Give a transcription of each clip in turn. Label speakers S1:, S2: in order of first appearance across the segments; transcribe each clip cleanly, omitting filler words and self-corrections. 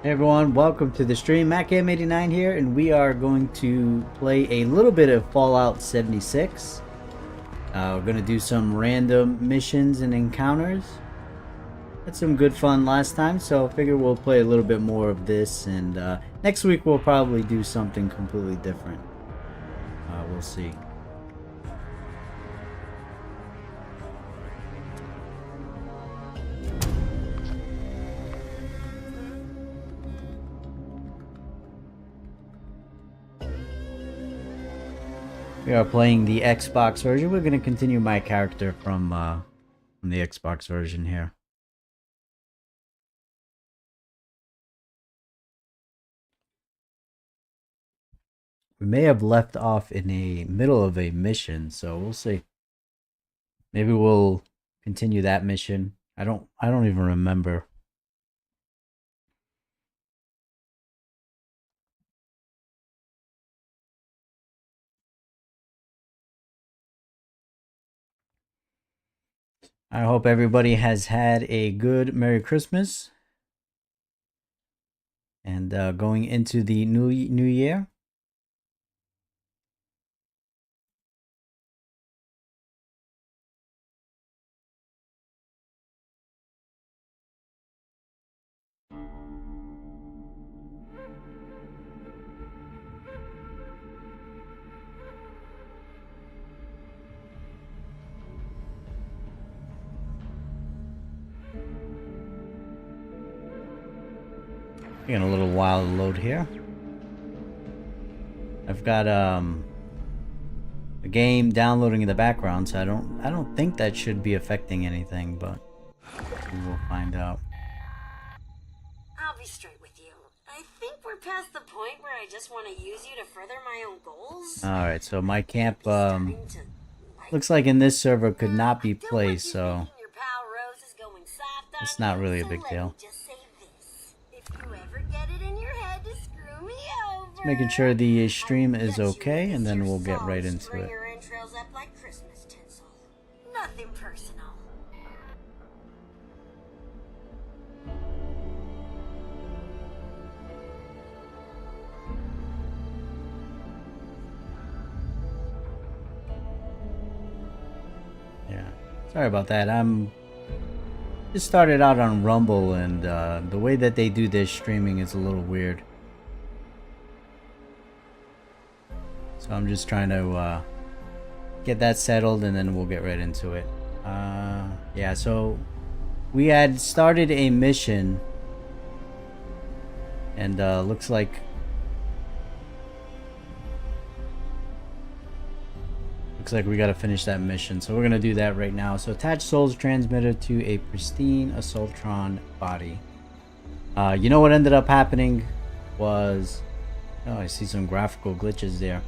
S1: Hey everyone, welcome to the stream. MacM89 here, and we are going to play a little bit of Fallout 76. We're going to do some random missions and encounters. Had some good fun last time, so I figure we'll play a little bit more of this, and next week we'll probably do something completely different. We'll see. We are playing the Xbox version. We're going to continue my character from the Xbox version here. We may have left off in the middle of a mission, so we'll see. Maybe we'll continue that mission. I don't even remember. I hope everybody has had a good Merry Christmas and going into the new year. Taking a little while to load here. I've got a game downloading in the background, so I don't think that should be affecting anything, but we will find out.
S2: I'll be straight with you. I think we're past the point where I just want to use you to further my own goals.
S1: Alright, so my camp looks like in this server could not be placed, so it's not really a big deal. Just making sure the stream is okay, and then we'll get right into it.
S2: Nothing personal.
S1: Yeah, sorry about that. I'm just started out on Rumble, and the way that they do this streaming is a little weird. So I'm just trying to get that settled, and then we'll get right into it. Yeah, so we had started a mission, and looks like we gotta finish that mission, so we're gonna do that right now. So attach Soul's transmitter to a pristine Assaultron body. You know what ended up happening was, oh, I see some graphical glitches there.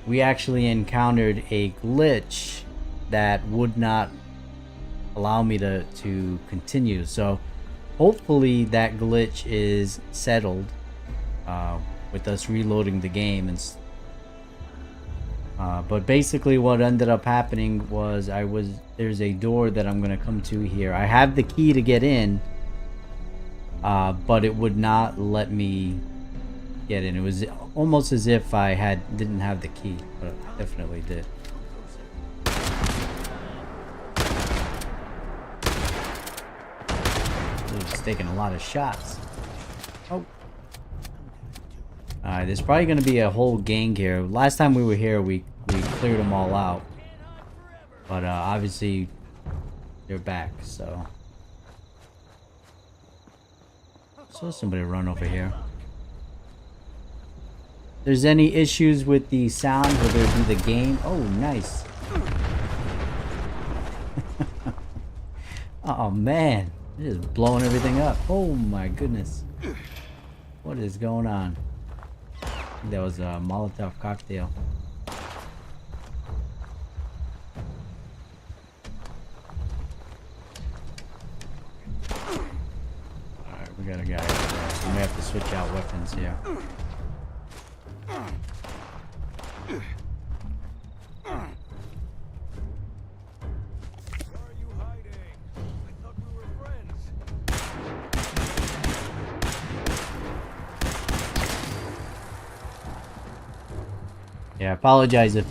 S1: We actually encountered a glitch that would not allow me to continue. So hopefully that glitch is settled with us reloading the game. But basically what ended up happening was there's a door that I'm gonna come to here. I have the key to get in, but it would not let me get in. It was almost as if I didn't have the key, but I definitely did. It's taking a lot of shots. Oh. Alright, there's probably going to be a whole gang here. Last time we were here, we cleared them all out. But obviously, they're back, so. Saw somebody run over here. If there's any issues with the sound, whether it be the game. Oh, nice. Oh, man. It is blowing everything up. Oh, my goodness. What is going on? I think that was a Molotov cocktail. Alright, we got a guy over there. We may have to switch out weapons here. Yeah, I apologize if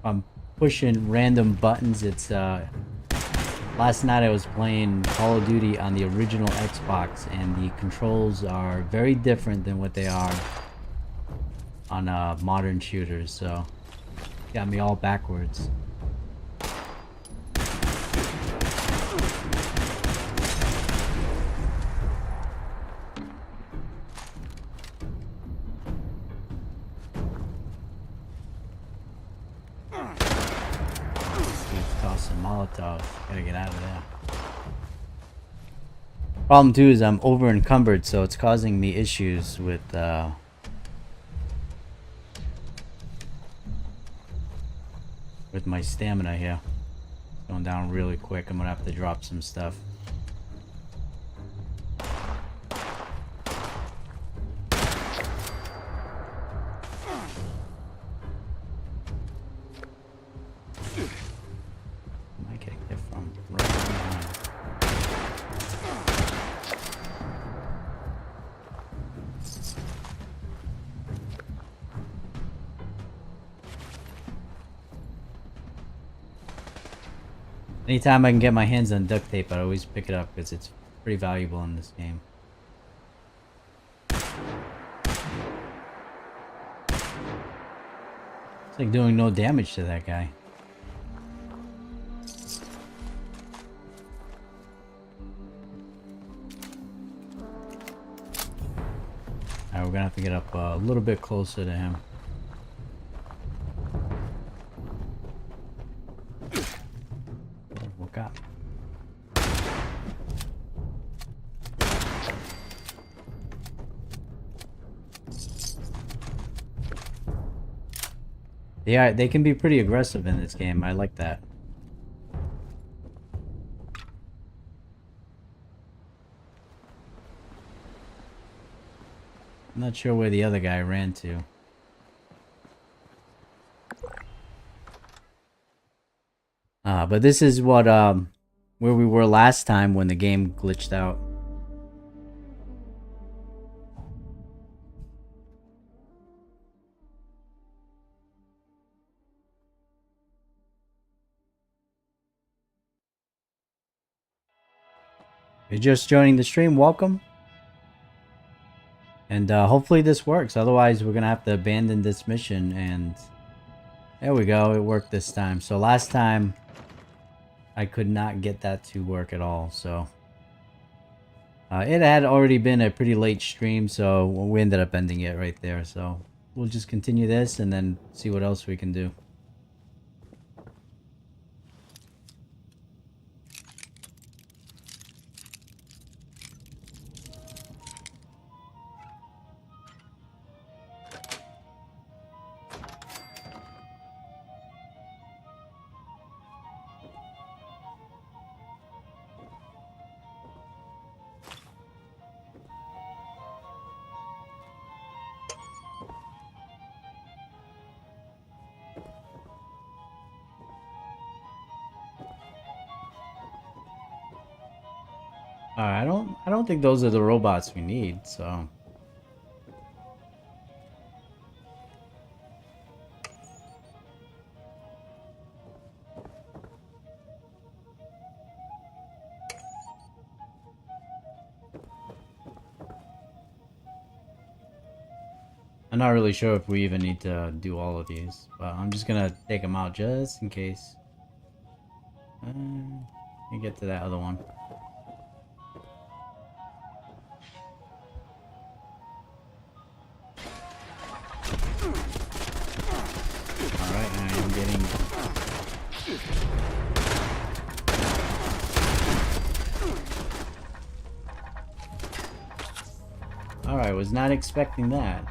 S1: I'm pushing random buttons. It's last night I was playing Call of Duty on the original Xbox, and the controls are very different than what they are on modern shooters, so got me all backwards. Toss some Molotov. Gotta get out of there. Problem too is I'm over encumbered, so it's causing me issues with my stamina here. It's going down really quick. I'm gonna have to drop some stuff. Am I getting hit from right behind? Anytime I can get my hands on duct tape, I always pick it up because it's pretty valuable in this game. It's like doing no damage to that guy. Alright, we're gonna have to get up a little bit closer to him. What got? Yeah, they can be pretty aggressive in this game. I like that. I'm not sure where the other guy ran to. But this is what where we were last time when the game glitched out. If you're just joining the stream, welcome. And hopefully this works. Otherwise, we're gonna have to abandon this mission. And there we go. It worked this time. So last time, I could not get that to work at all. So it had already been a pretty late stream, so we ended up ending it right there. So we'll just continue this and then see what else we can do. I don't think those are the robots we need, so. I'm not really sure if we even need to do all of these, but I'm just gonna take them out just in case. Let me get to that other one. Alright, I am getting... Alright, was not expecting that.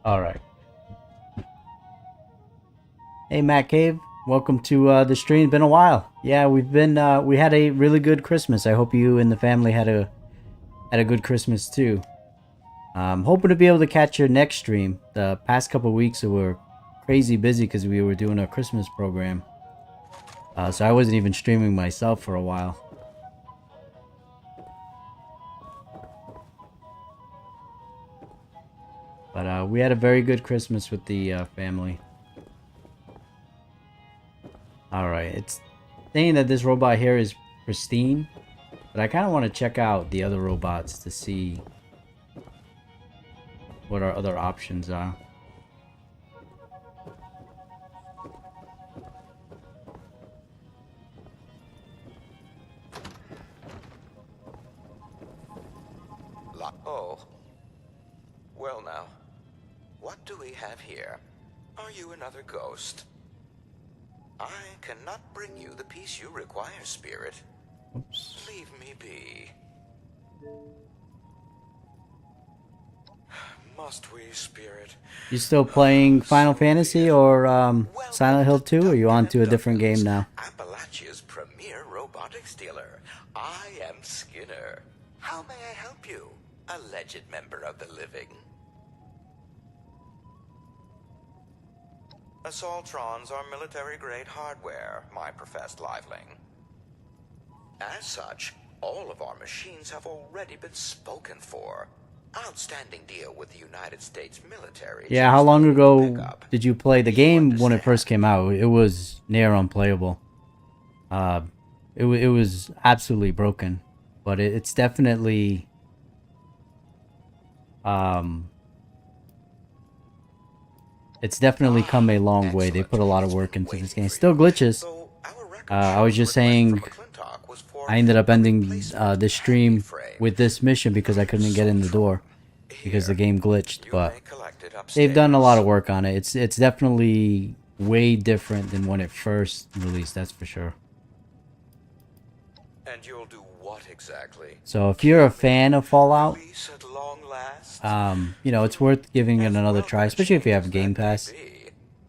S1: All right. Hey, Matt Cave. Welcome to the stream. Been a while. Yeah, we had a really good Christmas. I hope you and the family had a good Christmas too. I'm hoping to be able to catch your next stream. The past couple of weeks we were crazy busy because we were doing a Christmas program. So I wasn't even streaming myself for a while. But we had a very good Christmas with the family. Alright, it's saying that this robot here is pristine. But I kind of want to check out the other robots to see what our other options are.
S3: Oh. Well now, what do we have here? Are you another ghost? I cannot bring you the peace you require, Spirit.
S1: Oops.
S3: Leave me be. Must we, Spirit?
S1: You still playing Final Fantasy or Silent Hill 2, or are you on to a different game now?
S3: Appalachia's premier robotics dealer. I am Skinner. How may I help you, alleged member of the living? Assaultrons are military-grade hardware, my professed liveling. As such, all of our machines have already been spoken for. Outstanding deal with the United States military.
S1: Yeah, how long ago did you play the game when it first came out? It was near unplayable. It was absolutely broken, but it's definitely it's definitely come a long way. They put a lot of work into this game. Still glitches. I was just saying, I ended up ending this stream with this mission because I couldn't get in the door because the game glitched. But they've done a lot of work on it. It's definitely way different than when it first released. That's for sure.
S3: And you'll do what exactly?
S1: So if you're a fan of Fallout, you know, it's worth giving it another try, especially if you have Game Pass.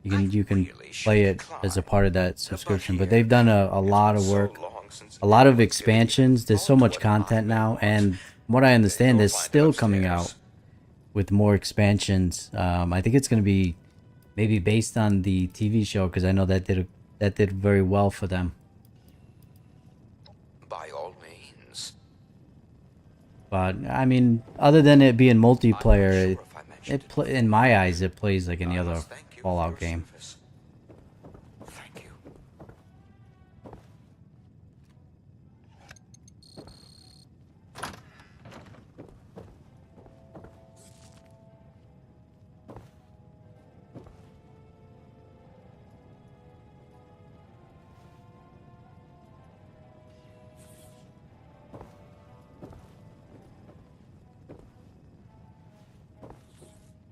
S1: You can play it as a part of that subscription. But they've done a lot of work, a lot of expansions. There's so much content now, and from what I understand, they're still coming out with more expansions. I think it's going to be maybe based on the TV show, because I know that did very well for them.
S3: By all means.
S1: But I mean, other than it being multiplayer, in my eyes, it plays like any other Fallout game.
S3: Thank you.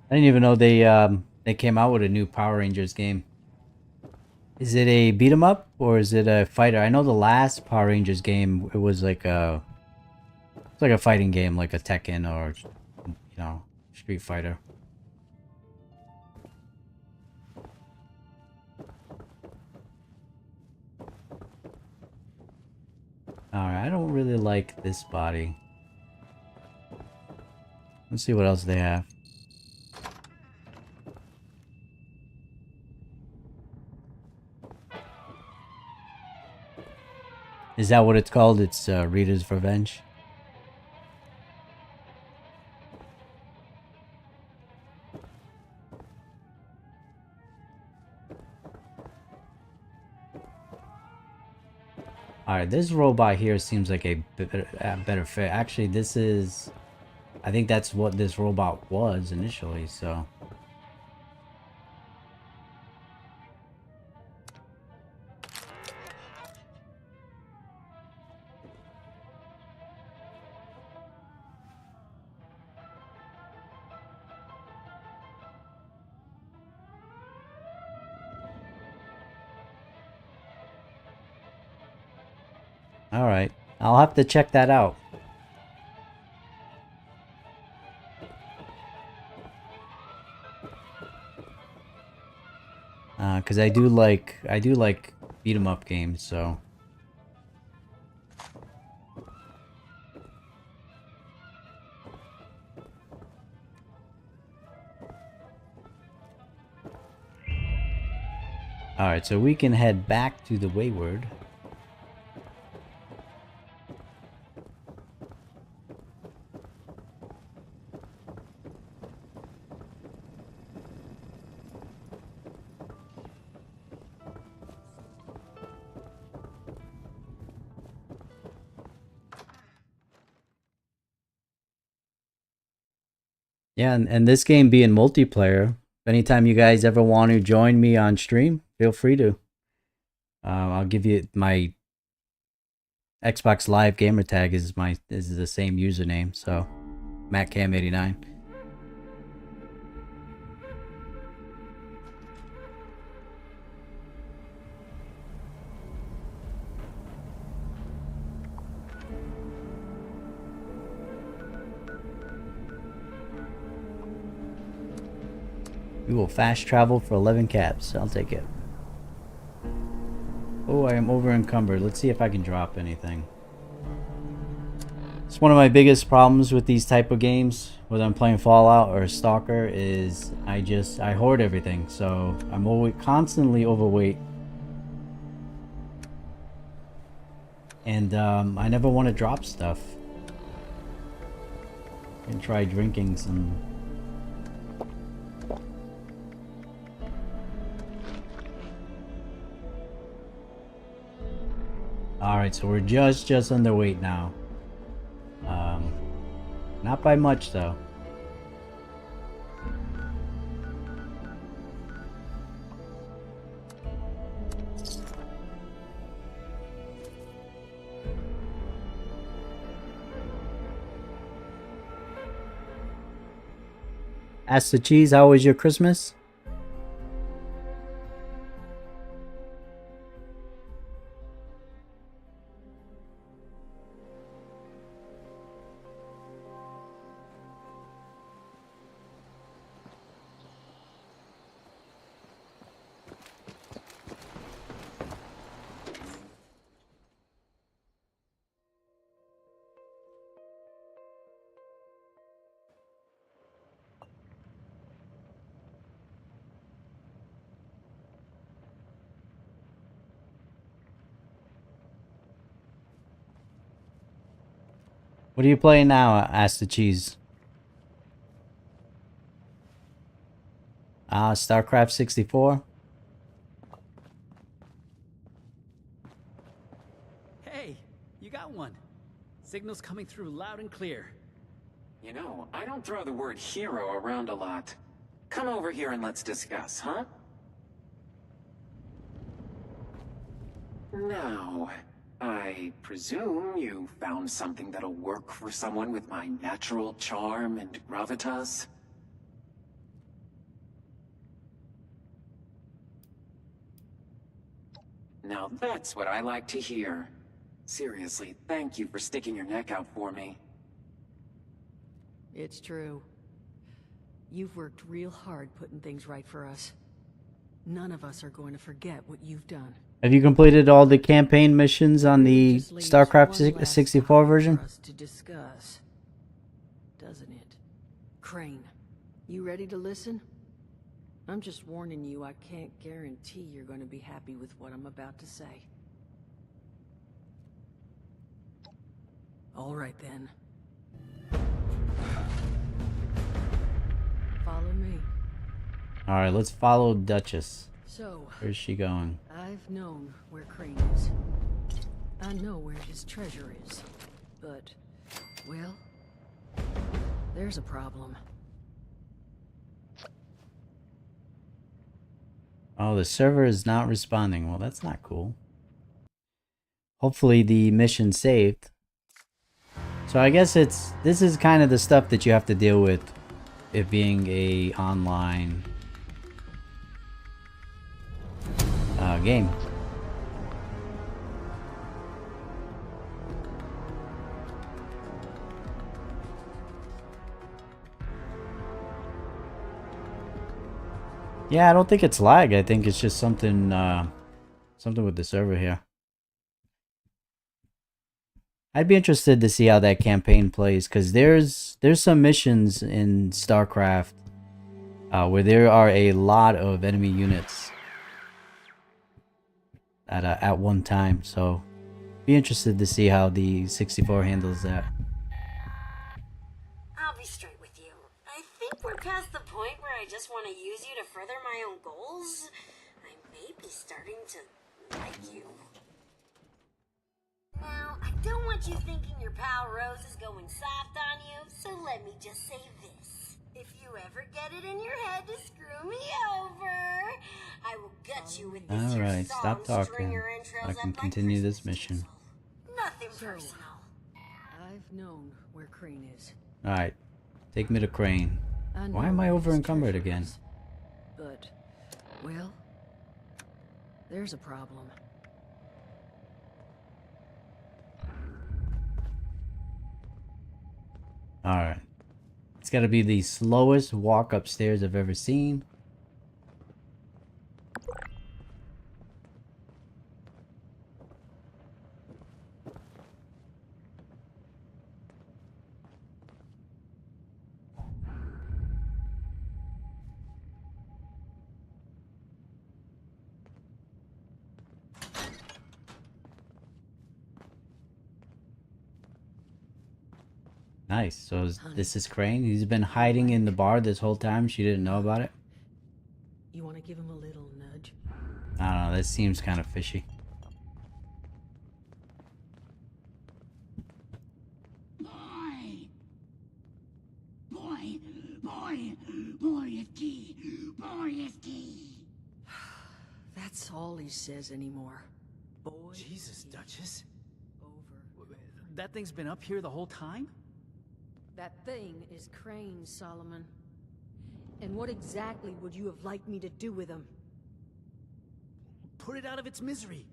S1: I didn't even know they came out with a new Power Rangers game. Is it a beat 'em up or is it a fighter? I know the last Power Rangers game, it was like a fighting game, like a Tekken or, you know, Street Fighter. Alright, I don't really like this body. Let's see what else they have. Is that what it's called? It's Rita's Revenge? Alright, this robot here seems like a better fit. Actually, this is... I think that's what this robot was initially, so... Alright, I'll have to check that out. because I do like beat 'em up games, so. Alright, so we can head back to the Wayward. Yeah, and this game being multiplayer, anytime you guys ever want to join me on stream, feel free to. I'll give you my Xbox Live gamer tag is the same username, so MattCam89. We will fast travel for 11 caps. I'll take it. Oh, I am over encumbered. Let's see if I can drop anything. It's one of my biggest problems with these type of games, whether I'm playing Fallout or Stalker, is I hoard everything. So I'm always constantly overweight. And I never want to drop stuff. And try drinking some. Alright, so we're just underweight now. Not by much though. Ask the Cheese, how was your Christmas? What are you playing now? Asked the Cheese. StarCraft 64.
S4: Hey, you got one. Signal's coming through loud and clear.
S5: You know, I don't throw the word hero around a lot. Come over here and let's discuss, huh? Now, I presume you found something that'll work for someone with my natural charm and gravitas? Now that's what I like to hear. Seriously, thank you for sticking your neck out for me.
S6: It's true. You've worked real hard putting things right for us. None of us are going to forget what you've done.
S1: Have you completed all the campaign missions on the
S6: Just leaves
S1: StarCraft
S6: one last
S1: 64
S6: topic
S1: version?
S6: for us to discuss, doesn't it? Crane, you ready to listen? I'm just warning you, I can't guarantee you're going to be happy with what I'm about to say. All right then. Follow me.
S1: Alright, let's follow Duchess.
S6: So,
S1: Where's she going?
S6: I've known where Crane is. I know where his treasure is. But, well, there's a problem.
S1: Oh, the server is not responding. Well, that's not cool. Hopefully the mission saved. So I guess this is kind of the stuff that you have to deal with it being a online game. Yeah, I don't think it's lag. I think it's just something something with the server here. I'd be interested to see how that campaign plays, because there's some missions in StarCraft where there are a lot of enemy units at one time. So be interested to see how the 64 handles that.
S2: I'll be straight with you. I think we're past the point where I just want to use you to further my own goals. I may be starting to like you. Now, I don't want you thinking your pal Rose is going soft on you, so let me just say this. If you ever get it in your head to screw me over, I will gut you with this here
S1: Alright, stop
S2: song, string
S1: talking.
S2: your
S1: So
S2: entrails
S1: I can
S2: up like
S1: continue this
S2: Christmas
S1: mission.
S2: tinsel. Nothing personal.
S6: I've known where Crane is.
S1: Alright, take me to Crane.
S6: I
S1: Why
S6: know
S1: am I
S6: where
S1: over
S6: his
S1: encumbered
S6: treasure
S1: again?
S6: is. But, well, there's a problem.
S1: Alright. It's gotta be the slowest walk upstairs I've ever seen. Nice. So this is Crane. He's been hiding in the bar this whole time. She didn't know about it.
S6: You want to give him a little nudge?
S1: I don't know. That seems kind of fishy.
S6: That's all he says anymore. Boy.
S4: Jesus, Duchess.
S6: Over.
S4: That thing's been up here the whole time?
S6: That thing is Crane, Solomon. And what exactly would you have liked me to do with him?
S4: Put it out of its misery.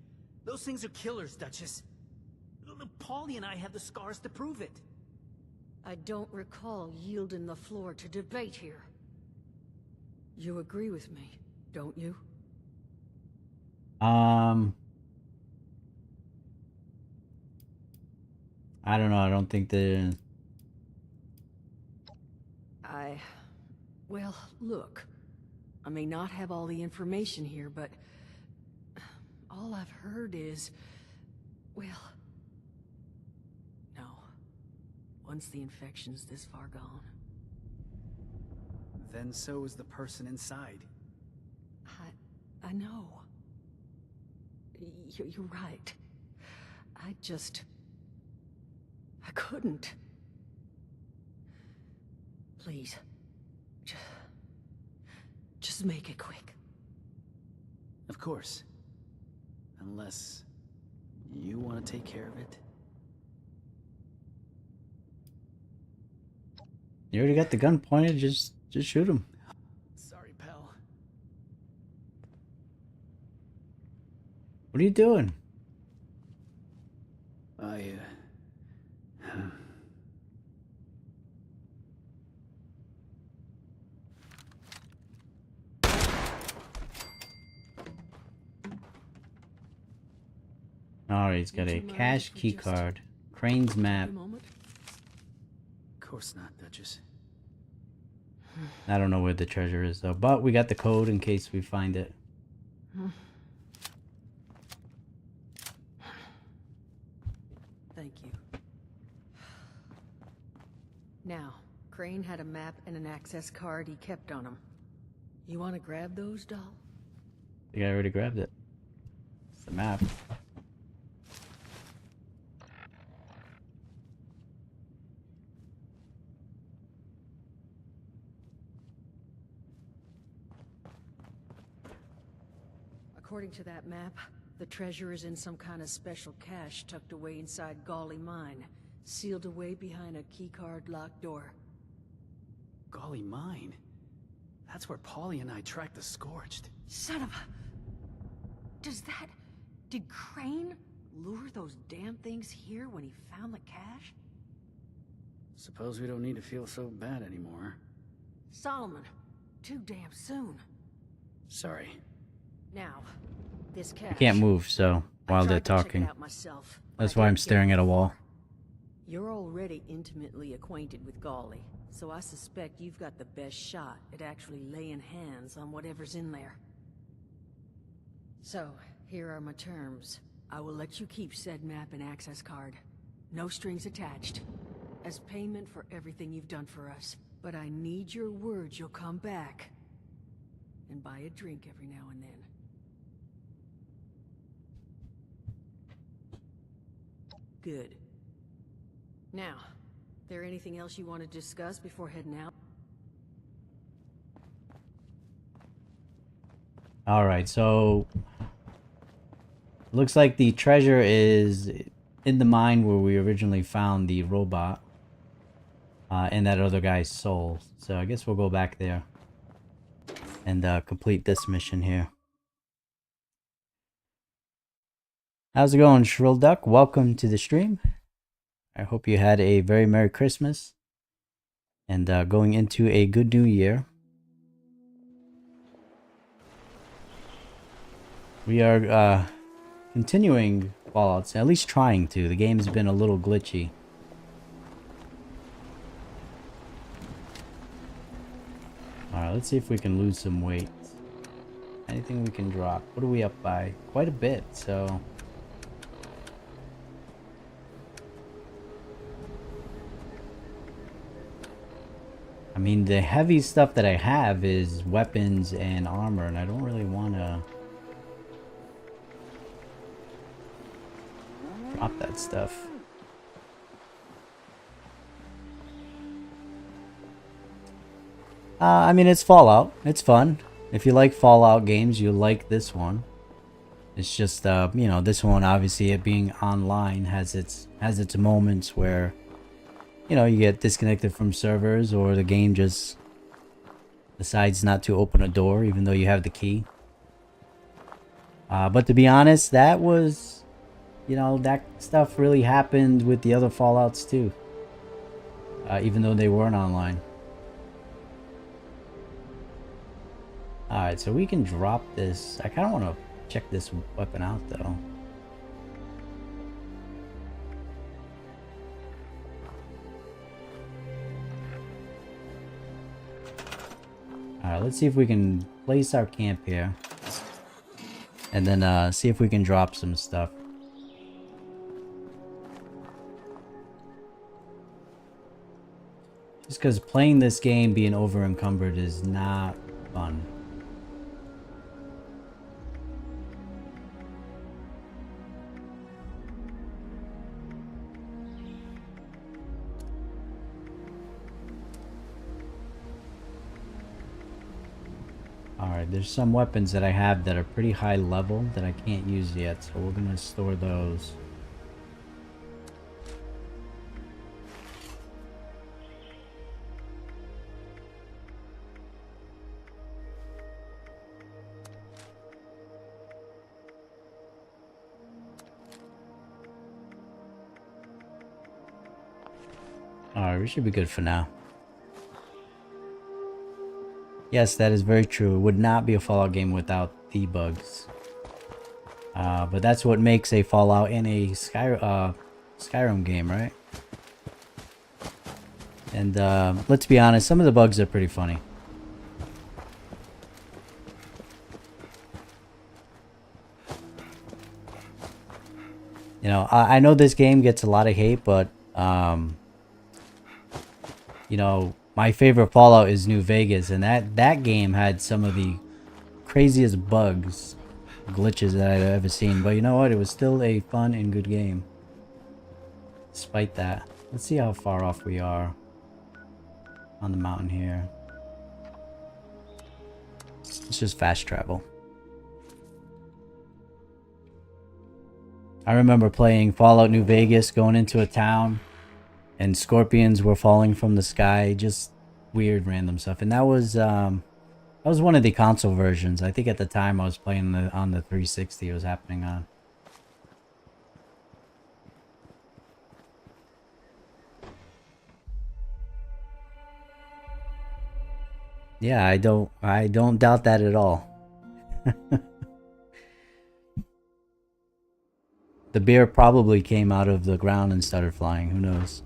S4: Those things are killers, Duchess. Paulie and I have the scars to prove it.
S6: I don't recall yielding the floor to debate here. You agree with me, don't you?
S1: I don't know. I don't think the...
S6: Well, look. I may not have all the information here, but... all I've heard is... well... no. Once the infection's this far gone...
S4: Then so is the person inside.
S6: I know. You're right. I couldn't. Please. Just make it quick.
S4: Of course. Unless you want to take care of it.
S1: You already got the gun pointed. Just shoot him.
S4: Sorry, pal.
S1: What are you doing? Alright, he's got a
S6: Would you mind
S1: cache
S6: if we
S1: key
S6: just-
S1: card. Crane's map.
S6: A moment.
S4: Of course not, Duchess.
S1: I don't know where the treasure is though, but we got the code in case we find it.
S6: Thank you. Now, Crane had a map and an access card he kept on him. You want to grab those, doll?
S1: I think I already grabbed it. It's the map.
S6: According to that map, the treasure is in some kind of special cache tucked away inside Golly Mine, sealed away behind a keycard locked door.
S4: Golly mine. That's where Paulie and I tracked the Scorched.
S6: Son of a... Did Crane lure those damn things here when he found the cache?
S4: Suppose we don't need to feel so bad anymore.
S6: Solomon, too damn soon.
S4: Sorry.
S6: Now, this cash.
S1: I can't move, so
S6: I
S1: while they're
S6: tried to check it
S1: talking.
S6: out myself, but
S1: That's
S6: I
S1: why I'm
S6: didn't get
S1: staring at a wall.
S6: far. You're already intimately acquainted with Golly, so I suspect you've got the best shot at actually laying hands on whatever's in there. So, here are my terms. I will let you keep said map and access card. No strings attached. As payment for everything you've done for us. But I need your word you'll come back. And buy a drink every now and then. Good. Now, there anything else you want to discuss before heading out?
S1: Alright, so looks like the treasure is in the mine where we originally found the robot and that other guy's soul. So I guess we'll go back there and complete this mission here. How's it going, Shrill Duck? Welcome to the stream. I hope you had a very Merry Christmas and going into a good new year. We are continuing Fallout, at least trying to. The game's been a little glitchy. Alright, let's see if we can lose some weight. Anything we can drop. What are we up by? Quite a bit, so... I mean, the heavy stuff that I have is weapons and armor, and I don't really want to drop that stuff. I mean, it's Fallout. It's fun. If you like Fallout games, you'll like this one. It's just, you know, this one, obviously, it being online has its moments where, you know, you get disconnected from servers, or the game just decides not to open a door even though you have the key. But to be honest, that was, you know, that stuff really happened with the other Fallouts too. Even though they weren't online. Alright, so we can drop this. I kind of want to check this weapon out though. Alright, let's see if we can place our camp here. And then see if we can drop some stuff. Just because playing this game being over encumbered is not fun. Alright, there's some weapons that I have that are pretty high level that I can't use yet, so we're gonna store those. Alright, we should be good for now. Yes, that is very true. It would not be a Fallout game without the bugs. But that's what makes a Fallout and a Skyrim game, right? And let's be honest, some of the bugs are pretty funny. You know, I know this game gets a lot of hate, but you know, my favorite Fallout is New Vegas, and that game had some of the craziest bugs, glitches that I've ever seen. But you know what? It was still a fun and good game. Despite that. Let's see how far off we are on the mountain here. Let's just fast travel. I remember playing Fallout New Vegas, going into a town, and scorpions were falling from the sky. Just weird random stuff. And that was one of the console versions. I think at the time I was playing on the 360 it was happening on. Yeah, I don't doubt that at all. The beer probably came out of the ground and started flying. Who knows?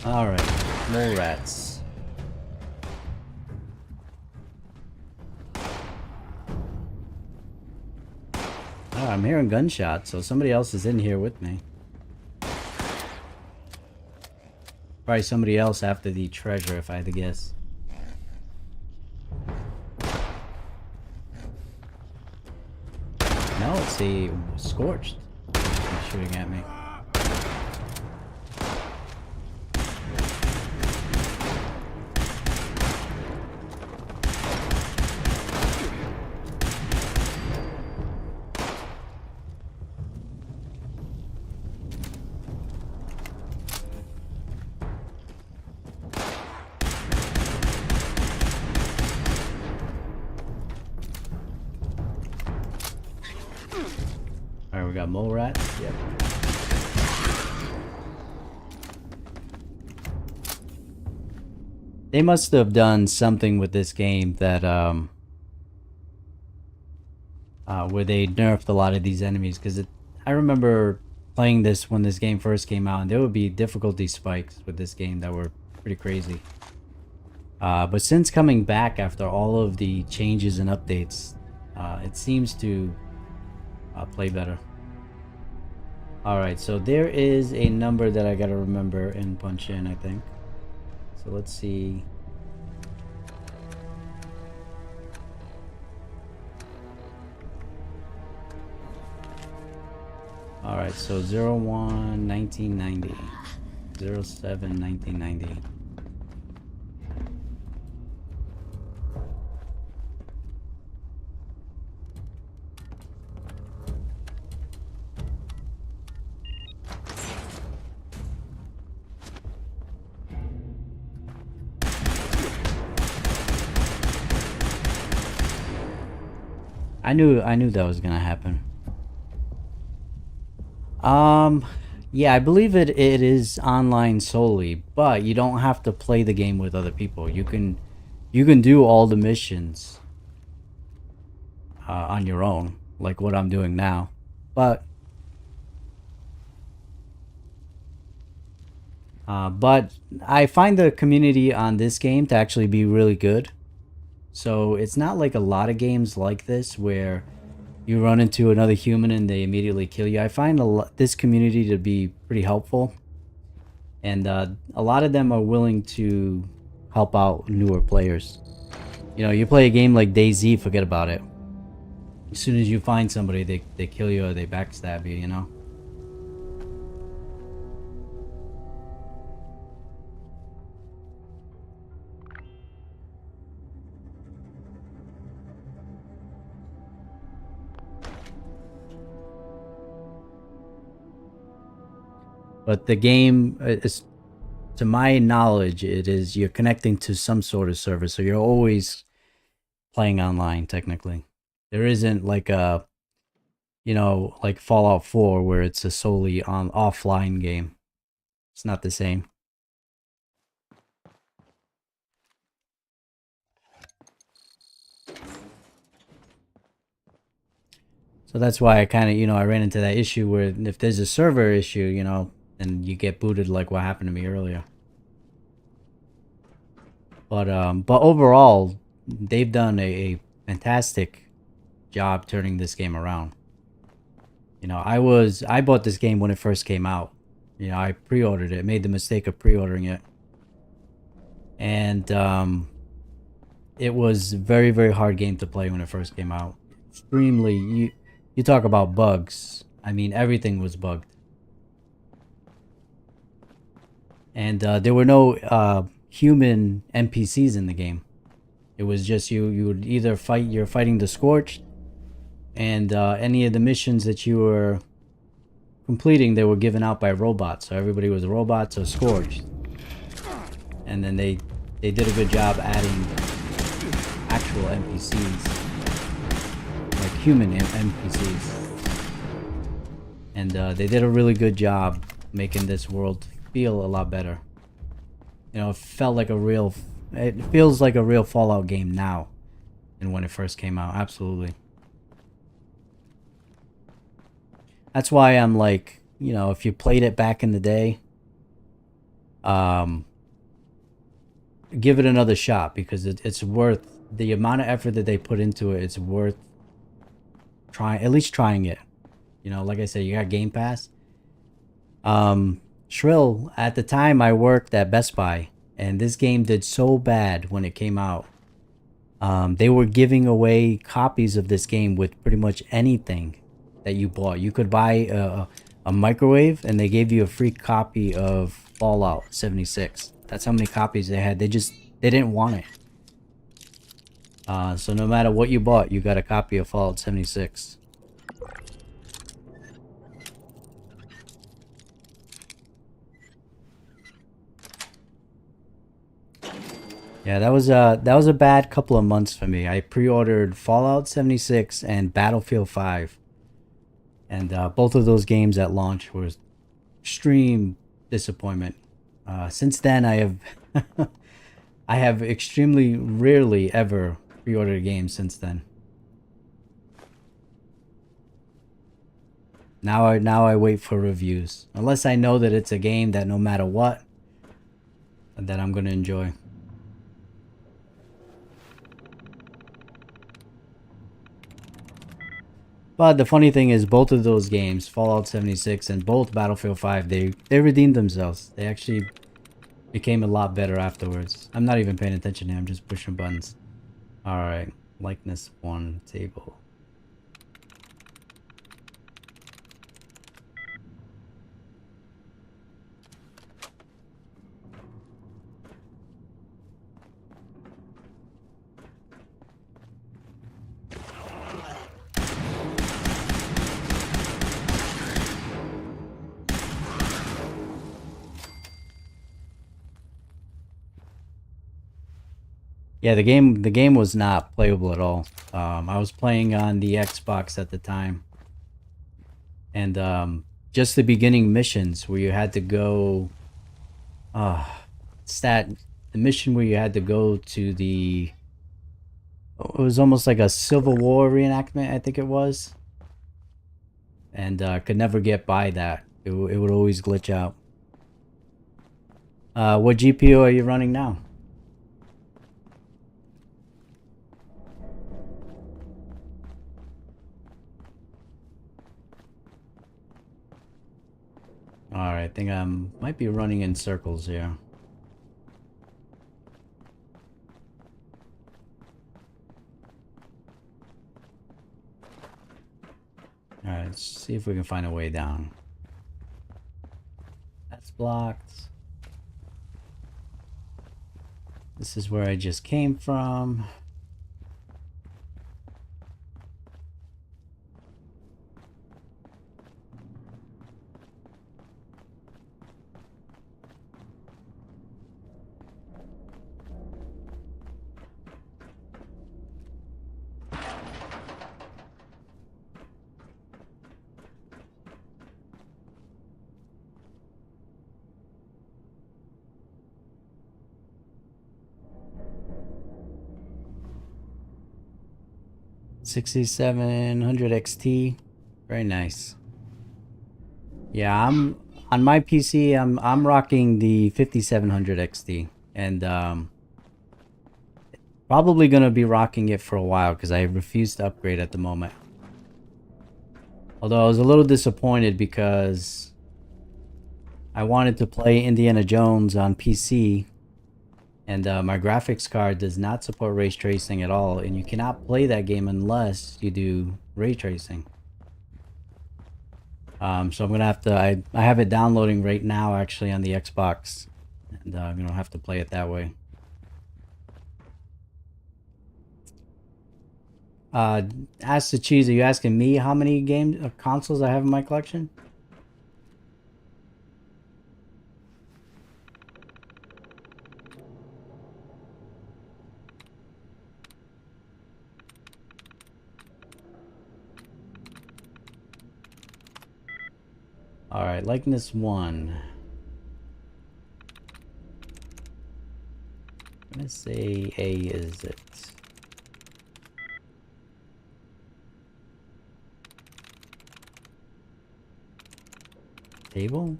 S1: Alright, more rats. Oh, I'm hearing gunshots, so somebody else is in here with me. Probably somebody else after the treasure, if I had to guess. No, it's a Scorched. He's shooting at me. Alright, we got mole rats. Yep. They must have done something with this game that where they nerfed a lot of these enemies, because I remember playing this when this game first came out, and there would be difficulty spikes with this game that were pretty crazy. But since coming back after all of the changes and updates, it seems to play better. Alright, so there is a number that I gotta remember and punch in, I think. So let's see. Alright, so 01 1990. 07 1990. I knew that was gonna happen. Yeah, I believe it is online solely, but you don't have to play the game with other people. You can do all the missions on your own, like what I'm doing now. But I find the community on this game to actually be really good. So it's not like a lot of games like this where you run into another human and they immediately kill you. I find this community to be pretty helpful, and a lot of them are willing to help out newer players. You know, you play a game like DayZ, forget about it. As soon as you find somebody, they kill you or they backstab you, you know? But the game is, to my knowledge, you're connecting to some sort of server, so you're always playing online technically. There isn't like a, you know, like Fallout 4 where it's a solely offline game. It's not the same. So that's why I kind of, you know, I ran into that issue where if there's a server issue, you know, and you get booted like what happened to me earlier. But overall, they've done a fantastic job turning this game around. You know, I bought this game when it first came out. You know, I pre-ordered it, made the mistake of pre-ordering it. And it was a very, very hard game to play when it first came out. Extremely, you talk about bugs. I mean, everything was bugged. And there were no human NPCs in the game. It was just you would either you're fighting the Scorched, and any of the missions that you were completing, they were given out by robots. So everybody was robots or Scorched. And then they did a good job adding actual NPCs, like human NPCs. And they did a really good job making this world feel a lot better. You know, it feels like a real Fallout game now than when it first came out. Absolutely. That's why I'm like, you know, if you played it back in the day, give it another shot, because it's worth the amount of effort that they put into it. It's worth at least trying it. You know, like I said, you got Game Pass. Shrill, at the time I worked at Best Buy, and this game did so bad when it came out. They were giving away copies of this game with pretty much anything that you bought. You could buy a microwave, and they gave you a free copy of Fallout 76. That's how many copies they had. They didn't want it. So no matter what you bought, you got a copy of Fallout 76. Yeah, that was a bad couple of months for me. I pre-ordered Fallout 76 and Battlefield 5. And both of those games at launch were extreme disappointment. Since then, I have extremely rarely ever pre-ordered a game since then. Now I wait for reviews, unless I know that it's a game that no matter what, that I'm gonna enjoy. But the funny thing is, both of those games, Fallout 76 and both Battlefield 5, they redeemed themselves. They actually became a lot better afterwards. I'm not even paying attention here, I'm just pushing buttons. Alright, likeness 1 table. Yeah, the game was not playable at all. I was playing on the Xbox at the time, and just the beginning missions where you had to go. The mission where you had to go to the. It was almost like a Civil War reenactment, I think it was. And could never get by that. It would always glitch out. What GPU are you running now? Alright, I think I might be running in circles here. Alright, let's see if we can find a way down. That's blocked. This is where I just came from. $6700 XT, very nice. Yeah, I'm on my PC. I'm rocking the 5700 XT, and probably gonna be rocking it for a while because I refuse to upgrade at the moment. Although I was a little disappointed because I wanted to play Indiana Jones on PC, and my graphics card does not support ray tracing at all, and you cannot play that game unless you do ray tracing. So I'm gonna have to, I have it downloading right now actually on the Xbox, and I'm gonna have to play it that way. Ask the Cheese, are you asking me how many games consoles I have in my collection? Alright, likeness 1. I'm gonna say A is it. Table?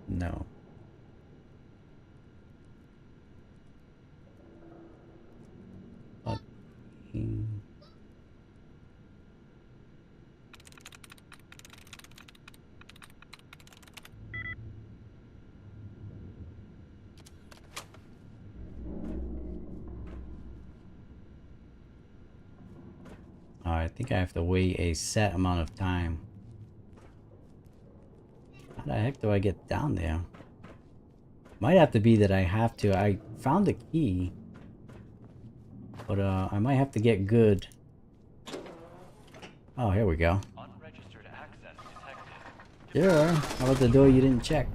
S1: No. Fucking... I think I have to wait a set amount of time. How the heck do I get down there? Might have to be that I have to. I found the key. But I might have to get good. Oh, here we go.
S7: Unregistered access detected.
S1: Sure. How about the door you didn't check?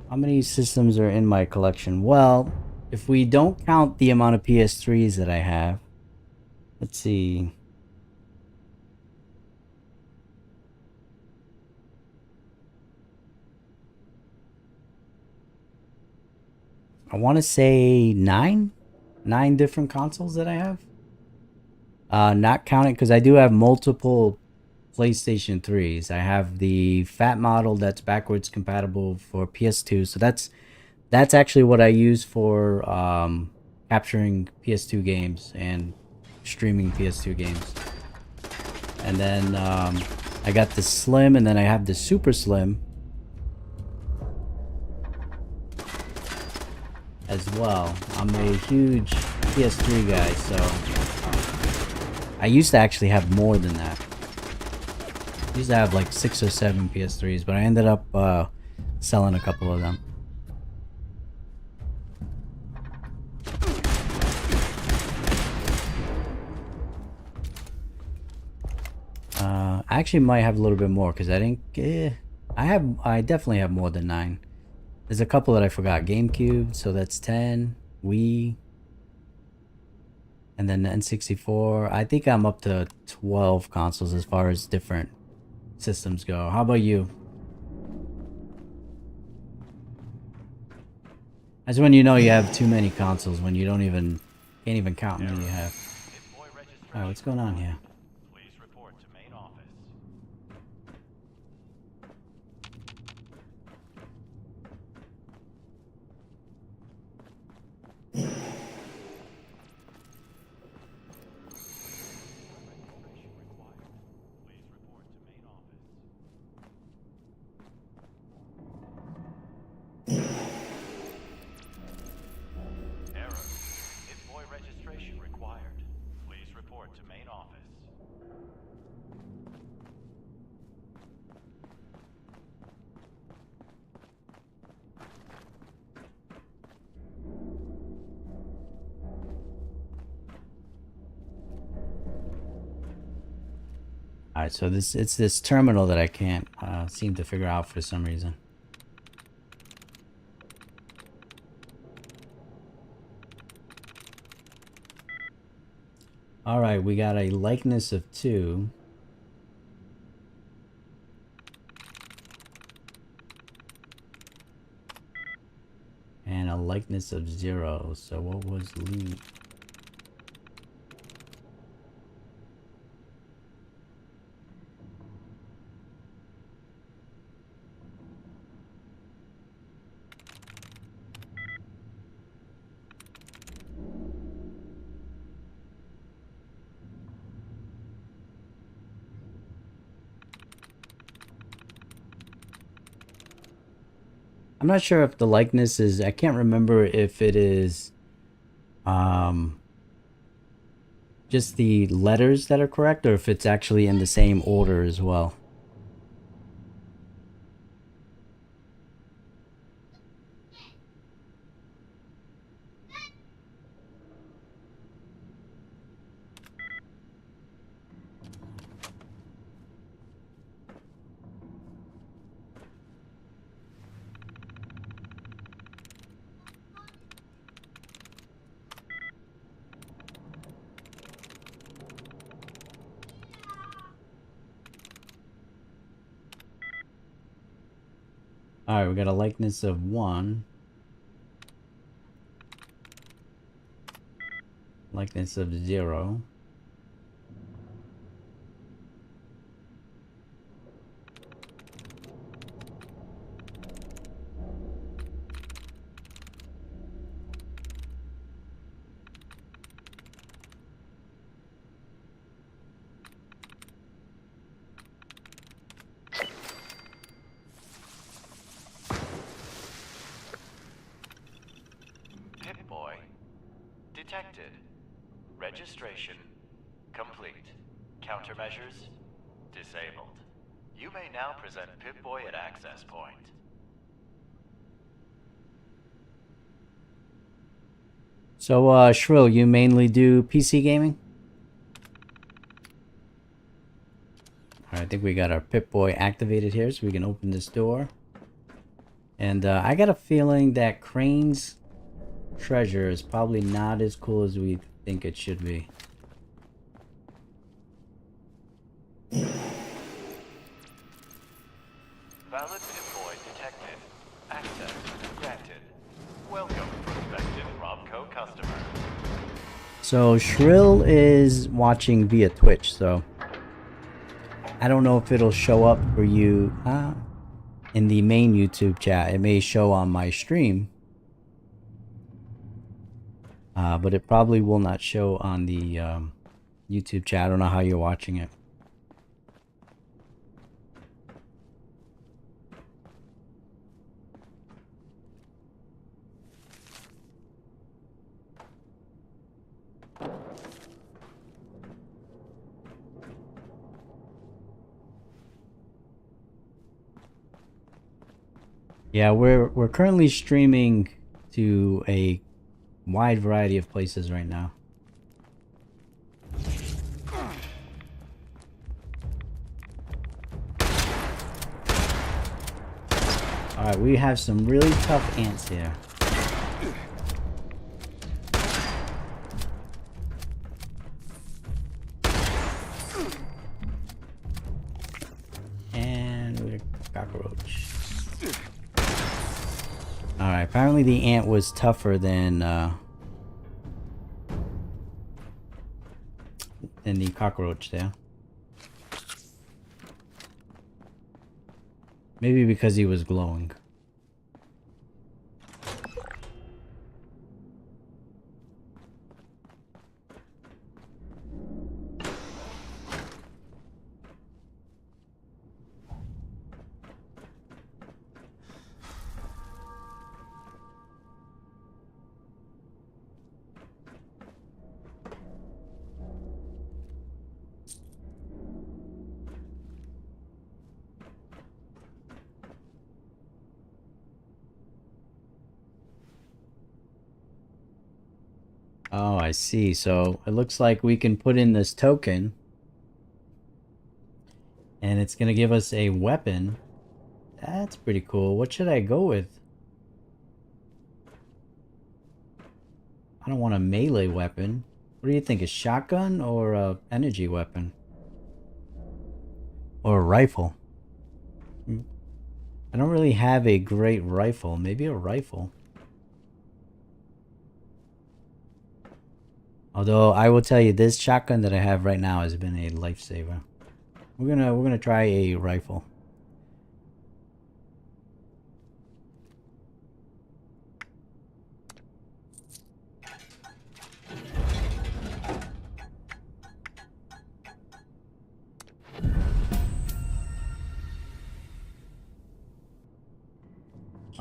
S1: How many systems are in my collection? Well, if we don't count the amount of PS3s that I have, let's see. I want to say 9 different consoles that I have. Not counting, because I do have multiple PlayStation 3s. I have the fat model that's backwards compatible for PS2. So that's actually what I use for capturing PS2 games and streaming PS2 games. And then I got the Slim, and then I have the Super Slim as well. I'm a huge PS3 guy, so I used to actually have more than that. I used to have like 6 or 7 PS3s, but I ended up selling a couple of them. I actually might have a little bit more because I didn't. I definitely have more than 9. There's a couple that I forgot. GameCube, so that's 10. Wii, and then the N64. I think I'm up to 12 consoles as far as different systems go. How about you? That's when you know you have too many consoles, when you can't even count how many you have. Alright, what's going on here?
S7: Please report to main office. Error. Hit-Boy registration required. Please report to main office.
S1: Alright, so it's this terminal that I can't seem to figure out for some reason. Alright, we got a likeness of 2. And a likeness of 0. So what was lead? I'm not sure if the likeness is, I can't remember if it is just the letters that are correct or if it's actually in the same order as well. Alright, we got a likeness of 1. Likeness of 0.
S7: Pip-Boy. Detected. Registration complete. Countermeasures disabled. You may now present Pip-Boy at access point.
S1: So, Shrill, you mainly do PC gaming? Alright, I think we got our Pip-Boy activated here, so we can open this door. And I got a feeling that Crane's treasure is probably not as cool as we think it should be.
S7: Valid Pip-Boy detected. Access granted. Welcome, prospective Robco customer.
S1: So Shrill is watching via Twitch, so I don't know if it'll show up for you in the main YouTube chat. It may show on my stream, but it probably will not show on the YouTube chat. I don't know how you're watching it. Yeah, we're currently streaming to a wide variety of places right now. Alright, we have some really tough ants here. And we're cockroach. Alright, apparently the ant was tougher than the cockroach there. Maybe because he was glowing. Oh, I see. So it looks like we can put in this token and it's going to give us a weapon. That's pretty cool. What should I go with? I don't want a melee weapon. What do you think? A shotgun or a energy weapon? Or a rifle? I don't really have a great rifle. Maybe a rifle. Although I will tell you, this shotgun that I have right now has been a lifesaver. We're gonna try a rifle.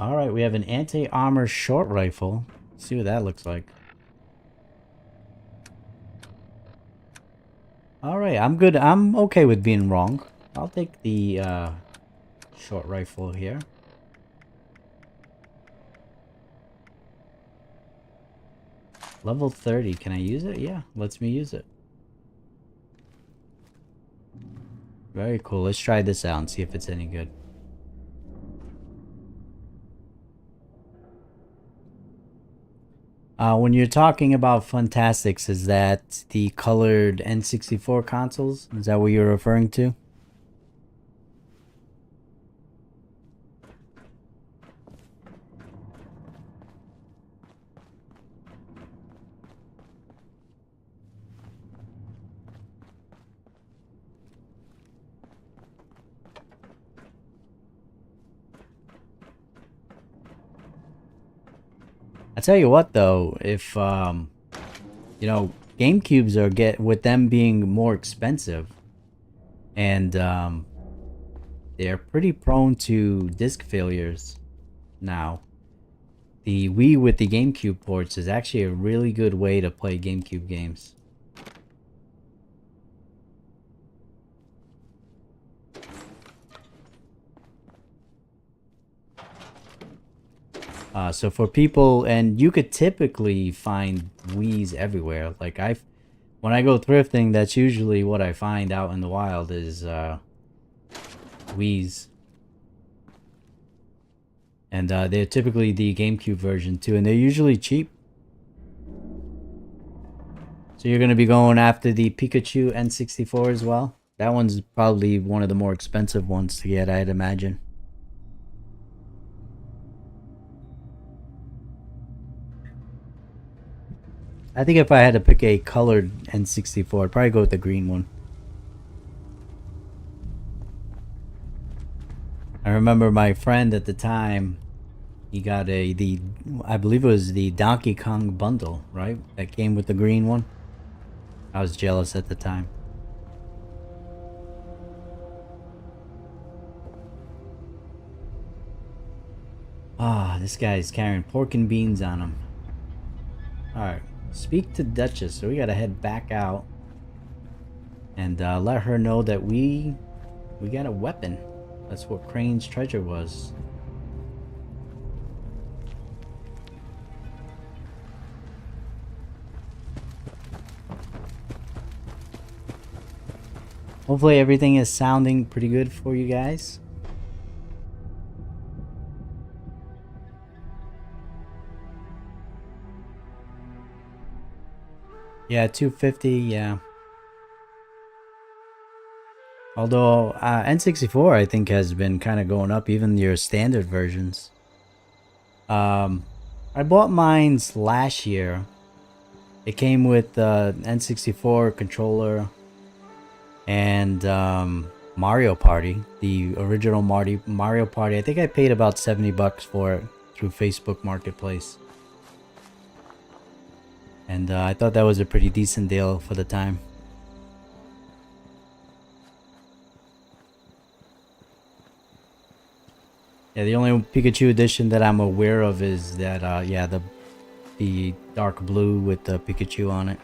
S1: Alright, we have an anti-armor short rifle. Let's see what that looks like. Alright, I'm good. I'm okay with being wrong. I'll take the short rifle here. Level 30. Can I use it? Yeah, lets me use it. Very cool. Let's try this out and see if it's any good. When you're talking about Funtastics, is that the colored N64 consoles? Is that what you're referring to? I tell you what though, if you know, GameCubes are with them being more expensive, and they're pretty prone to disc failures now. The Wii with the GameCube ports is actually a really good way to play GameCube games. So for people, and you could typically find Wiis everywhere. Like when I go thrifting, that's usually what I find out in the wild is Wiis. And they're typically the GameCube version too, and they're usually cheap. So you're going to be going after the Pikachu N64 as well? That one's probably one of the more expensive ones to get, I'd imagine. I think if I had to pick a colored N64, I'd probably go with the green one. I remember my friend at the time, he got I believe it was the Donkey Kong bundle, right? That came with the green one. I was jealous at the time. Ah, this guy's carrying pork and beans on him. Alright. Speak to Duchess, so we gotta head back out and let her know that we got a weapon. That's what Crane's treasure was. Hopefully everything is sounding pretty good for you guys. Yeah, 250, yeah. Although N64 I think has been kind of going up, even your standard versions. I bought mine's last year. It came with the N64 controller and Mario Party, the original Mario Party. I think I paid about $70 for it through Facebook Marketplace. And I thought that was a pretty decent deal for the time. Yeah, the only Pikachu edition that I'm aware of is that, yeah, the dark blue with the Pikachu on it.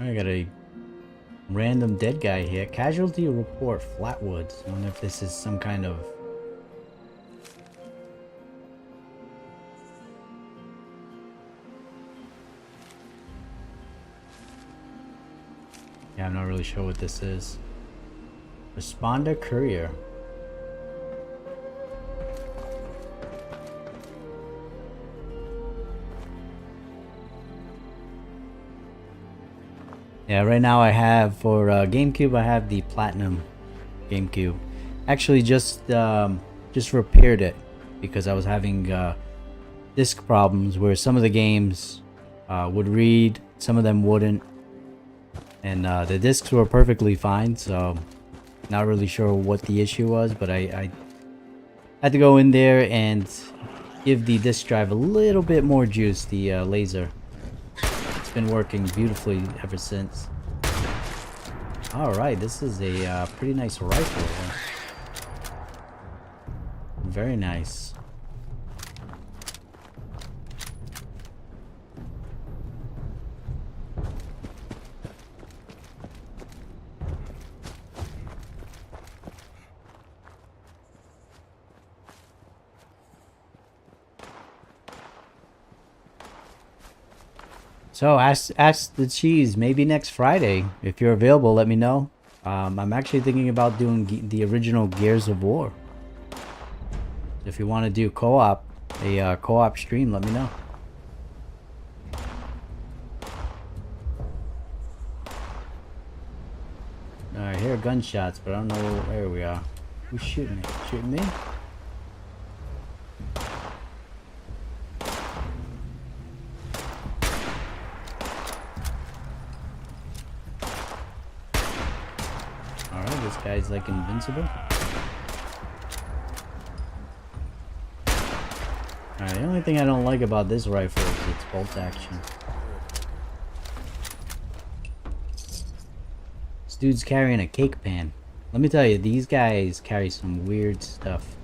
S1: I got a random dead guy here. Casualty report, Flatwoods. I wonder if this is some kind of... Yeah, I'm not really sure what this is. Responder courier. Yeah, right now I have for GameCube, I have the Platinum GameCube. Actually, just repaired it because I was having disc problems where some of the games would read, some of them wouldn't, and the discs were perfectly fine. So Not really sure what the issue was, but I had to go in there and give the disk drive a little bit more juice, the laser. It's been working beautifully ever since. Alright, this is a pretty nice rifle. Very nice. So ask the cheese. Maybe next Friday, if you're available, let me know. I'm actually thinking about doing the original Gears of War. If you want to do co-op, a co-op stream, let me know. I hear gunshots, but I don't know where we are. Who's shooting me? Shooting me? Alright, this guy's like invincible. Alright, the only thing I don't like about this rifle is its bolt action. This dude's carrying a cake pan. Let me tell you, these guys carry some weird stuff.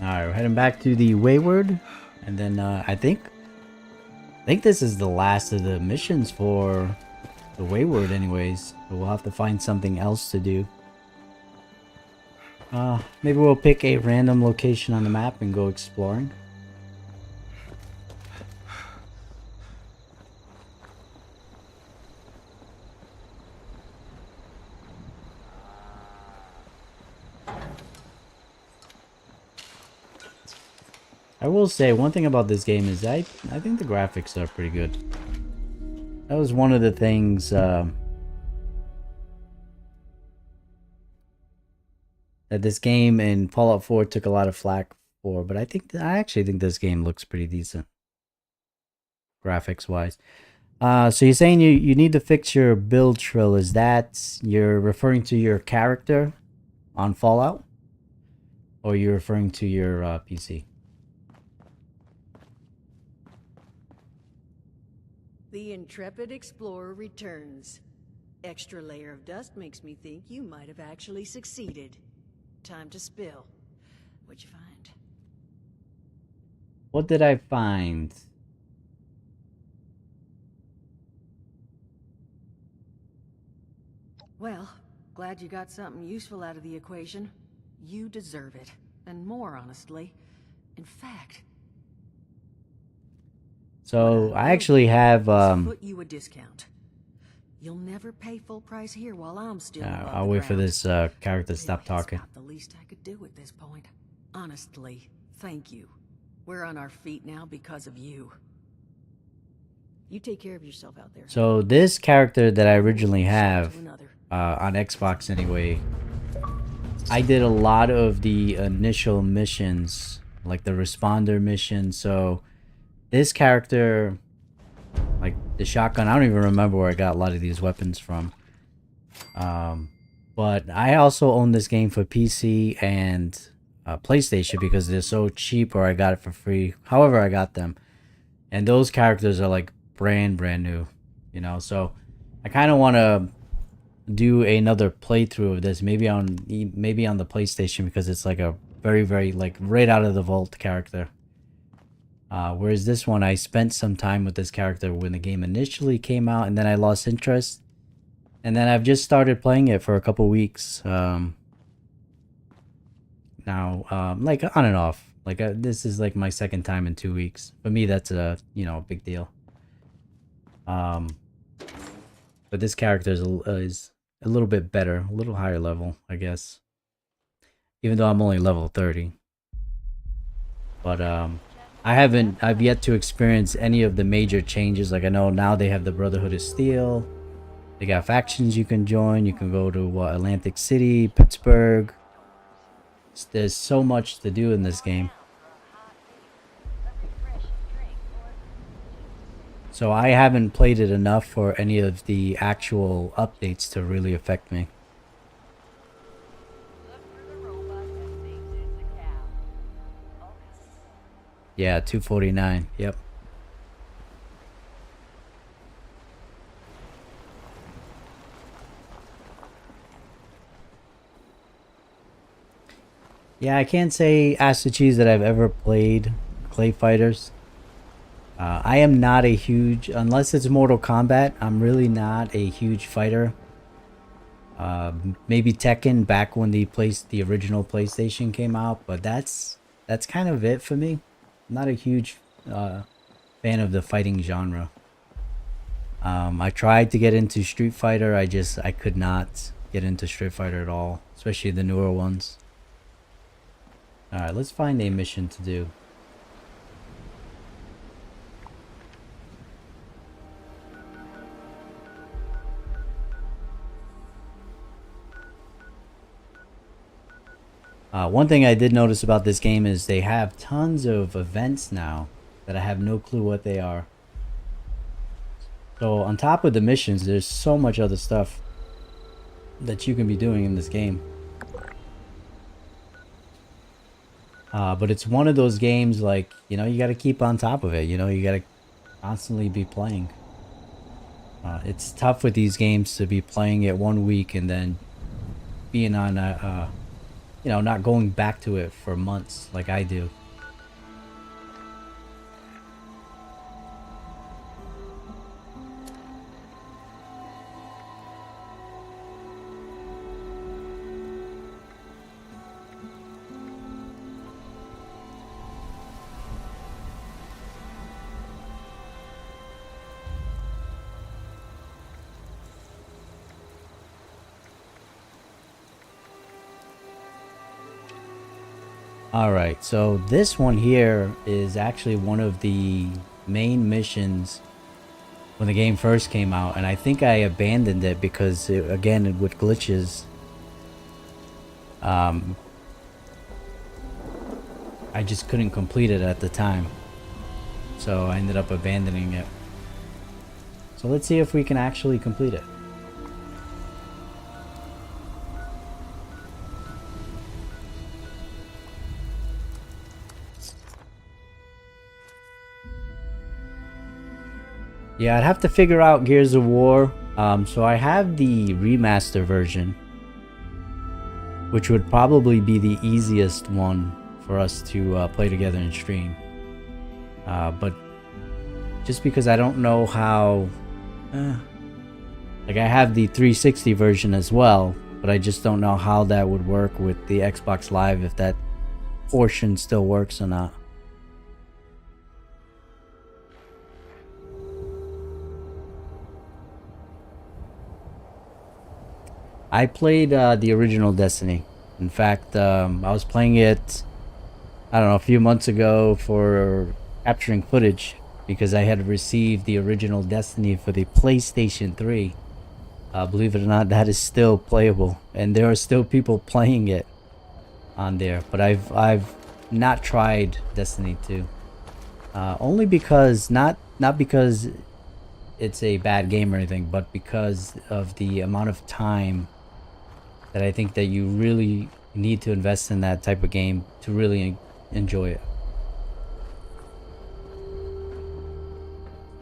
S1: Alright, we're heading back to the Wayward, and then I think this is the last of the missions for the Wayward anyways. So we'll have to find something else to do. Maybe we'll pick a random location on the map and go exploring. I will say one thing about this game is I think the graphics are pretty good. That was one of the things that this game and Fallout 4 took a lot of flack for, but I actually think this game looks pretty decent graphics wise. So you're saying you need to fix your build trill. Is that you're referring to your character on Fallout, or you're referring to your PC?
S6: The intrepid explorer returns. Extra layer of dust makes me think you might have actually succeeded. Time to spill. What'd you find?
S1: What did I find?
S6: Well, glad you got something useful out of the equation. You deserve it. And more, honestly. In fact...
S1: So I actually have
S6: put you a discount. You'll never pay full price here while I'm still
S1: I'll wait for this character to stop talking.
S6: It's about the least I could do at this point. Honestly, thank you. We're on our feet now because of you. You take care of yourself out there.
S1: So this character that I originally have on Xbox anyway, I did a lot of the initial missions, like the responder mission. So this character, like the shotgun, I don't even remember where I got a lot of these weapons from. But I also own this game for PC and PlayStation because they're so cheap, or I got it for free. However I got them. And those characters are like brand new, you know. So I kind of want to do another playthrough of this, maybe on the PlayStation, because it's like a very like right out of the vault character. Whereas this one, I spent some time with this character when the game initially came out, and then I lost interest. And then I've just started playing it for a couple weeks. Now, like on and off. Like this is like my second time in 2 weeks. For me, that's a big deal. But this character is a little bit better, a little higher level, I guess. Even though I'm only level 30. But I've yet to experience any of the major changes. Like I know now they have the Brotherhood of Steel. They got factions you can join. You can go to Atlantic City, Pittsburgh. There's so much to do in this game. So I haven't played it enough for any of the actual updates to really affect me. Yeah, 249. Yep. Yeah, I can't say Acid Cheese that I've ever played Clay Fighters. I am not a huge, unless it's Mortal Kombat, I'm really not a huge fighter. Maybe Tekken back when the original PlayStation came out, but that's kind of it for me. I'm not a huge fan of the fighting genre. I tried to get into Street Fighter. I could not get into Street Fighter at all, especially the newer ones. Alright, let's find a mission to do. One thing I did notice about this game is they have tons of events now that I have no clue what they are. So on top of the missions, there's so much other stuff that you can be doing in this game. But it's one of those games, like, you know, you got to keep on top of it. You know, you got to constantly be playing. It's tough with these games to be playing it 1 week and then being on a, you know, not going back to it for months like I do. Alright, so this one here is actually one of the main missions when the game first came out, and I think I abandoned it because, again, with glitches, I just couldn't complete it at the time. So I ended up abandoning it. So let's see if we can actually complete it. Yeah, I'd have to figure out Gears of War. So I have the remaster version, which would probably be the easiest one for us to play together and stream. But just because I don't know how... like, I have the 360 version as well, but I just don't know how that would work with the Xbox Live, if that portion still works or not. I played the original Destiny. In fact, I was playing it, I don't know, a few months ago for capturing footage because I had received the original Destiny for the PlayStation 3. Believe it or not, that is still playable, and there are still people playing it on there. But I've not tried Destiny 2, only because not because it's a bad game or anything, but because of the amount of time that I think that you really need to invest in that type of game to really enjoy it.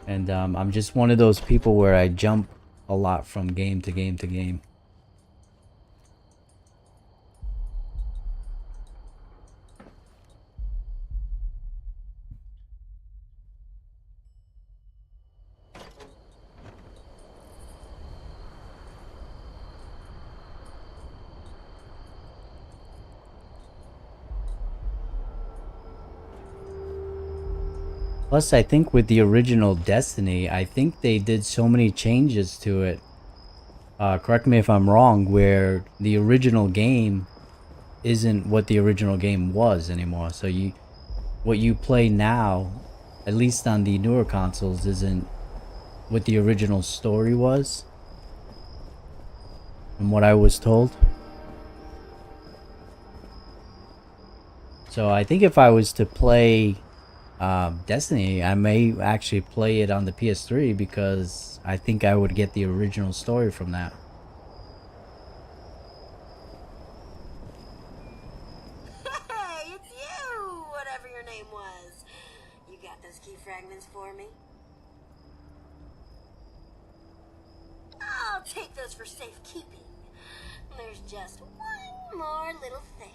S1: And I'm just one of those people where I jump a lot from game to game to game. Plus, I think with the original Destiny, I think they did so many changes to it correct me if I'm wrong, where the original game isn't what the original game was anymore. So what you play now, at least on the newer consoles, isn't what the original story was, from what I was told. So I think if I was to play Destiny, I may actually play it on the PS3 because I think I would get the original story from that.
S2: Hey, it's you, whatever your name was. You got those key fragments for me? I'll take those for safekeeping. There's just one more little thing.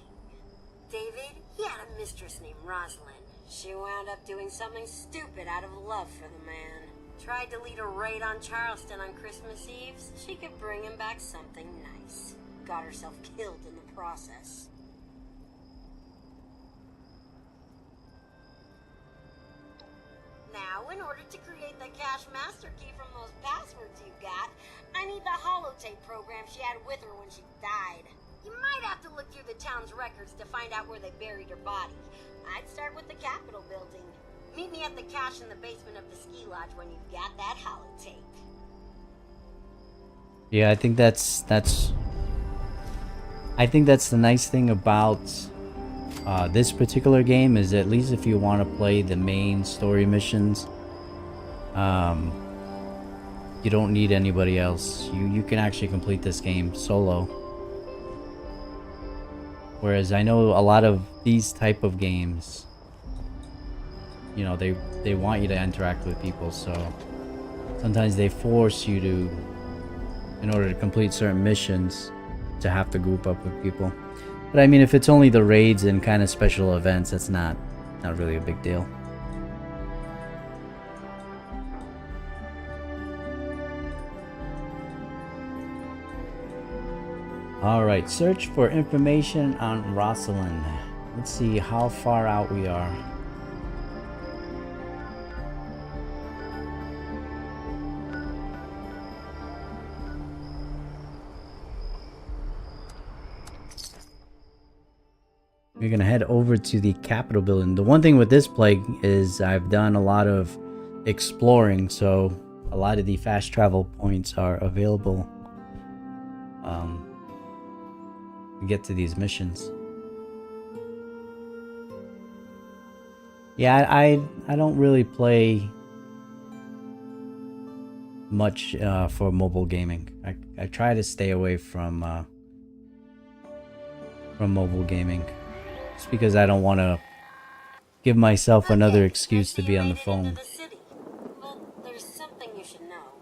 S2: David, he had a mistress named Rosalind. She wound up doing something stupid out of love for the man. Tried to lead a raid on Charleston on Christmas Eve so she could bring him back something nice. Got herself killed in the process. Now, in order to create the cache master key from those passwords you got, I need the holotape program she had with her when she died. You might have to look through the town's records to find out where they buried her body. I'd start with the Capitol building. Meet me at the cache in the basement of the ski lodge when you've got that holotape.
S1: Yeah, I think that's the nice thing about this particular game, is at least if you want to play the main story missions, you don't need anybody else. You can actually complete this game solo. Whereas I know a lot of these type of games, you know, they want you to interact with people, so sometimes they force you to, in order to complete certain missions, to have to group up with people. But I mean, if it's only the raids and kind of special events, that's not really a big deal. Alright, search for information on Rosalind. Let's see how far out we are. We're gonna head over to the Capitol building. The one thing with this plague is I've done a lot of exploring, so a lot of the fast travel points are available to get to these missions. Yeah, I don't really play much for mobile gaming. I try to stay away from mobile gaming. Just because I don't want to give myself another excuse to be on the phone.
S2: But there's something you should know,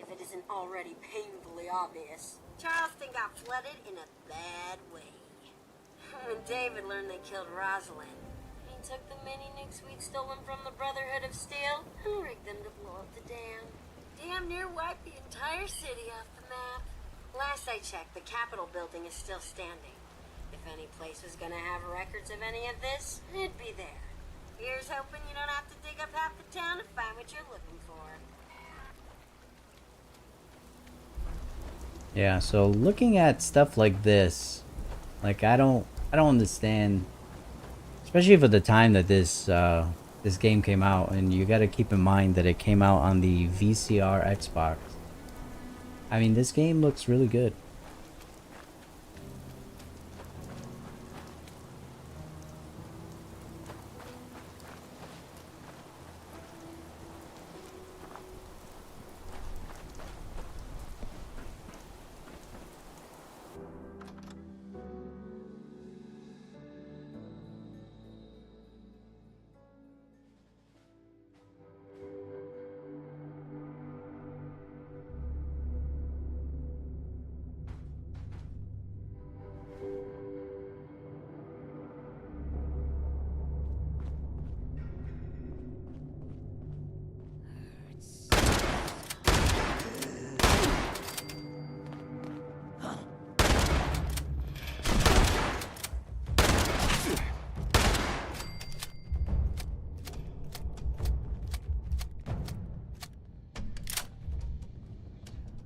S2: if it isn't already painfully obvious. Charleston got flooded in a bad way. When David learned they killed Rosalind, he took the mini-nukes we'd stolen from the Brotherhood of Steel and rigged them to blow up the dam. Damn near wiped the entire city off the map. Last I checked, the Capitol building is still standing. If any place was gonna have records of any of this, it'd be there. Here's hoping you don't have to dig up half the town to find what you're looking for.
S1: Yeah, so looking at stuff like this, like I don't understand, especially for the time that this game came out, and you got to keep in mind that it came out on the VCR Xbox. I mean, this game looks really good.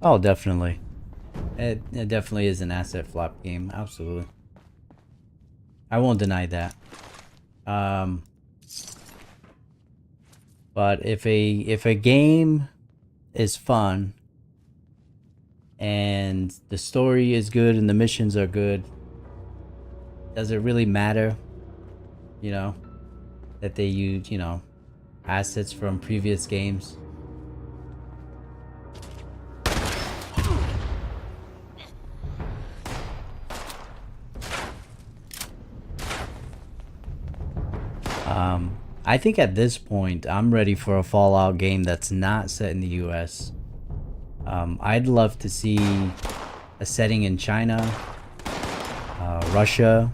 S1: Oh, definitely. It definitely is an asset flop game. Absolutely. I won't deny that. But if a game is fun and the story is good and the missions are good, does it really matter, you know, that they use, you know, assets from previous games? I think at this point, I'm ready for a Fallout game that's not set in the US. I'd love to see a setting in China, Russia,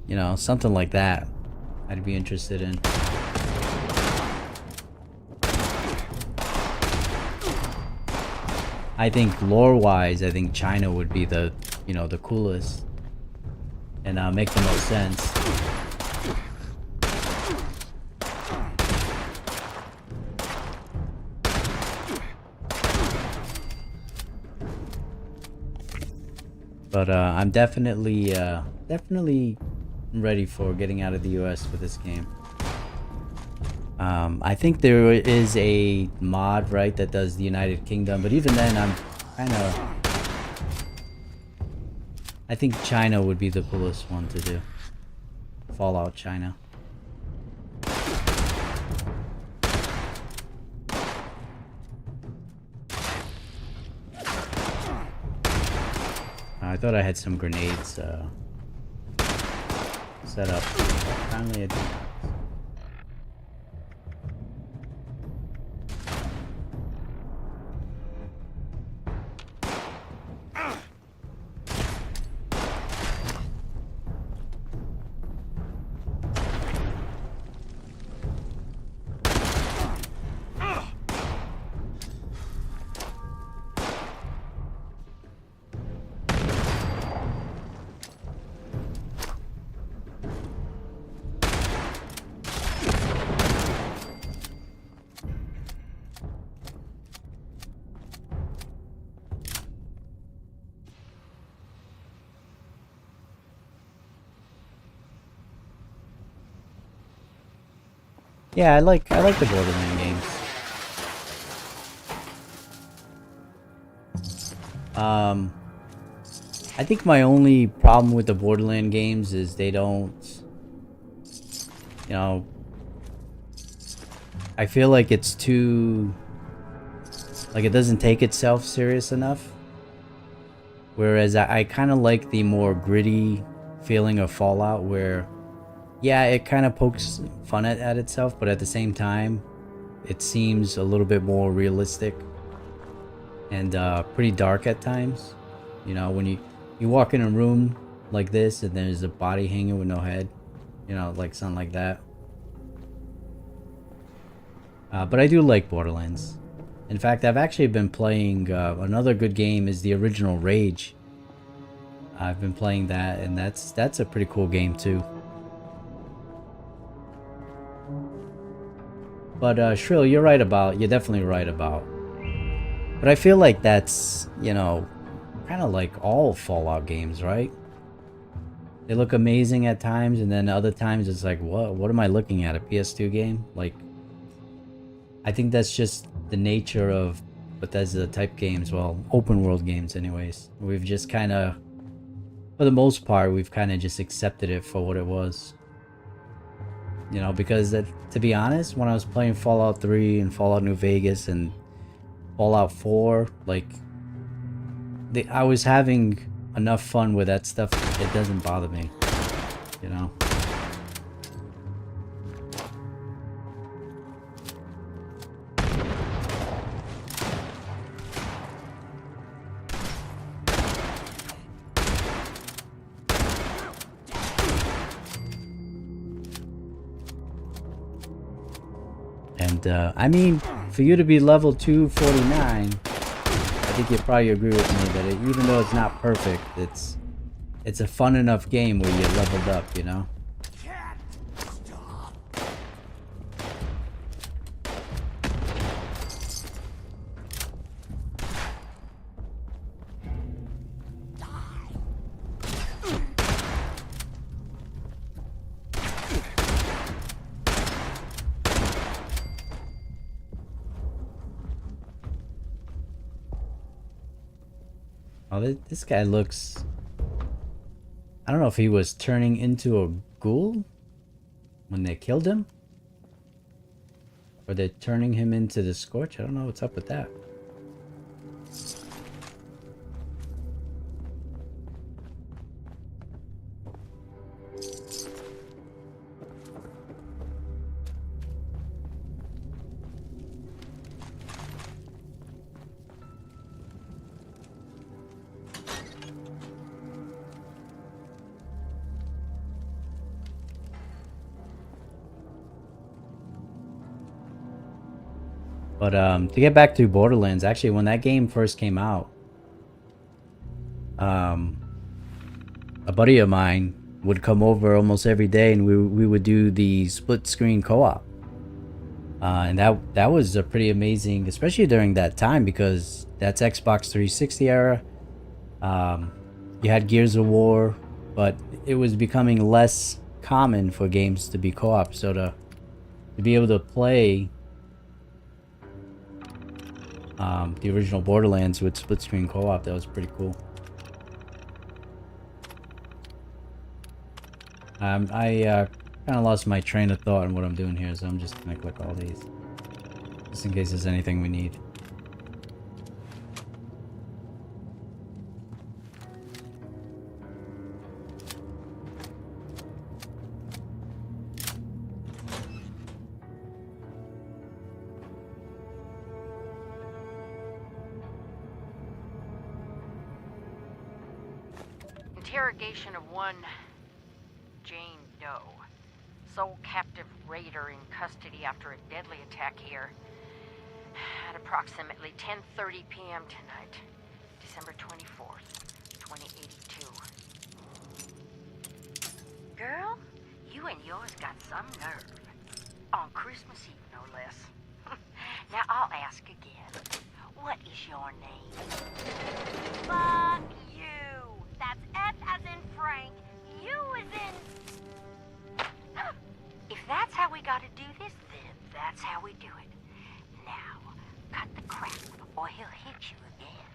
S1: you know, something like that. I'd be interested in. I think lore-wise, I think China would be the, you know, the coolest. And make the most sense. But I'm definitely ready for getting out of the US for this game. I think there is a mod, right, that does the United Kingdom, but even then I'm kind of... I think China would be the coolest one to do. Fallout China. I thought I had some grenades set up. Apparently I did not. Yeah, I like the Borderlands games. I think my only problem with the Borderlands games is they don't, you know, I feel like it's too, like it doesn't take itself serious enough. Whereas I kind of like the more gritty feeling of Fallout where, yeah, it kind of pokes fun at itself, but at the same time, it seems a little bit more realistic and pretty dark at times. You know, when you walk in a room like this and there's a body hanging with no head, you know, like something like that. But I do like Borderlands. In fact, I've actually been playing another good game is the original Rage. I've been playing that, and that's a pretty cool game too. But Shrill, you're definitely right about. But I feel like that's, you know, kind of like all Fallout games, right? They look amazing at times, and then other times it's like, what am I looking at? A PS2 game? Like, I think that's just the nature of Bethesda type games, well, open world games anyways. We've just kind of, for the most part, we've kind of just accepted it for what it was. You know, because to be honest, when I was playing Fallout 3 and Fallout New Vegas and Fallout 4, like, I was having enough fun with that stuff, it doesn't bother me, you know? And, I mean, for you to be level 249, I think you'll probably agree with me that even though it's not perfect, it's a fun enough game where you're leveled up, you know? Oh, this guy looks... I don't know if he was turning into a ghoul when they killed him. Or they're turning him into the Scorch. I don't know what's up with that. But to get back to Borderlands, actually, when that game first came out, a buddy of mine would come over almost every day, and we would do the split screen co-op. And that was a pretty amazing, especially during that time, because that's Xbox 360 era. You had Gears of War, but it was becoming less common for games to be co-op. So to be able to play the original Borderlands with split screen co-op, that was pretty cool. I kind of lost my train of thought on what I'm doing here, so I'm just gonna click all these just in case there's anything we need.
S8: Interrogation of one Jane Doe, sole captive raider in custody after a deadly attack here at approximately 10:30 p.m. tonight, December 24th, 2082. Girl, you and yours got some nerve. On Christmas Eve, no less. Now I'll ask again. What is your name? Fuck you! That's F as in Frank, U as in... If that's how we gotta do this, then that's how we do it. Now, cut the crap, or he'll hit you again.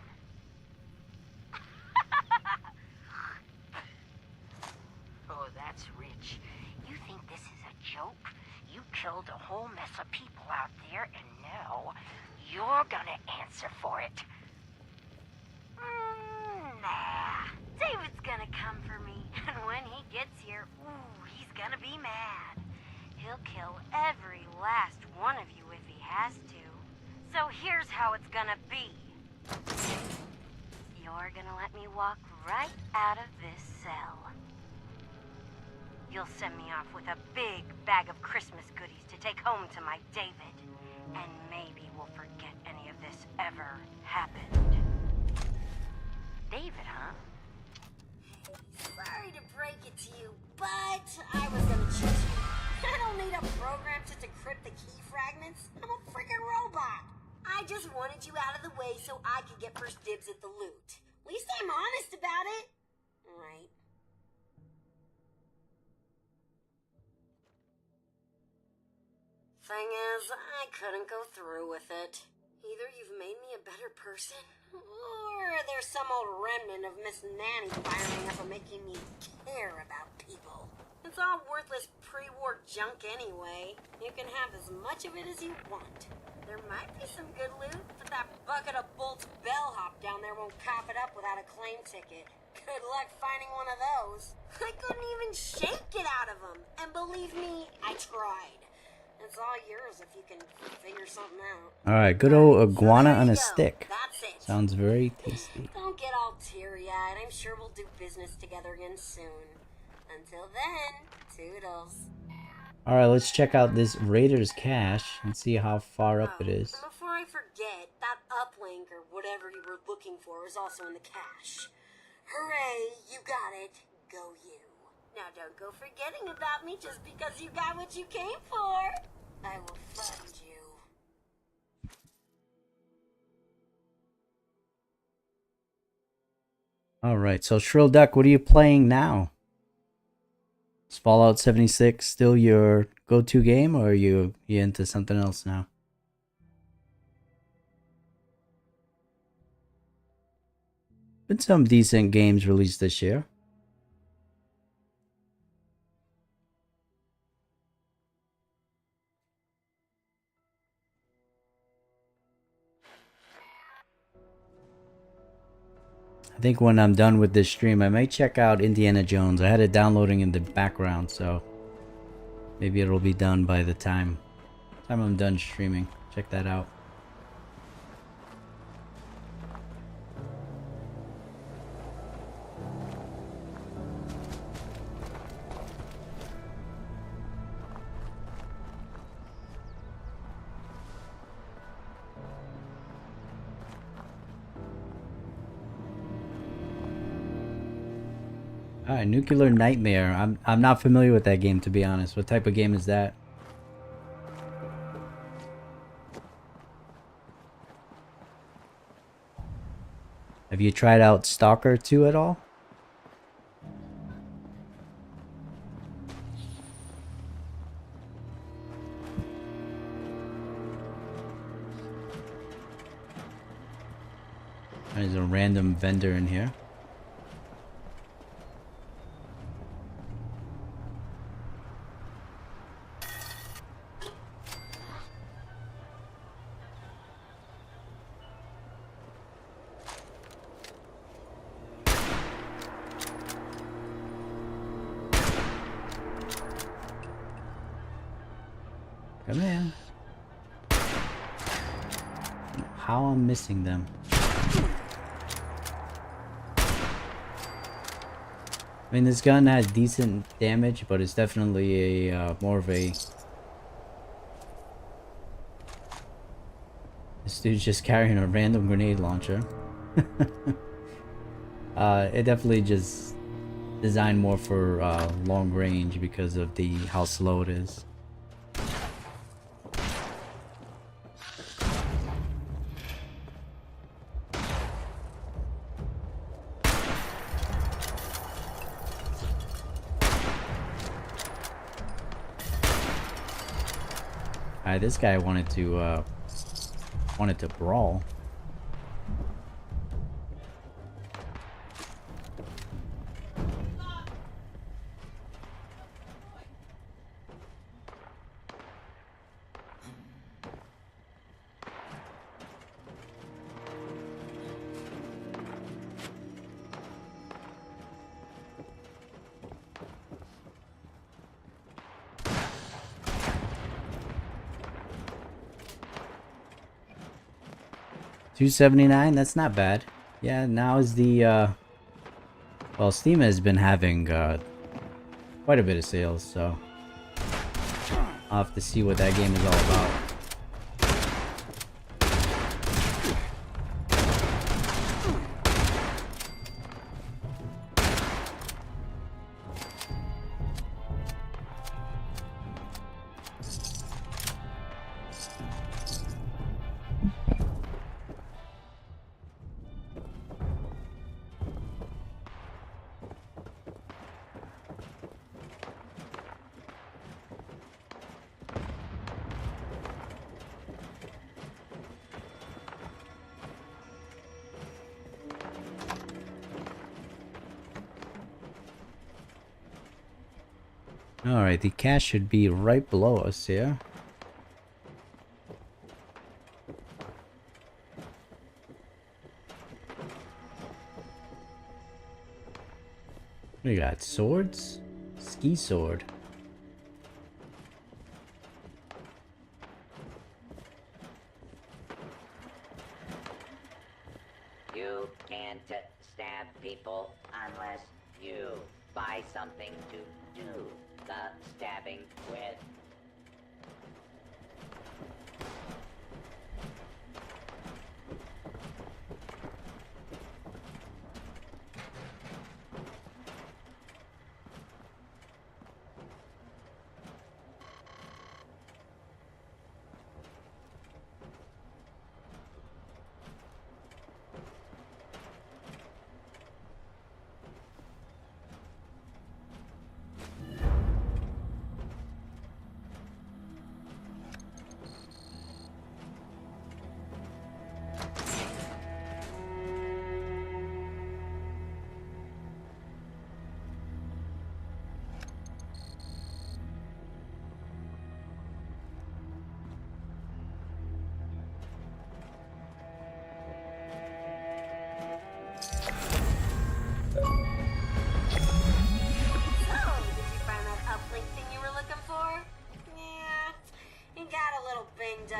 S8: Oh, that's rich. You think this is a joke? You killed a whole mess of people out there, and now you're gonna answer for it. Nah. David's gonna come for me, and when he gets here, ooh, he's gonna be mad. He'll kill every last one of you if he has to. So here's how it's gonna be. You're gonna let me walk right out of this cell. You'll send me off with a big bag of Christmas goodies to take home to my David. And maybe we'll forget any of this ever happened. David, huh?
S2: Sorry to break it to you, but I was gonna choose you. I don't need a program to decrypt the key fragments. I'm a freaking robot. I just wanted you out of the way so I could get first dibs at the loot. At least I'm honest about it. Right. Thing is, I couldn't go through with it. Either you've made me a better person, or there's some old remnant of Miss Nanny firing up and making me care about people. It's all worthless pre-war junk anyway. You can have as much of it as you want. There might be some good loot, but that bucket of bolts bellhop down there won't cop it up without a claim ticket. Good luck finding one of those. I couldn't even shake it out of them. And believe me, I tried. It's all yours if you can figure something out.
S1: Alright, good old iguana
S2: So
S1: on
S2: there
S1: a
S2: you go.
S1: stick.
S2: That's it.
S1: Sounds very tasty.
S2: Don't get all teary-eyed. I'm sure we'll do business together again soon. Until then, toodles.
S1: Alright, let's check out this Raiders cache and see how far up it is.
S2: And before I forget, that uplink or whatever you were looking for is also in the cache. Hooray, you got it. Go you. Now don't go forgetting about me just because you got what you came for. I will fund you.
S1: Alright, so Shrill Duck, what are you playing now? Is Fallout 76 still your go-to game, or are you into something else now? Been some decent games released this year. I think when I'm done with this stream, I might check out Indiana Jones. I had it downloading in the background, so maybe it'll be done by the time I'm done streaming. Check that out. Alright, Nuclear Nightmare. I'm not familiar with that game, to be honest. What type of game is that? Have you tried out Stalker 2 at all? There's a random vendor in here. Come in. How I'm missing them. I mean, this gun has decent damage, but it's definitely a more of a... This dude's just carrying a random grenade launcher. It definitely just designed more for long range because of how slow it is. This guy wanted to brawl. $279, that's not bad. Yeah, now is the well, Steam has been having quite a bit of sales, so I'll have to see what that game is all about. Alright, the cache should be right below us here. We got swords? Ski sword.
S9: You can't stab people unless you buy something to do the stabbing with.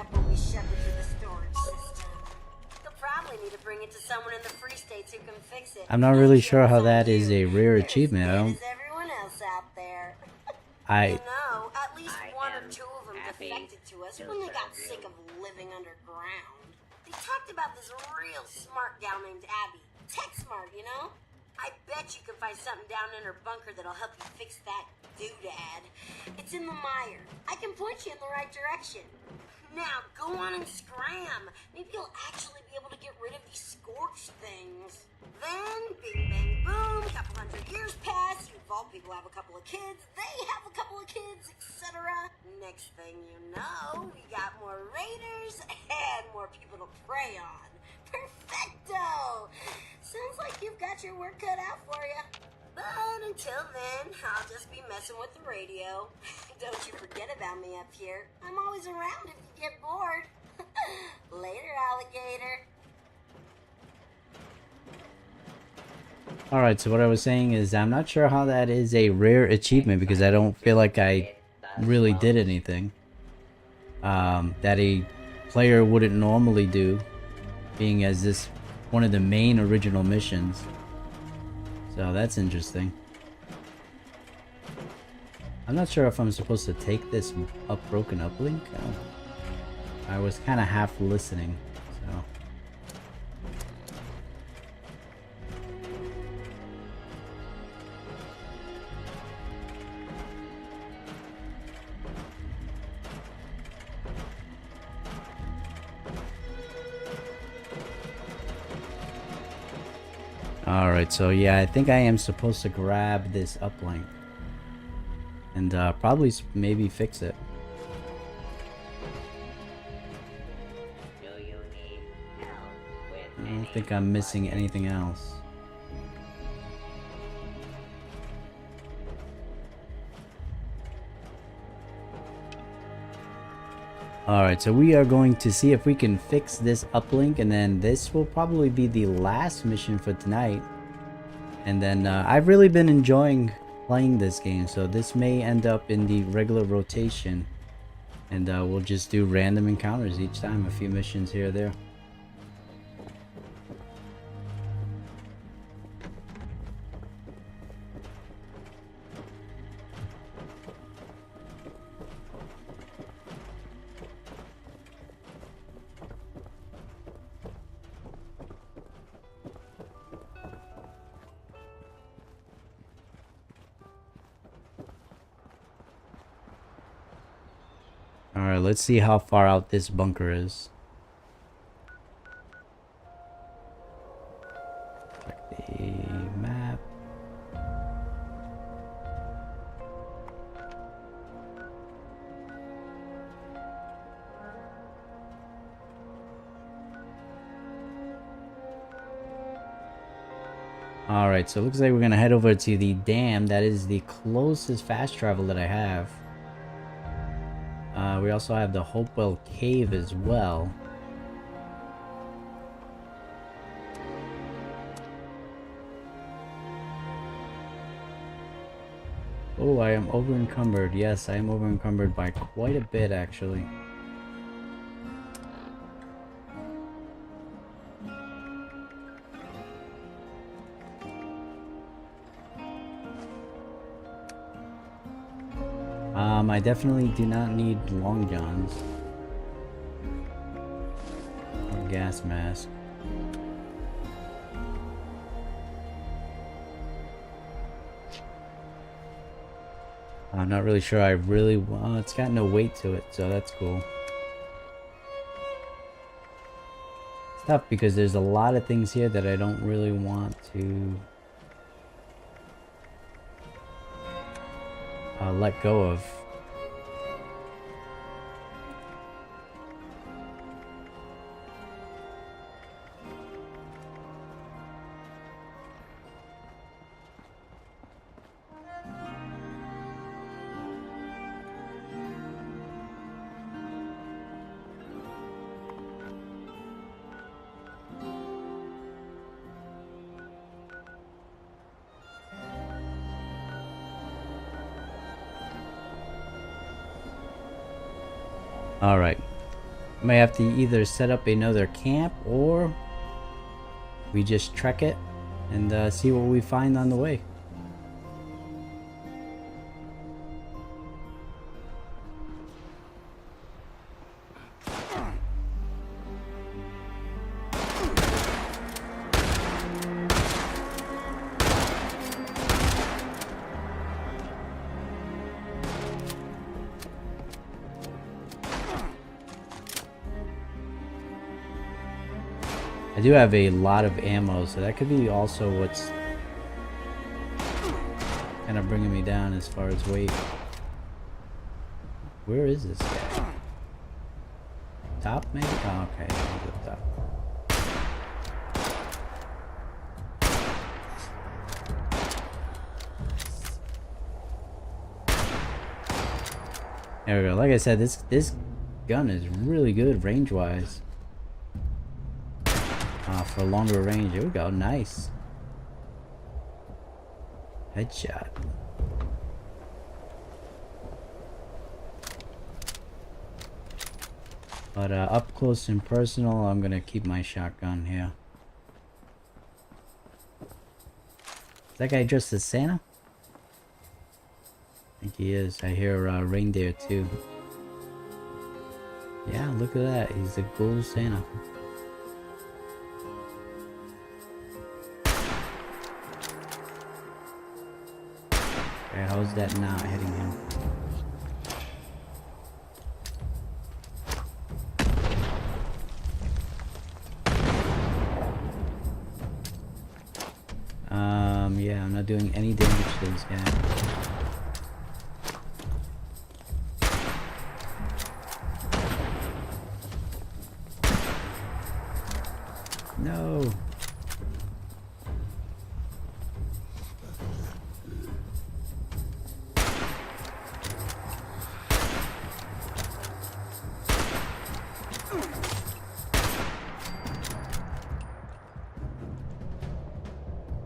S2: up when we shepherd through the storage system. They'll probably need to bring it to someone in the Free States who can fix it.
S1: I'm not really
S2: That
S1: sure how
S2: joke's on
S1: that is
S2: you.
S1: a rare
S2: You're as
S1: achievement. I
S2: dead
S1: don't.
S2: as everyone else out there.
S1: I.
S2: You know, at least
S9: I
S2: one or
S9: am
S2: two of them
S9: happy
S2: defected to us
S9: to
S2: when they got
S9: serve
S2: sick
S9: you.
S2: of living underground. They talked about this real smart gal named Abby. Tech smart, you know? I bet you can find something down in her bunker that'll help you fix that doodad. It's in the mire. I can point you in the right direction. Now, go on and scram. Maybe you'll actually be able to get rid of these scorched things. Then, bing, bang, boom, couple hundred years pass, you vault people have a couple of kids, they have a couple of kids, etc. Next thing you know, we got more raiders and more people to prey on. Perfecto! Sounds like you've got your work cut out for you. But until then, I'll just be messing with the radio. Don't you forget about me up here. I'm always around if you get bored. Later, alligator.
S1: Alright, so what I was saying is I'm not sure how that is a rare achievement because I don't feel like I really did anything that a player wouldn't normally do, being as this one of the main original missions. So that's interesting. I'm not sure if I'm supposed to take this broken uplink. I was kind of half listening, so. Alright, so yeah, I think I am supposed to grab this uplink and probably maybe fix it.
S9: Do you need help with
S1: I don't
S9: any
S1: think I'm missing anything else. Alright, so we are going to see if we can fix this uplink, and then this will probably be the last mission for tonight. And then I've really been enjoying playing this game, so this may end up in the regular rotation. And we'll just do random encounters each time, a few missions here or there. Alright, let's see how far out this bunker is. Check the map. Alright, so it looks like we're gonna head over to the dam. That is the closest fast travel that I have. We also have the Hopewell Cave as well. Oh, I am over encumbered. Yes, I am over encumbered by quite a bit actually. I definitely do not need long johns or gas mask. I'm not really sure I really want. It's got no weight to it, so that's cool. It's tough because there's a lot of things here that I don't really want to let go of. Alright. Might have to either set up another camp or we just trek it and see what we find on the way. I do have a lot of ammo, so that could be also what's kind of bringing me down as far as weight. Where is this guy? Top, maybe? Oh, okay. He's up top. There we go. Like I said, this gun is really good range-wise. For longer range. Here we go. Nice. Headshot. But up close and personal, I'm gonna keep my shotgun here. Is that guy dressed as Santa? I think he is. I hear reindeer too. Yeah, look at that. He's a gold Santa. Okay, how's that not hitting him? Yeah, I'm not doing any damage to this guy. No.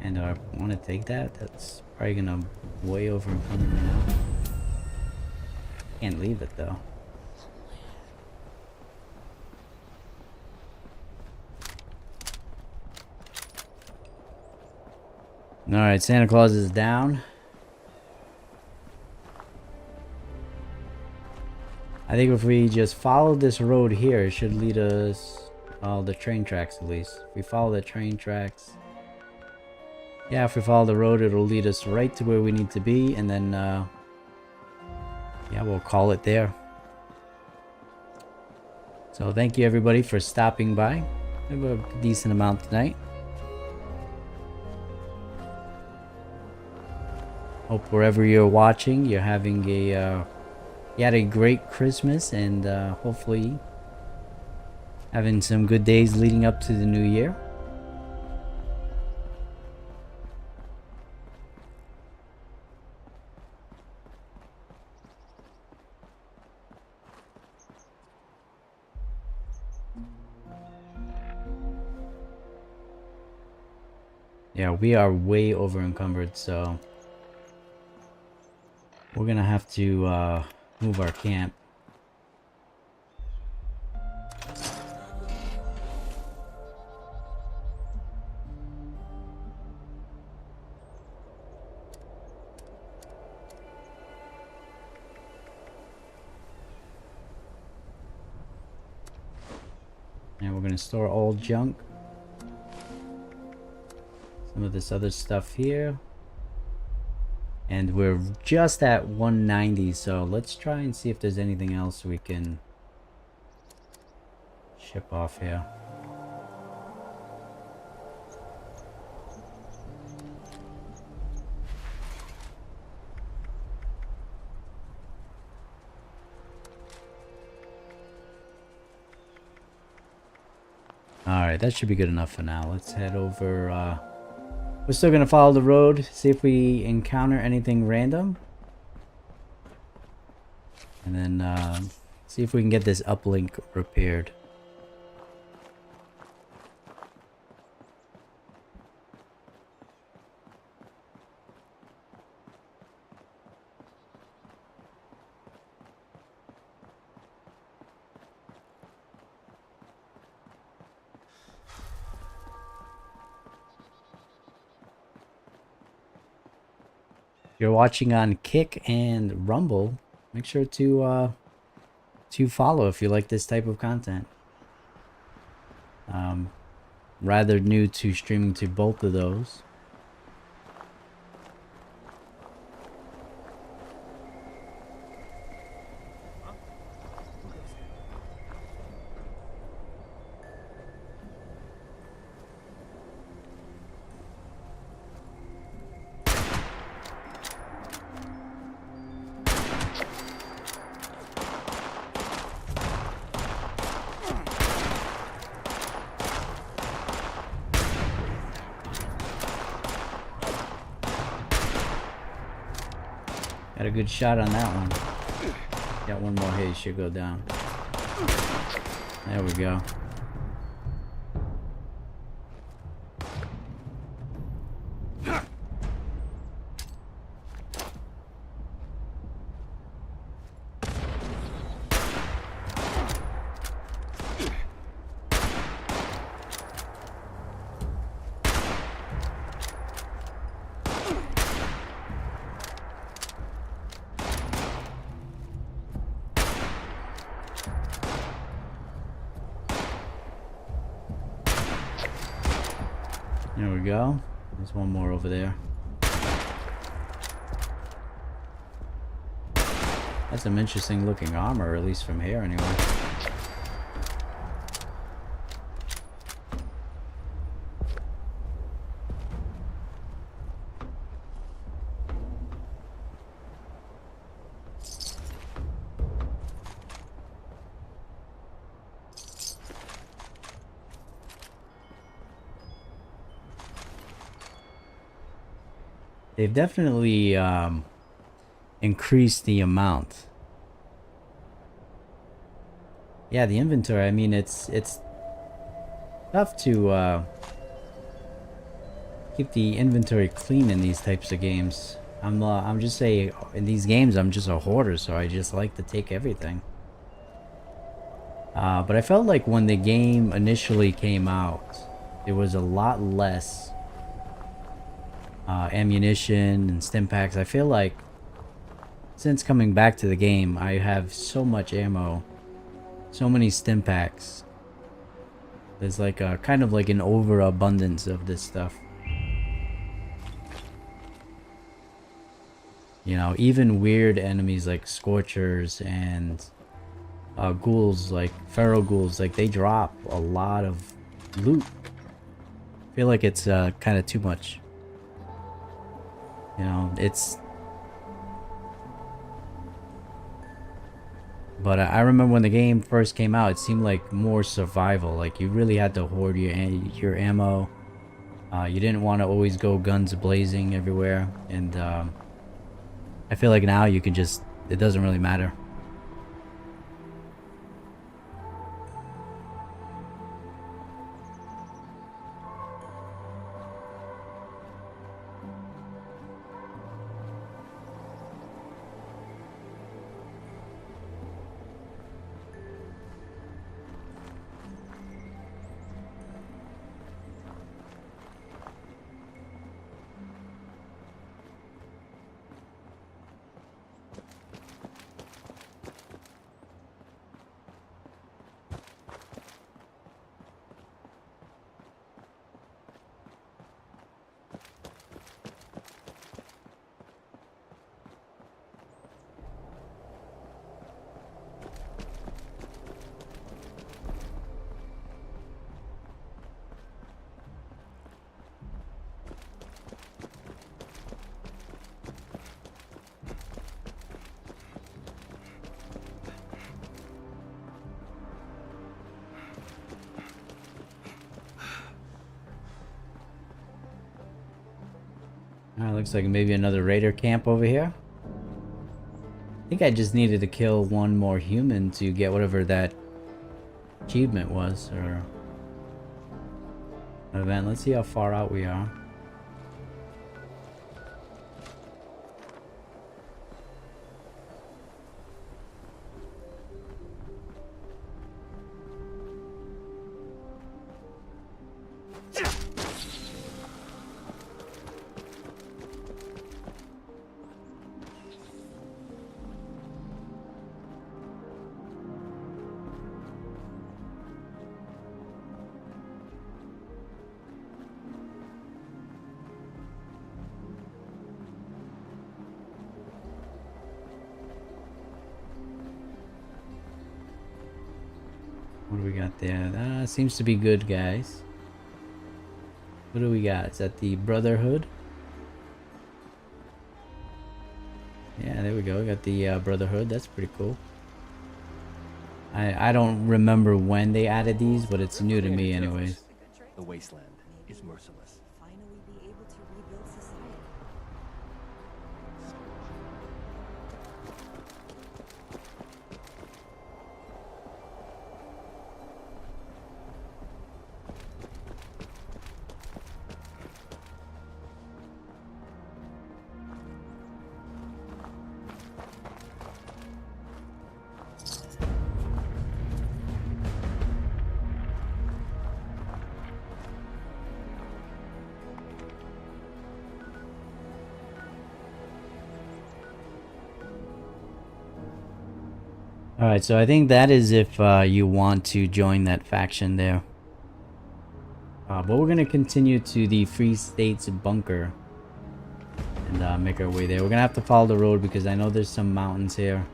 S1: And do I want to take that? That's probably gonna way over encumber me now. Can't leave it though. Alright, Santa Claus is down. I think if we just follow this road here, it should lead us... Oh, the train tracks at least. If we follow the train tracks... Yeah, if we follow the road, it'll lead us right to where we need to be, and then, yeah, we'll call it there. So thank you everybody for stopping by. We have a decent amount tonight. Hope wherever you're watching, you're having a, you had a great Christmas, and hopefully having some good days leading up to the new year. Yeah, we are way over encumbered, so we're gonna have to move our camp. And we're gonna store all junk. Some of this other stuff here. And we're just at 190, so let's try and see if there's anything else we can ship off here. Alright, that should be good enough for now. Let's head over, we're still gonna follow the road, see if we encounter anything random. And then, see if we can get this uplink repaired. If you're watching on Kick and Rumble, make sure to follow if you like this type of content. Rather new to streaming to both of those. Got a good shot on that one. Got one more hit, should go down. There we go. There we go. There's one more over there. That's some interesting looking armor, at least from here anyway. They've definitely increased the amount. Yeah, the inventory. I mean, it's tough to keep the inventory clean in these types of games. I'm just saying, in these games, I'm just a hoarder, so I just like to take everything. But I felt like when the game initially came out, there was a lot less ammunition and stim packs. I feel like since coming back to the game, I have so much ammo, so many stim packs. There's like a kind of like an overabundance of this stuff. You know, even weird enemies like Scorchers and ghouls, like feral ghouls, like they drop a lot of loot. I feel like it's kind of too much. You know, it's... But I remember when the game first came out, it seemed like more survival. Like, you really had to hoard your ammo. You didn't want to always go guns blazing everywhere. And I feel like now you can just... It doesn't really matter. Looks like maybe another raider camp over here. I think I just needed to kill one more human to get whatever that achievement was, or event. Let's see how far out we are. What do we got there? Seems to be good, guys. What do we got? Is that the Brotherhood? Yeah, there we go. We got the Brotherhood. That's pretty cool. I don't remember when they added these, but it's new to me anyways.
S10: The wasteland is merciless.
S11: Finally be able to rebuild society.
S1: Alright, so I think that is if you want to join that faction there. But we're going to continue to the Free States bunker. And make our way there. We're going to have to follow the road because I know there's some mountains here.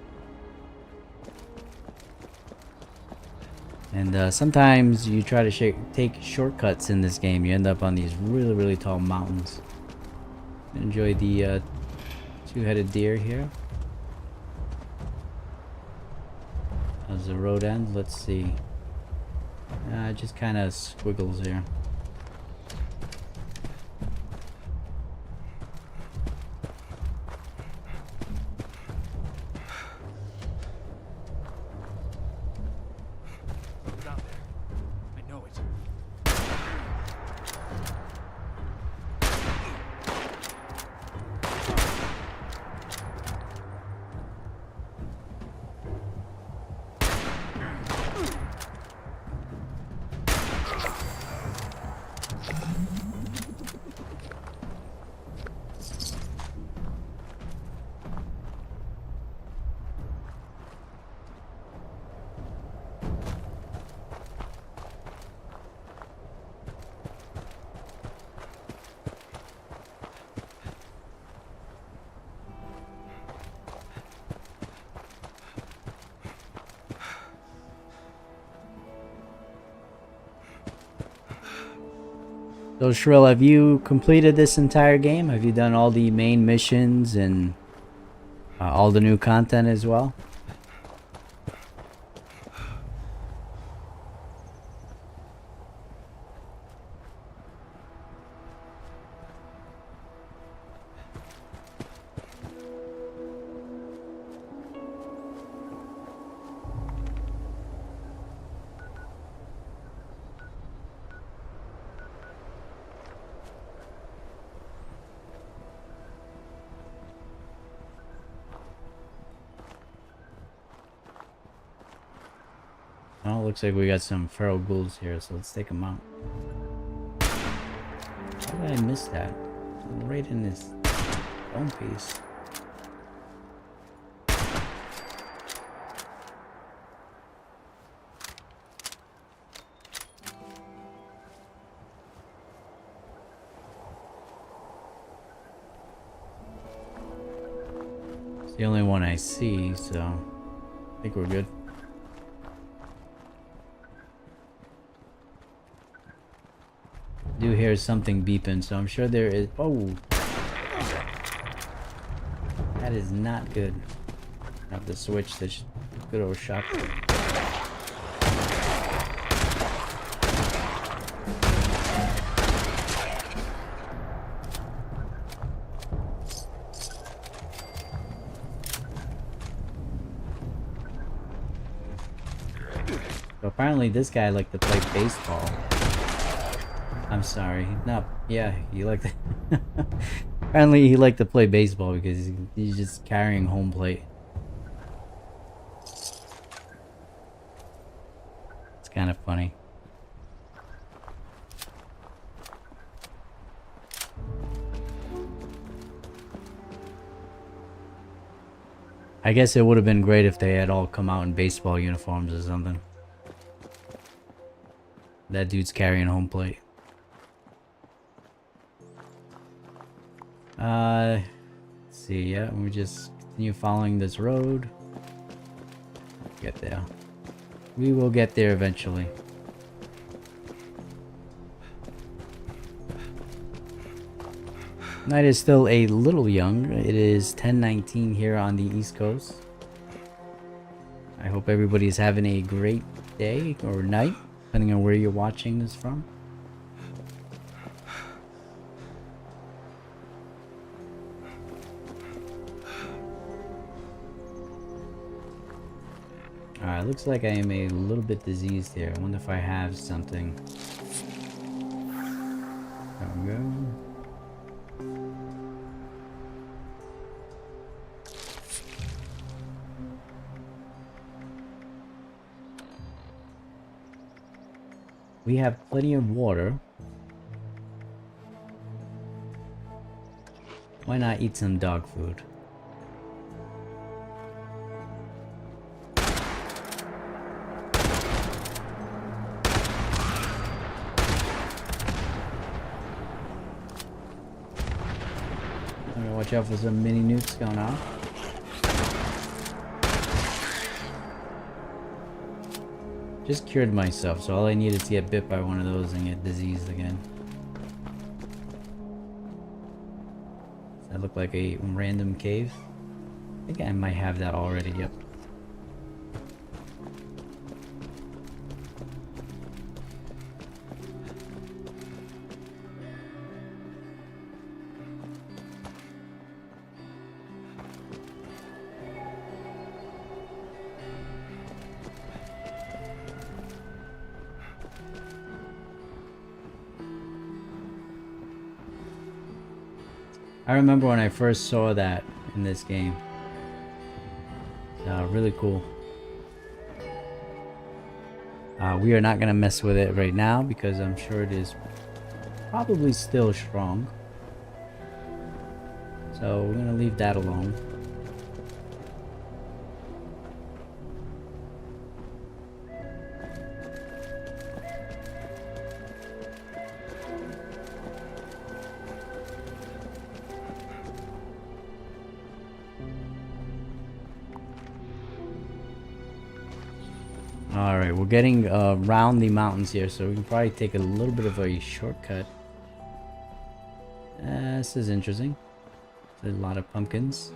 S1: And sometimes you try to take shortcuts in this game. You end up on these really, really tall mountains. Enjoy the two-headed deer here. As the road ends, let's see. Just kind of squiggles here.
S10: What's out there? I know it.
S1: So Shrill, have you completed this entire game? Have you done all the main missions and all the new content as well? Oh, looks like we got some feral ghouls here, so let's take them out. How did I miss that? Right in this phone piece. It's the only one I see, so I think we're good. Do hear something beeping, so I'm sure there is. Oh, that is not good. I have to switch this good old shotgun. So apparently, this guy liked to play baseball. I'm sorry. No, yeah, he liked to apparently he liked to play baseball because he's just carrying home plate. It's kind of funny. I guess it would have been great if they had all come out in baseball uniforms or something. That dude's carrying home plate. Let's see, yeah, we just continue following this road. Get there. We will get there eventually. Night is still a little young. It is 10:19 here on the East Coast. I hope everybody is having a great day or night, depending on where you're watching this from. Alright, looks like I am a little bit diseased here. I wonder if I have something. There we go. We have plenty of water. Why not eat some dog food? Watch out for some mini nukes going on. Just cured myself, so all I need is to get bit by one of those and get diseased again. Does that look like a random cave? I think I might have that already, yep. I remember when I first saw that in this game. Really cool. We are not going to mess with it right now because I'm sure it is probably still strong. So we're going to leave that alone. Alright, we're getting around the mountains here, so we can probably take a little bit of a shortcut. This is interesting. There's a lot of pumpkins.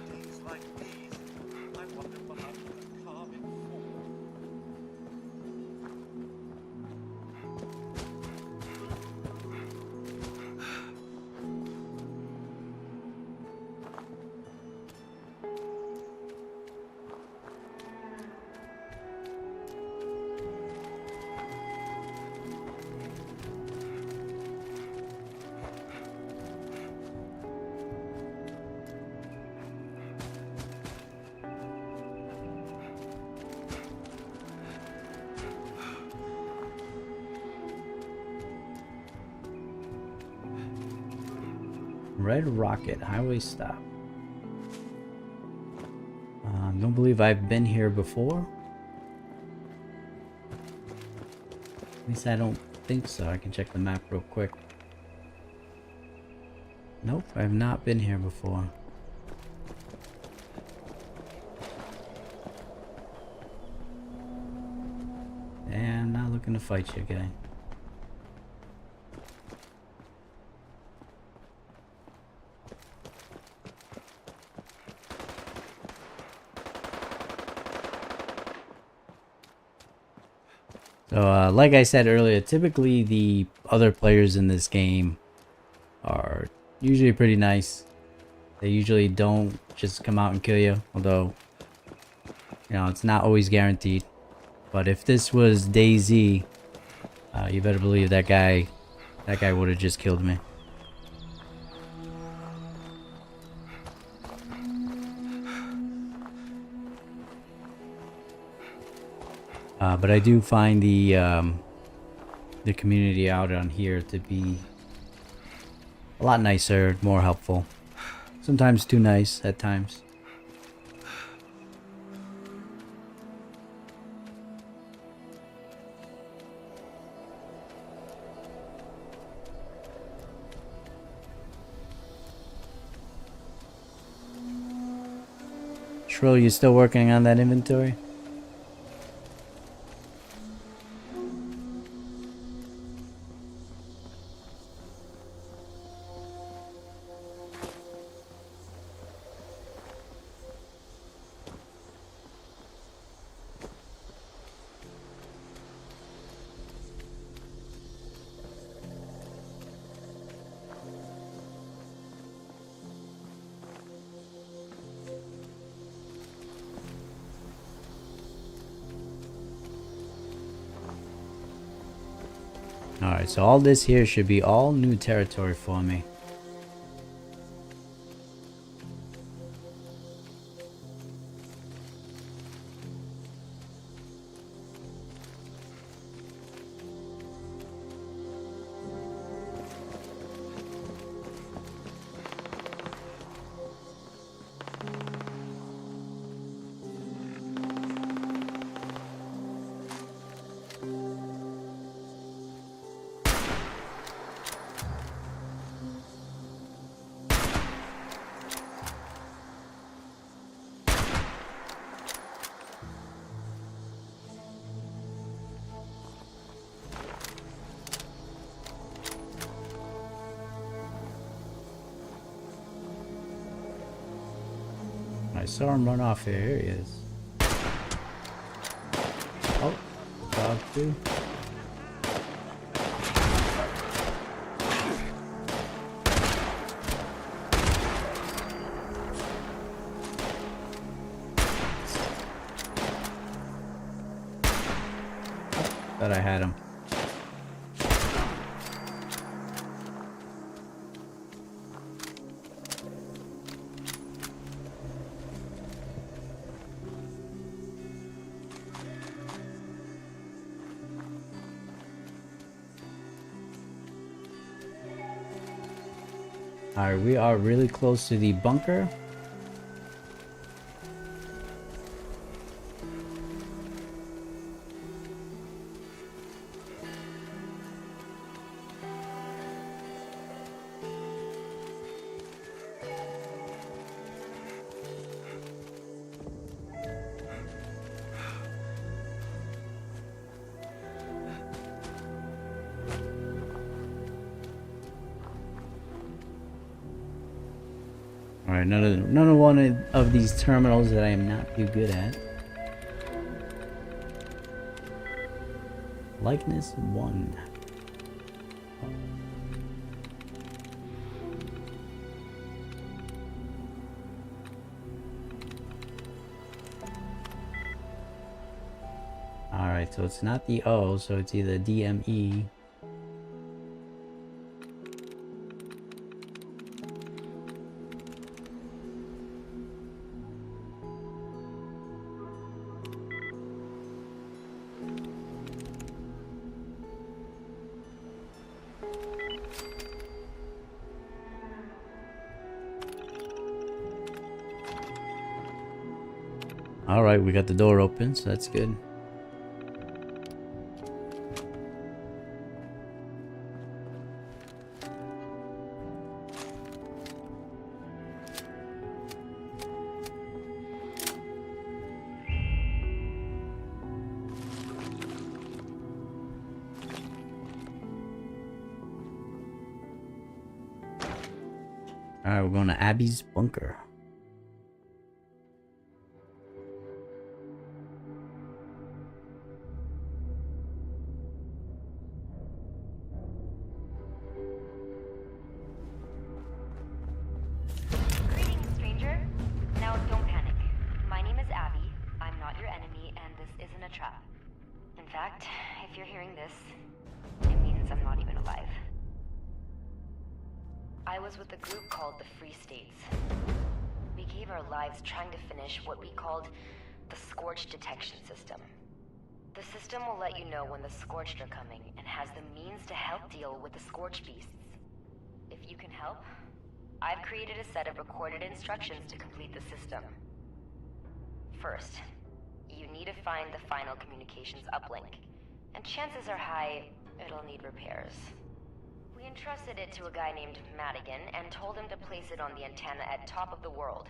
S1: Red Rocket Highway Stop. Don't believe I've been here before. At least I don't think so. I can check the map real quick. Nope, I've not been here before. And I'm not looking to fight you, guy. So, like I said earlier, typically the other players in this game are usually pretty nice. They usually don't just come out and kill you, although, you know, it's not always guaranteed. But if this was DayZ, you better believe that guy would have just killed me. But I do find the community out on here to be a lot nicer, more helpful. Sometimes too nice at times. Shrill, you still working on that inventory? Alright, so all this here should be all new territory for me. I saw him run off here. Here he is. Oh, dog too. Thought I had him. Alright, we are really close to the bunker. Alright, none of one of these terminals that I am not too good at. Likeness 1. Alright, so it's not the O, so it's either DME. Alright, we got the door open, so that's good. Alright, we're going to Abby's bunker.
S12: I was with a group called the Free States. We gave our lives trying to finish what we called the Scorched Detection System. The system will let you know when the Scorched are coming and has the means to help deal with the Scorched beasts. If you can help, I've created a set of recorded instructions to complete the system. First, you need to find the final communications uplink, and chances are high it'll need repairs. We entrusted it to a guy named Madigan and told him to place it on the antenna at top of the world.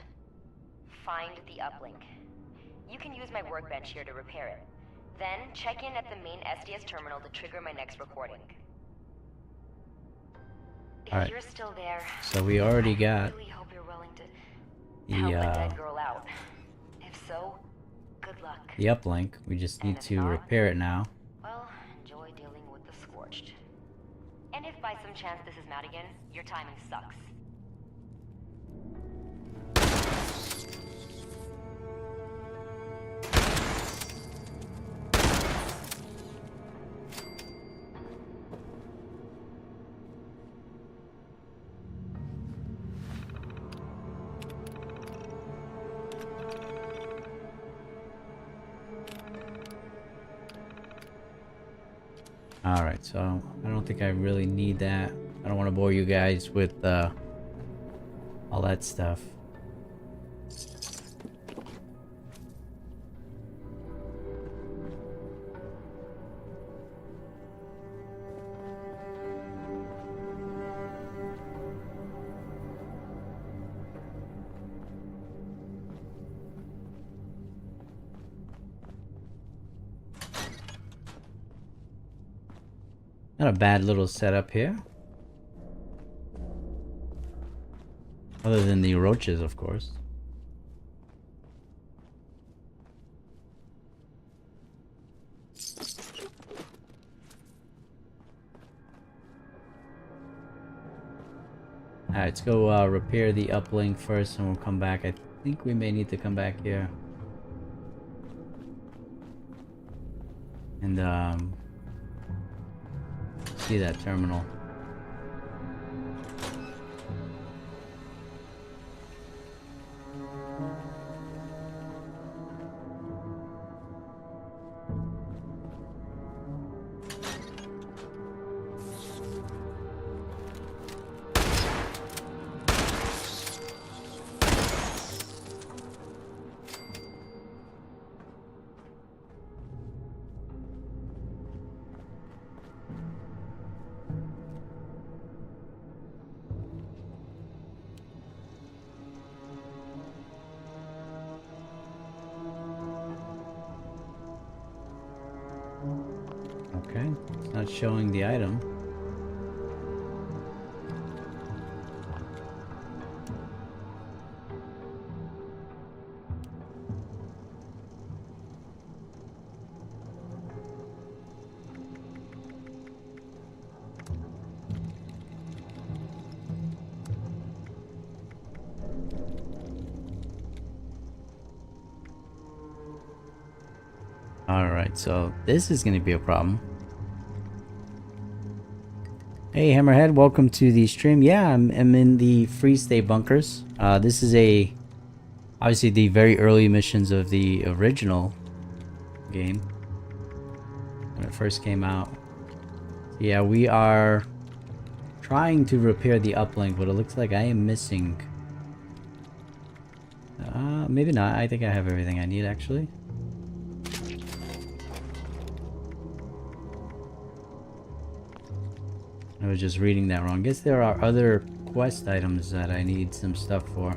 S12: Find the uplink. You can use my workbench here to repair it. Then check in at the main SDS terminal to trigger my next recording. If you're still there,
S1: so we already got
S12: I really hope you're willing to help a dead girl out. If so, good luck.
S1: The uplink. We just need to repair it now.
S12: Well, enjoy dealing with the Scorched. And if by some chance this is Madigan, your timing sucks.
S1: Alright, so I don't think I really need that. I don't want to bore you guys with all that stuff. Not a bad little setup here. Other than the roaches, of course. Alright, let's go repair the uplink first and we'll come back. I think we may need to come back here. And see that terminal. Okay, it's not showing the item. Alright, so this is going to be a problem. Hey Hammerhead, welcome to the stream. Yeah, I'm in the Free State bunkers. This is obviously the very early missions of the original game when it first came out. So yeah, we are trying to repair the uplink, but it looks like I am missing. Maybe not. I think I have everything I need actually. I was just reading that wrong. Guess there are other quest items that I need some stuff for.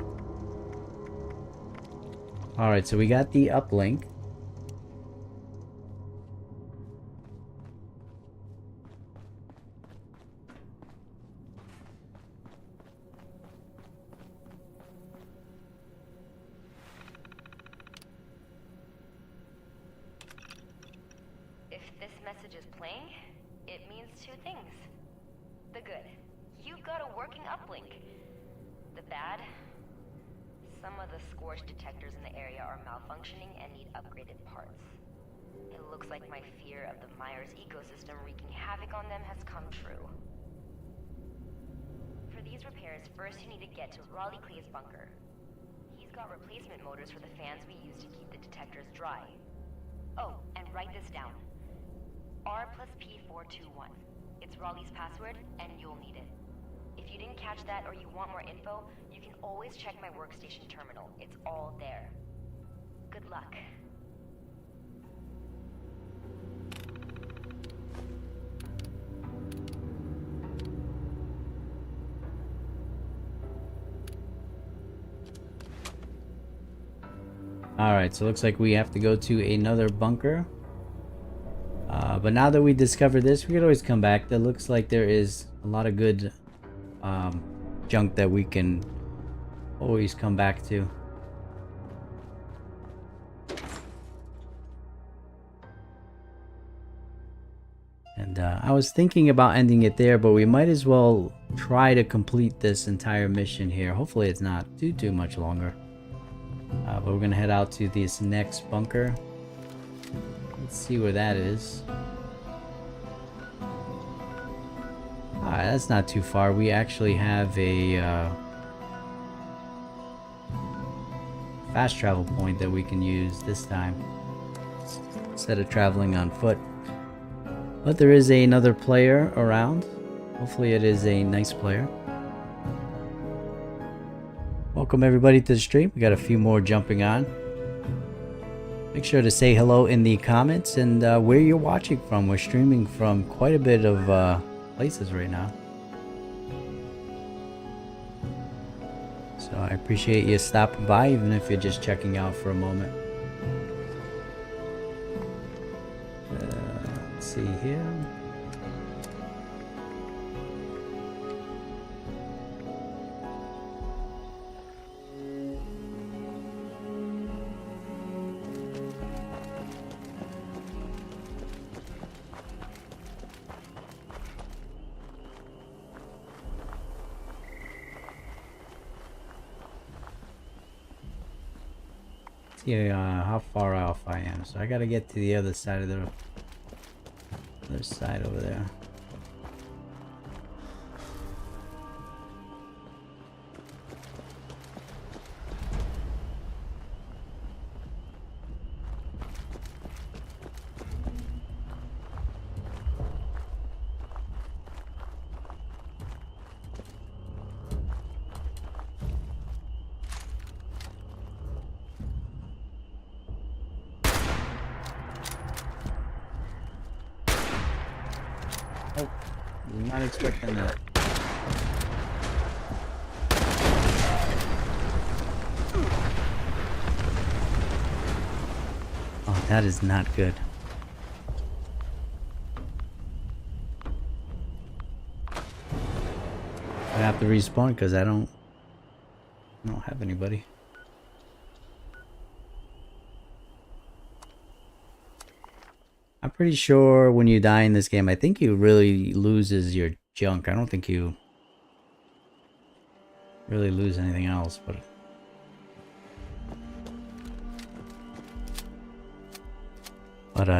S1: Alright, so we got the uplink.
S12: If this message is playing, it means two things. The good, you've got a working uplink. The bad, some of the Scorch detectors in the area are malfunctioning and need upgraded parts. It looks like my fear of the Myers ecosystem wreaking havoc on them has come true. For these repairs, first you need to get to Raleigh Clay's bunker. He's got replacement motors for the fans we use to keep the detectors dry. Oh, and write this down. R+P421. It's Raleigh's password, and you'll need it. If you didn't catch that or you want more info, you can always check my workstation terminal. It's all there. Good luck.
S1: Alright, so it looks like we have to go to another bunker. But now that we discovered this, we could always come back. That looks like there is a lot of good junk that we can always come back to. And I was thinking about ending it there, but we might as well try to complete this entire mission here. Hopefully it's not too much longer. But we're gonna head out to this next bunker. Let's see where that is. Alright, that's not too far. We actually have a fast travel point that we can use this time instead of traveling on foot. But there is another player around. Hopefully it is a nice player. Welcome everybody to the stream. We got a few more jumping on. Make sure to say hello in the comments and where you're watching from. We're streaming from quite a bit of places right now. So I appreciate you stopping by, even if you're just checking out for a moment. Let's see here. See how far off I am. So I gotta get to the other side of the other side over there. Oh, I'm not expecting that. Oh, that is not good. I have to respawn because I don't have anybody. I'm pretty sure when you die in this game, I think you really loses your junk. I don't think you really lose anything else, but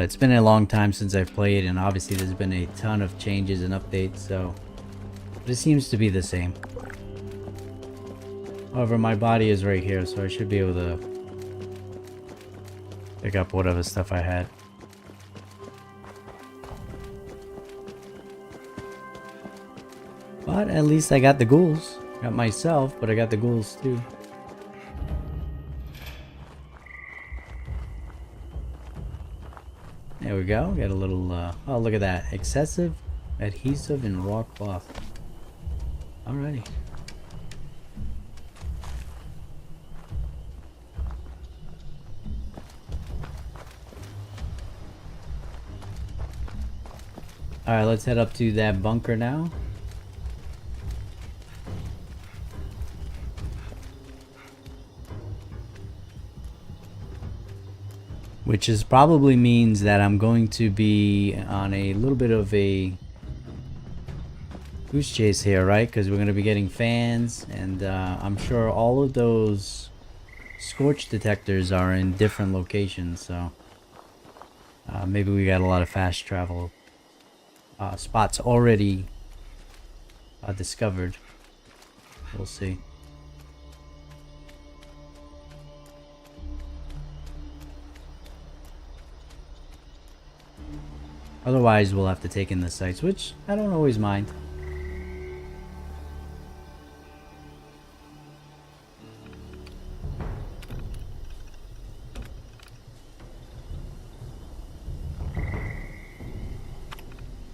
S1: it's been a long time since I've played, and obviously there's been a ton of changes and updates, so it seems to be the same. However, my body is right here, so I should be able to pick up whatever stuff I had. But at least I got the ghouls. Got myself, but I got the ghouls too. There we go. Got a little, oh look at that. Excessive adhesive and raw cloth. Alrighty. Alright, let's head up to that bunker now. Which is probably means that I'm going to be on a little bit of a goose chase here, right? Because we're going to be getting fans, and I'm sure all of those scorch detectors are in different locations, so maybe we got a lot of fast travel spots already discovered. We'll see. Otherwise, we'll have to take in the sights, which I don't always mind.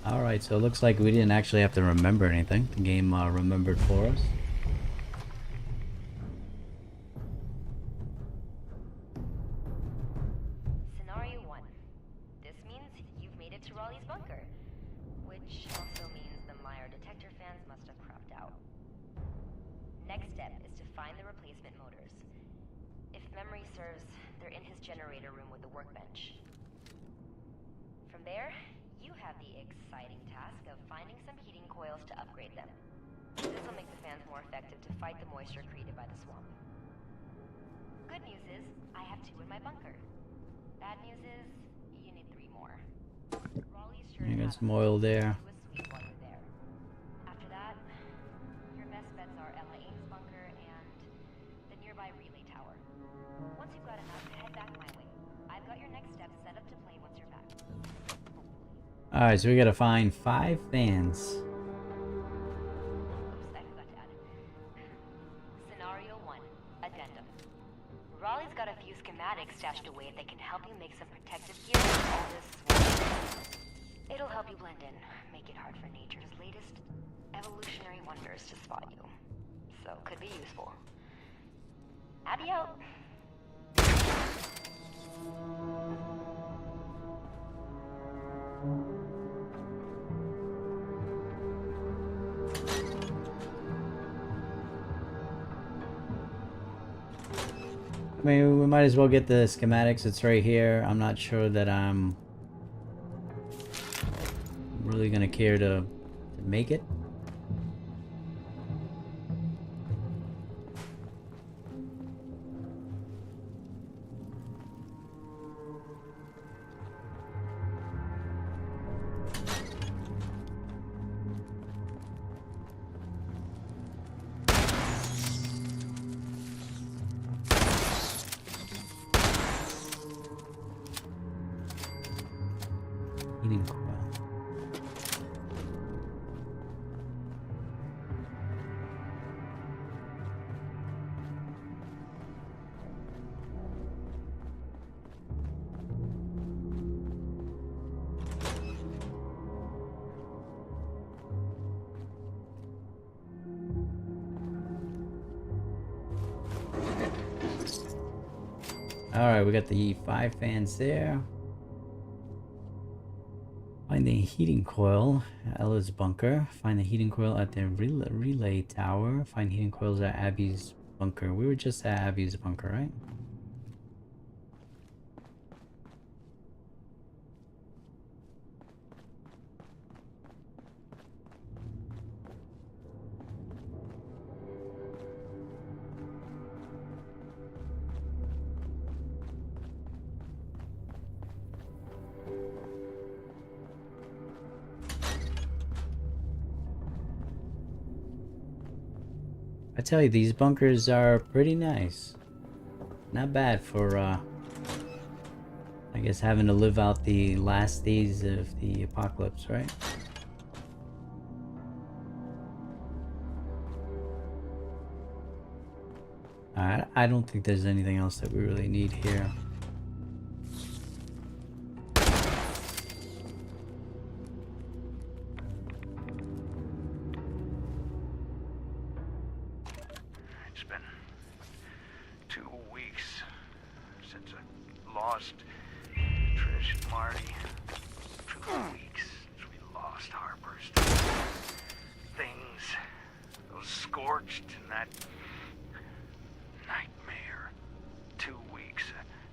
S1: Alright, so it looks like we didn't actually have to remember anything. The game remembered for us.
S12: Scenario 1. This means you've made it to Raleigh's bunker, which also means the Meyer detector fans must have crapped out. Next step is to find the replacement motors. If memory serves, they're in his generator room with the workbench. From there, you have the exciting task of finding some heating coils to upgrade them. This will make the fans more effective to fight the moisture created by the swamp. Good news is, I have 2 in my bunker. Bad news is, you need 3 more. Raleigh's sure
S1: You got some oil there.
S12: After that, your best bets are Ella Ames' bunker and the nearby relay tower. Once you've got enough, head back my way. I've got your next steps set up to play once you're back.
S1: Alright, so we gotta find 5 fans.
S12: Scenario 1, Addendum. Raleigh's got a few schematics stashed away that can help you make some protective gear with all this swarm. It'll help you blend in, make it hard for nature's latest evolutionary wonders to spot you. So, could be useful. Abby out.
S1: I mean, we might as well get the schematics. It's right here. I'm not sure that I'm really gonna care to make it. Heating coil. Alright, we got the 5 fans there. Find the heating coil at Ella's bunker. Find the heating coil at the relay tower. Find heating coils at Abby's bunker. We were just at Abby's bunker, right? I tell you, these bunkers are pretty nice. Not bad for, I guess, having to live out the last days of the apocalypse, right? Alright, I don't think there's anything else that we really need here.
S13: It's been 2 weeks since I lost Trish and Marty. 2 weeks since we lost Harper's. Things, those scorched and that nightmare. 2 weeks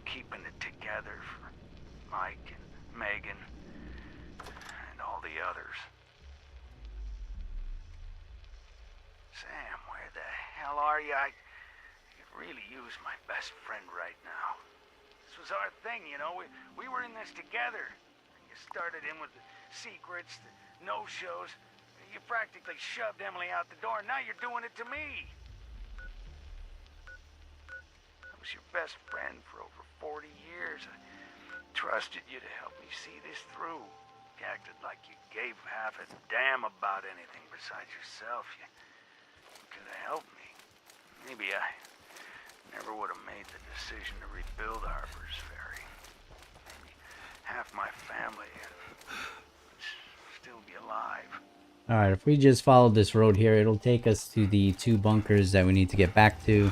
S13: keeping it together for Mike and Megan and all the others. Sam, where the hell are you? I could really use my best friend right now. This was our thing, you know. We were in this together. You started in with the secrets, the no-shows. You practically shoved Emily out the door, and now you're doing it to me. I was your best friend for over 40 years. I trusted you to help me see this through. You acted like you gave half a damn about anything besides yourself. You could have helped me. Maybe I never would have made the decision to rebuild Harper's Ferry. Maybe half my family would still be alive.
S1: Alright, if we just follow this road here, it'll take us to the 2 bunkers that we need to get back to.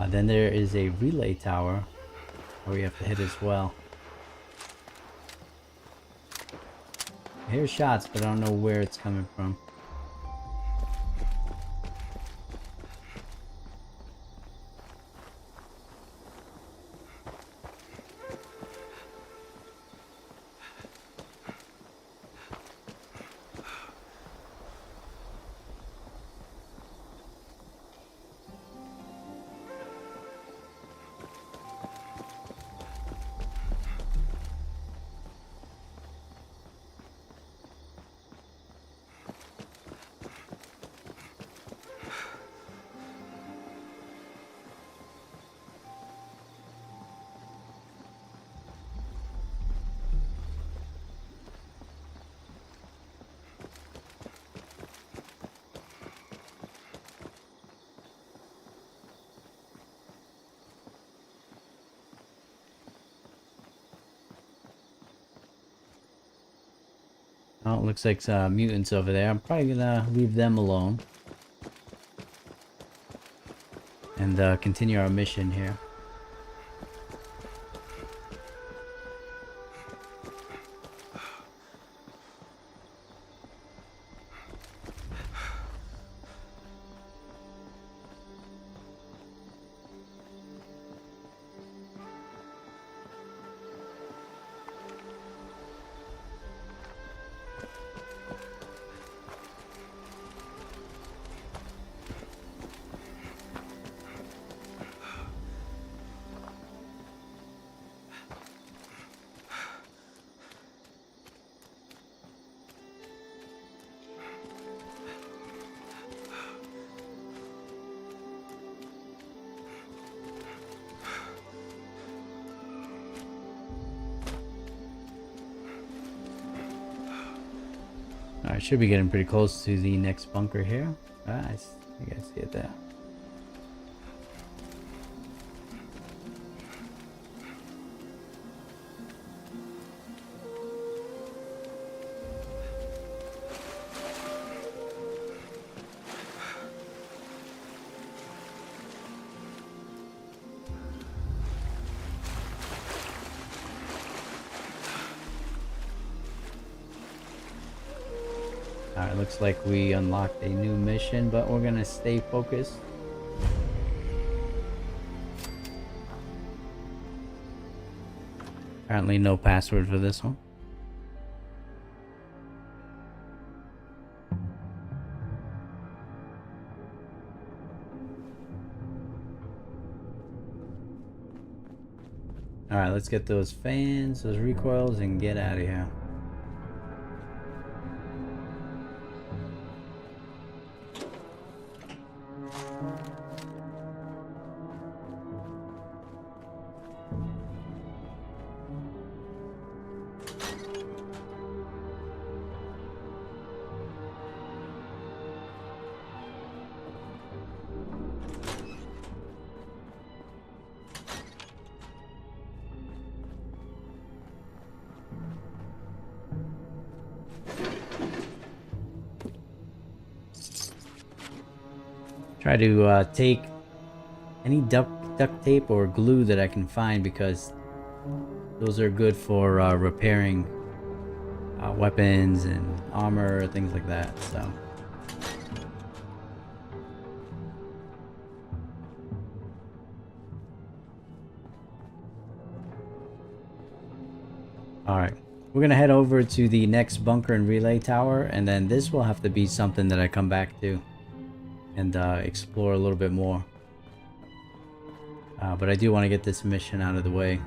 S1: Then there is a relay tower where we have to hit as well. I hear shots, but I don't know where it's coming from. Oh, it looks like some mutants over there. I'm probably gonna leave them alone. And continue our mission here. Alright, should be getting pretty close to the next bunker here. Ah, you guys see it there. Alright, looks like we unlocked a new mission, but we're gonna stay focused. Apparently no password for this one. Alright, let's get those fans, those recoils, and get out of here. Try to take any duct tape or glue that I can find, because those are good for repairing weapons and armor, things like that. So alright, we're gonna head over to the next bunker and relay tower, and then this will have to be something that I come back to and explore a little bit more. But I do want to get this mission out of the way.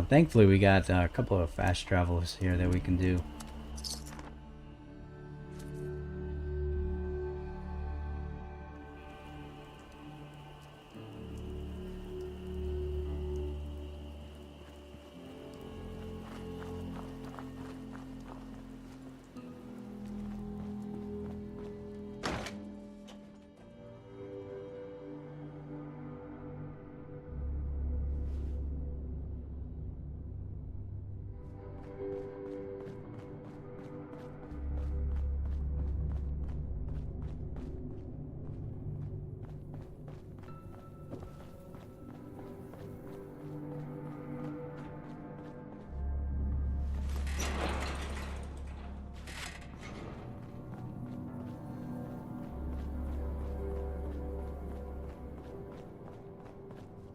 S1: Thankfully we got a couple of fast travels here that we can do.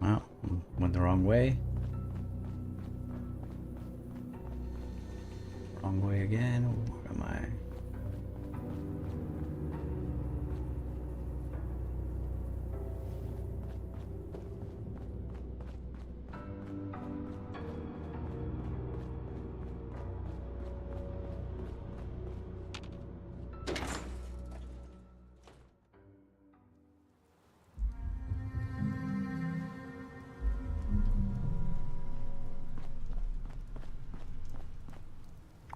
S1: Well, went the wrong way. Wrong way again. Where am I?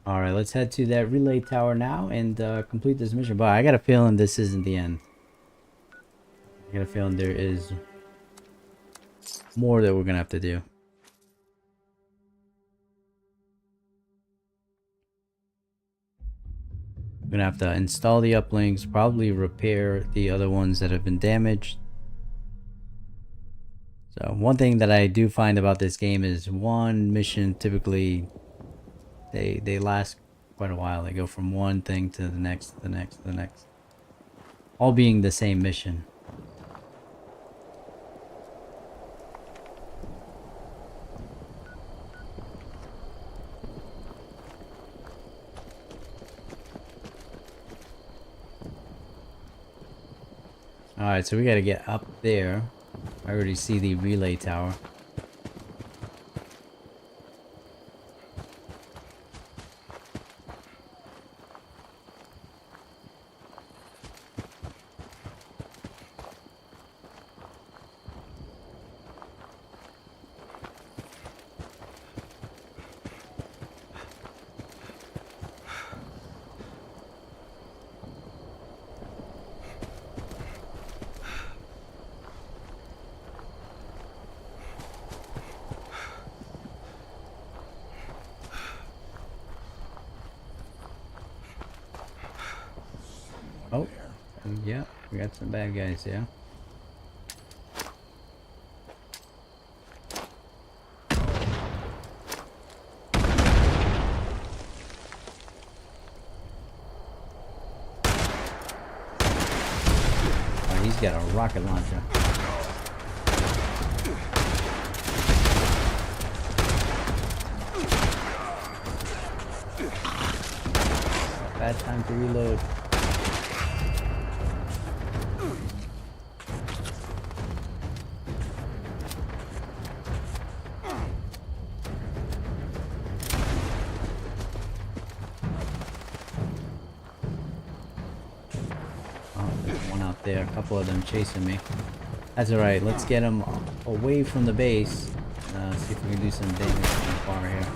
S1: Alright, let's head to that relay tower now and complete this mission. But I got a feeling this isn't the end. I got a feeling there is more that we're gonna have to do. We're gonna have to install the uplinks, probably repair the other ones that have been damaged. So one thing that I do find about this game is one mission typically they last quite a while. They go from one thing to the next, to the next, to the next. All being the same mission. Alright, so we gotta get up there. I already see the relay tower. Oh, yeah, we got some bad guys, yeah. Oh, he's got a rocket launcher. Bad time to reload. There, a couple of them chasing me. That's alright, let's get them away from the base. See if we can do some damage from far here.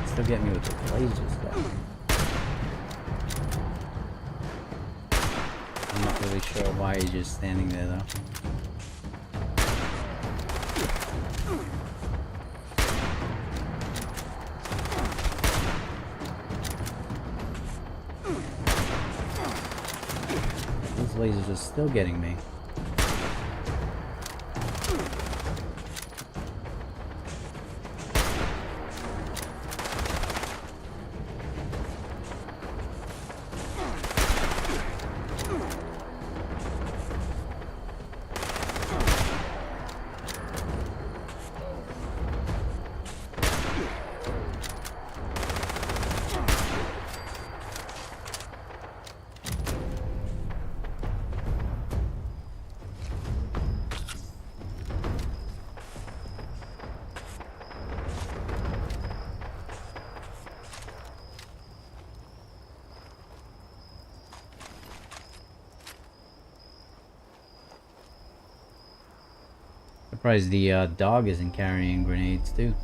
S1: Still get me with the lasers though. I'm not really sure why he's just standing there though. Lasers are still getting me. Surprised the dog isn't carrying grenades too.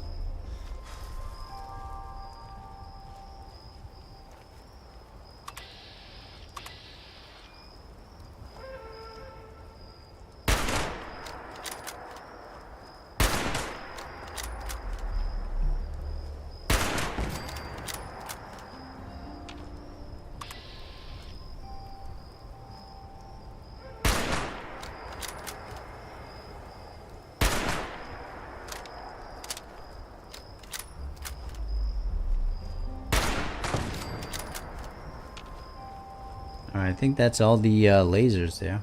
S1: Alright, I think that's all the lasers there.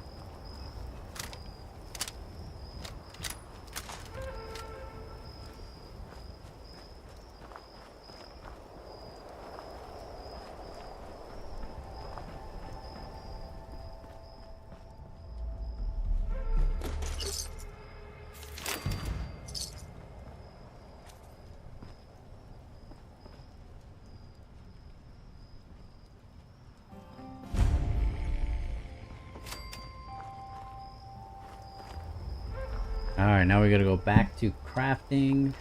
S1: Alright, now we gotta go back to crafting.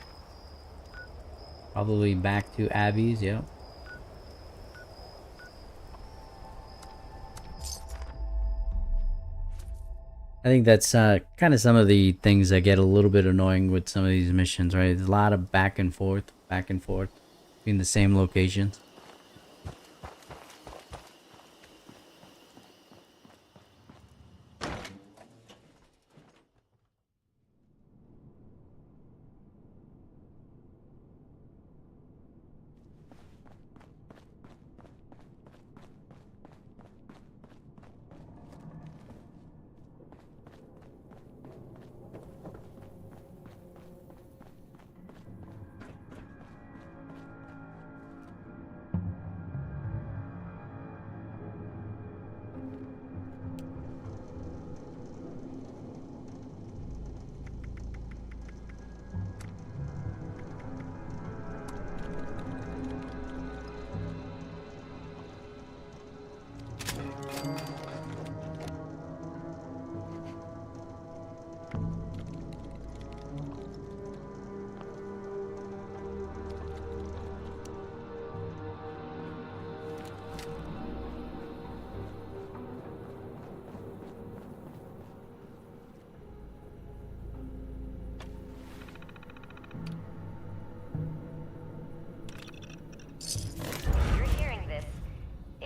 S1: Probably back to Abby's, yep. I think that's kind of some of the things that get a little bit annoying with some of these missions, right? There's a lot of back and forth between the same locations.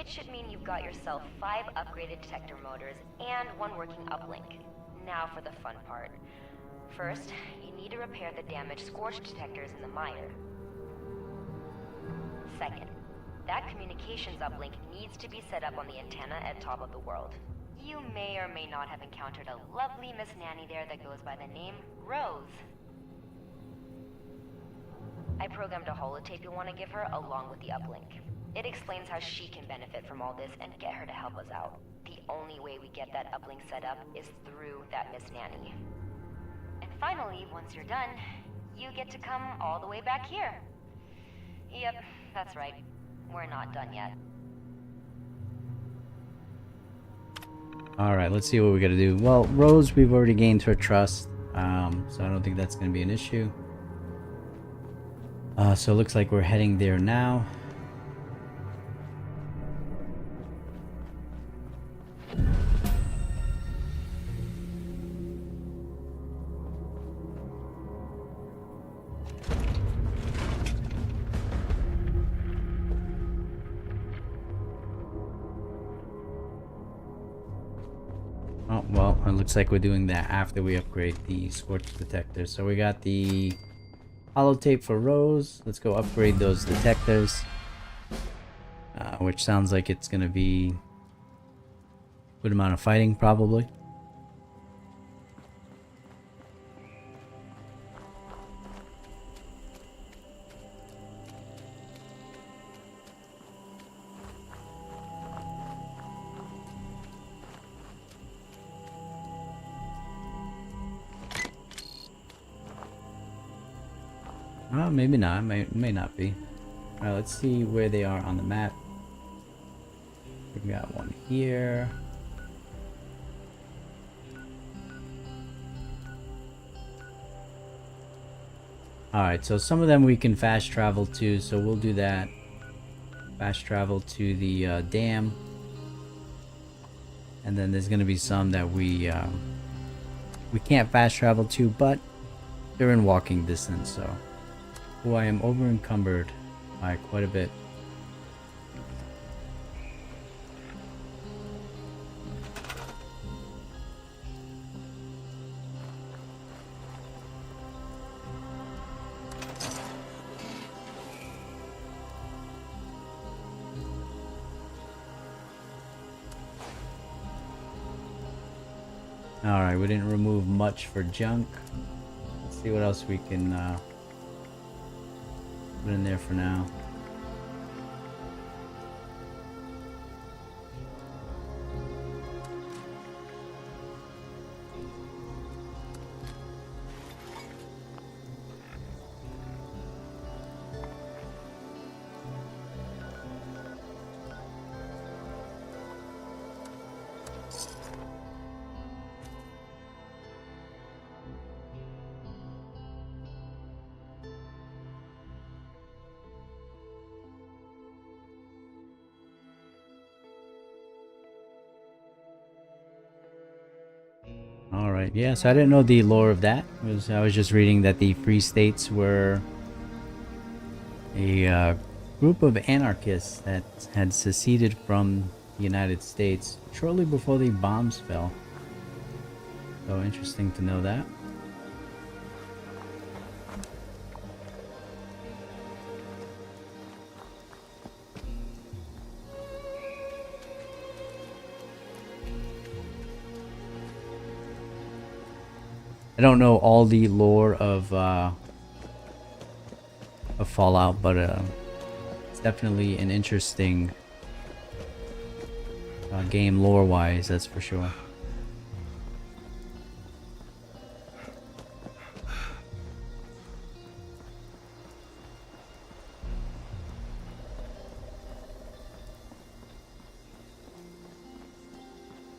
S12: Should mean you've got yourself 5 upgraded detector motors and 1 working uplink. Now for the fun part. First, you need to repair the damaged scorch detectors in the mire. Second, that communications uplink needs to be set up on the antenna at top of the world. You may or may not have encountered a lovely Miss Nanny there that goes by the name Rose. I programmed a holotape you'll want to give her along with the uplink. It explains how she can benefit from all this and get her to help us out. The only way we get that uplink set up is through that Miss Nanny. And finally, once you're done, you get to come all the way back here. Yep, that's right. We're not done yet.
S1: Alright, let's see what we gotta do. Well, Rose, we've already gained her trust, so I don't think that's gonna be an issue. So it looks like we're heading there now. Oh, well, it looks like we're doing that after we upgrade the scorch detector. So we got the holotape for Rose. Let's go upgrade those detectors. Which sounds like it's going to be a good amount of fighting, probably. Maybe not. May not be. Alright, let's see where they are on the map. We got one here. Alright, so some of them we can fast travel to, so we'll do that. Fast travel to the dam. And then there's going to be some that we can't fast travel to, but they're in walking distance, so. Oh, I am over encumbered by quite a bit. Alright, we didn't remove much for junk. Let's see what else we can put in there for now. Alright, yeah, so I didn't know the lore of that. I was just reading that the Free States were a group of anarchists that had seceded from the United States shortly before the bombs fell. So interesting to know that. I don't know all the lore of Fallout, but it's definitely an interesting game lore-wise, that's for sure.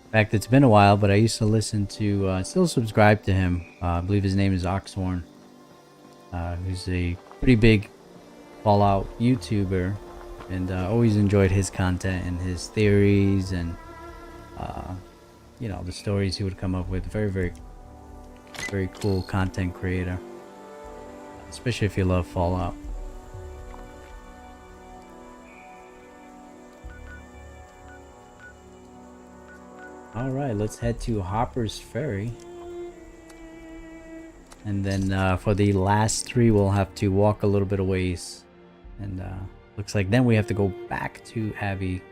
S1: In fact, it's been a while, but I used to listen to, still subscribe to him. I believe his name is Oxhorn. Who's a pretty big Fallout YouTuber, and always enjoyed his content and his theories and, you know, the stories he would come up with. Very cool content creator, especially if you love Fallout. Alright, let's head to Hopper's Ferry. And then for the last 3, we'll have to walk a little bit of ways. And looks like then we have to go back to Abby,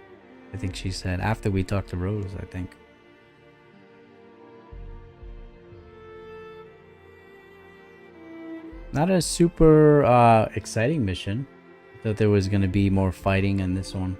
S1: I think she said, after we talk to Rose, I think. Not a super exciting mission. I thought there was going to be more fighting in this one.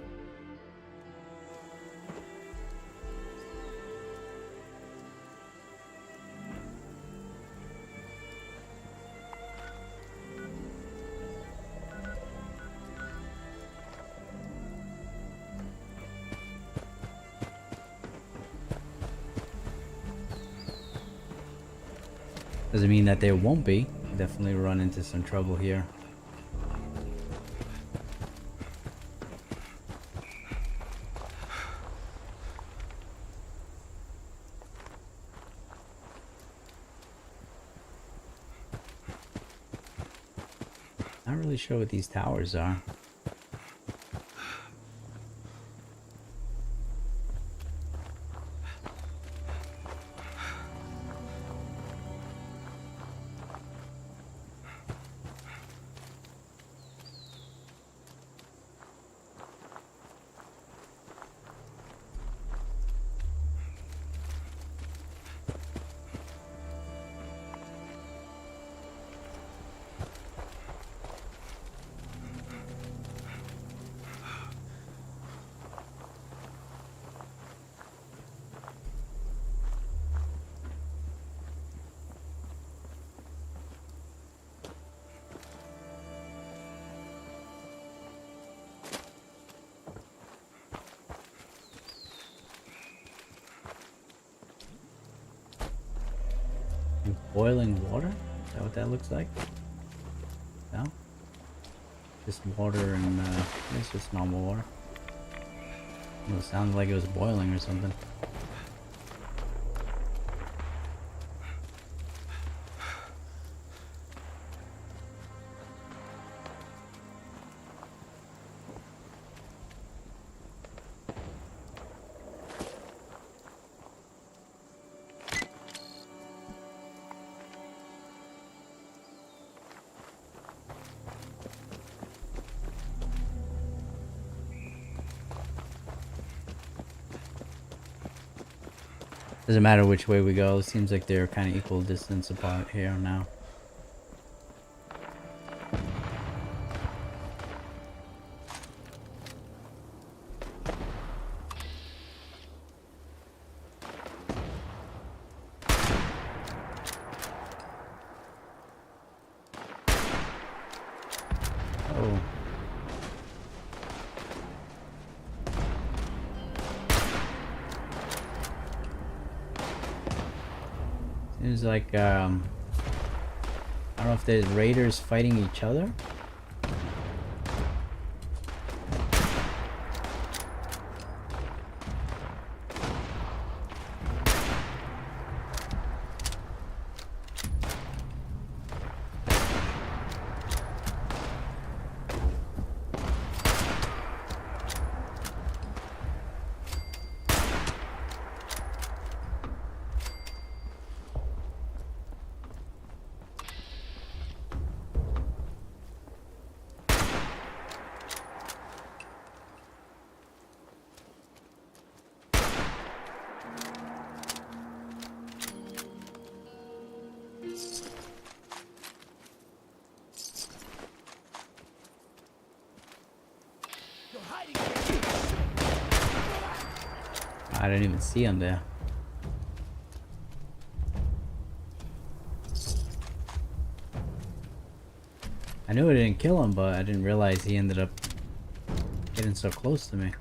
S1: Doesn't mean that there won't be. Definitely run into some trouble here. Not really sure what these towers are. Boiling water? Is that what that looks like? No? Just water and it's just normal water. Well, it sounded like it was boiling or something. Doesn't matter which way we go, it seems like they're kind of equal distance apart here now. Oh. Seems like, I don't know if there's raiders fighting each other. I didn't even see him there. I knew I didn't kill him, but I didn't realize he ended up getting so close to me.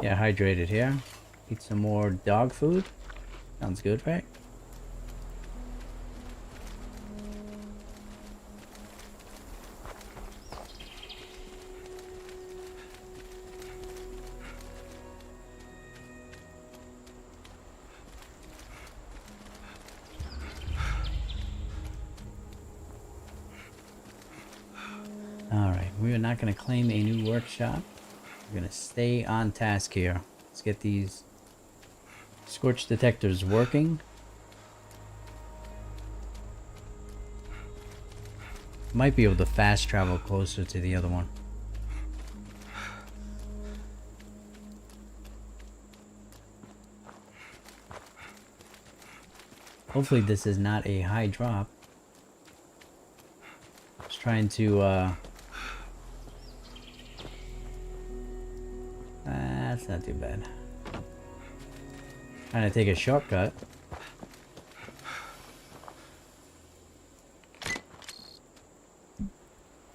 S1: Yeah, hydrated here. Eat some more dog food. Sounds good, right? Alright, we are not going to claim a new workshop. We're going to stay on task here. Let's get these scorch detectors working. Might be able to fast travel closer to the other one. Hopefully this is not a high drop. Just trying to that's not too bad. Trying to take a shortcut.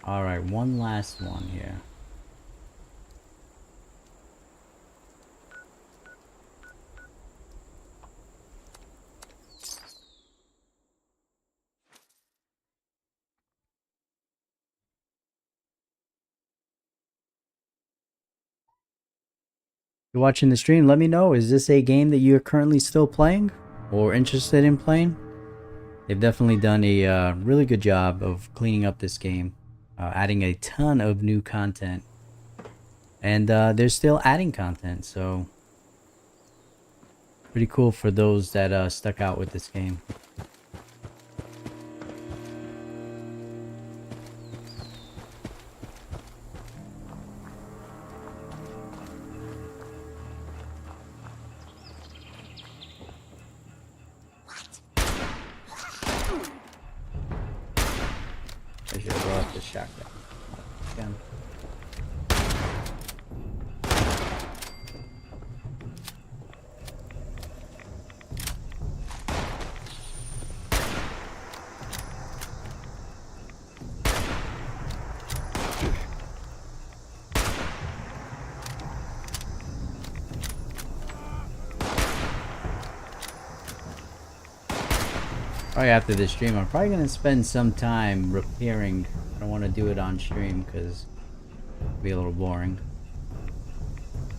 S1: Alright, one last one here. You're watching the stream, let me know, is this a game that you're currently still playing or interested in playing? They've definitely done a really good job of cleaning up this game, adding a ton of new content, and they're still adding content, so pretty cool for those that stuck out with this game. I should have brought the shotgun. Again. Probably after this stream, I'm probably going to spend some time repairing. I don't want to do it on stream because it'll be a little boring.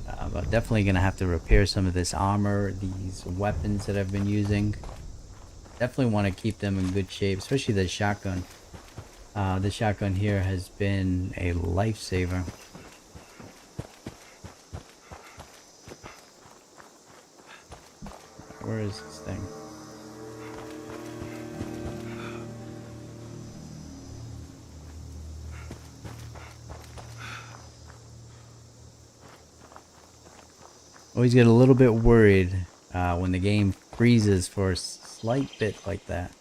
S1: But definitely going to have to repair some of this armor, these weapons that I've been using. Definitely want to keep them in good shape, especially the shotgun. The shotgun here has been a lifesaver. Where is this thing? Always get a little bit worried when the game freezes for a slight bit like that.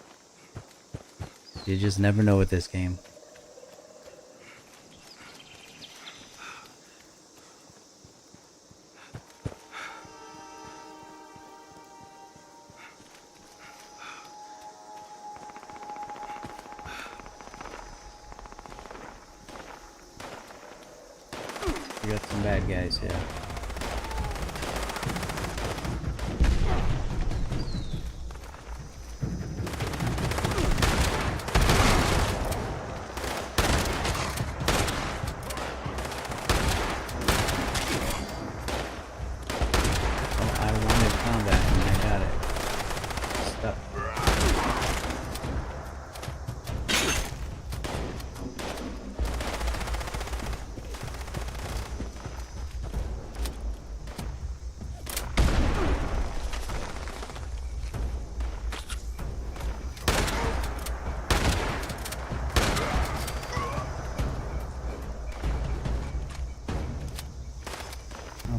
S1: You just never know with this game. We got some bad guys here.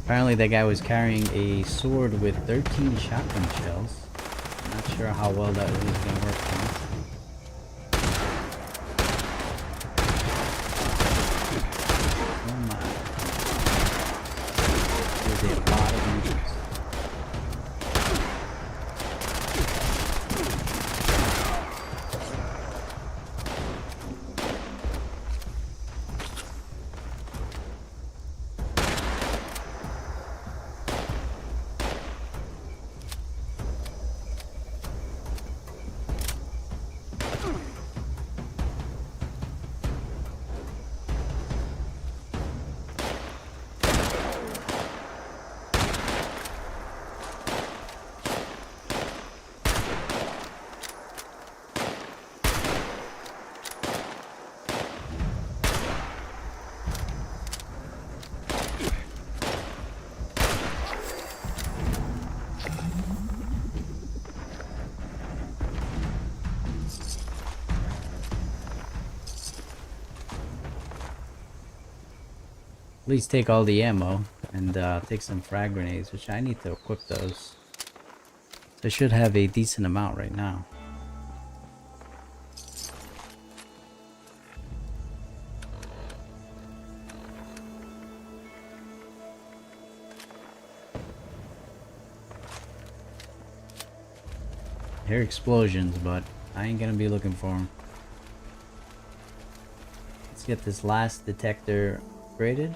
S1: Apparently that guy was carrying a sword with 13 shotgun shells. Not sure how well that was going to work for him. Oh my. There's a lot of mutants. At least take all the ammo and take some frag grenades, which I need to equip those. I should have a decent amount right now. I hear explosions, but I ain't gonna be looking for them. Let's get this last detector upgraded.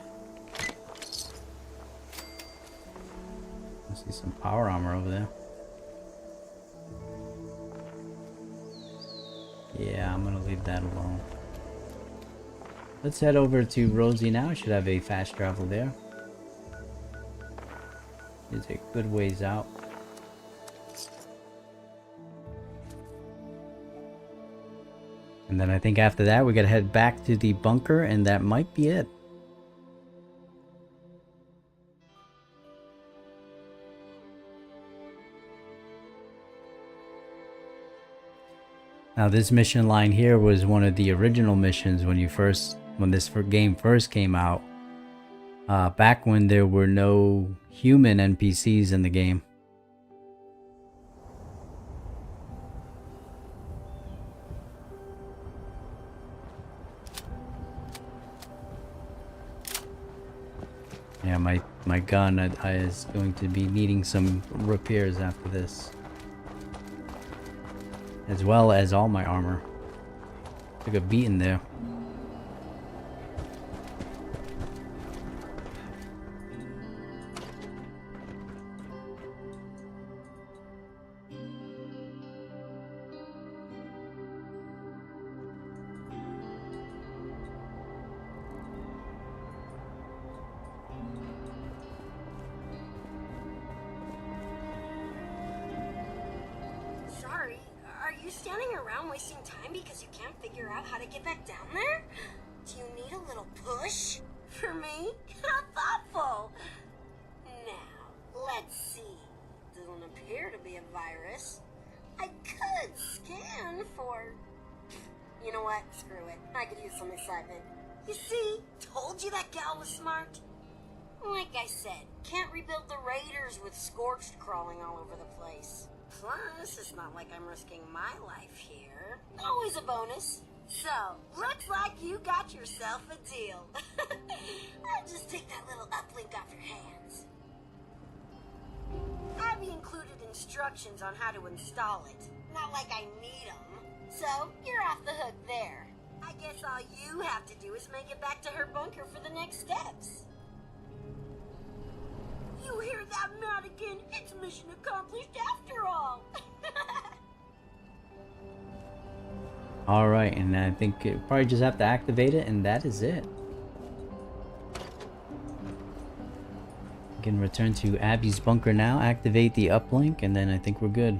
S1: I see some power armor over there. Yeah, I'm gonna leave that alone. Let's head over to Rosie now. Should have a fast travel there. It's a good ways out. And then I think after that we gotta head back to the bunker, and that might be it. Now this mission line here was one of the original missions when this game first came out. Back when there were no human NPCs in the game. Yeah, my gun is going to be needing some repairs after this. As well as all my armor. Took a beating there.
S2: Sorry, are you standing around wasting time because you can't figure out how to get back down there? Do you need a little push? For me? How thoughtful! Now, let's see. Doesn't appear to be a virus. I could scan for... You know what? Screw it. I could use some excitement. You see? Told you that gal was smart. Like I said, can't rebuild the raiders with Scorched crawling all over the place. Plus, it's not like I'm risking my life here. Always a bonus. So, looks like you got yourself a deal. I'll just take that little uplink off your hands. Abby included instructions on how to install it. Not like I need them. So, you're off the hook there. I guess all you have to do is make it back to her bunker for the next steps. You hear that, Madigan? It's mission accomplished after all.
S1: Alright, and I think it probably just have to activate it, and that is it. We can return to Abby's bunker now, activate the uplink, and then I think we're good.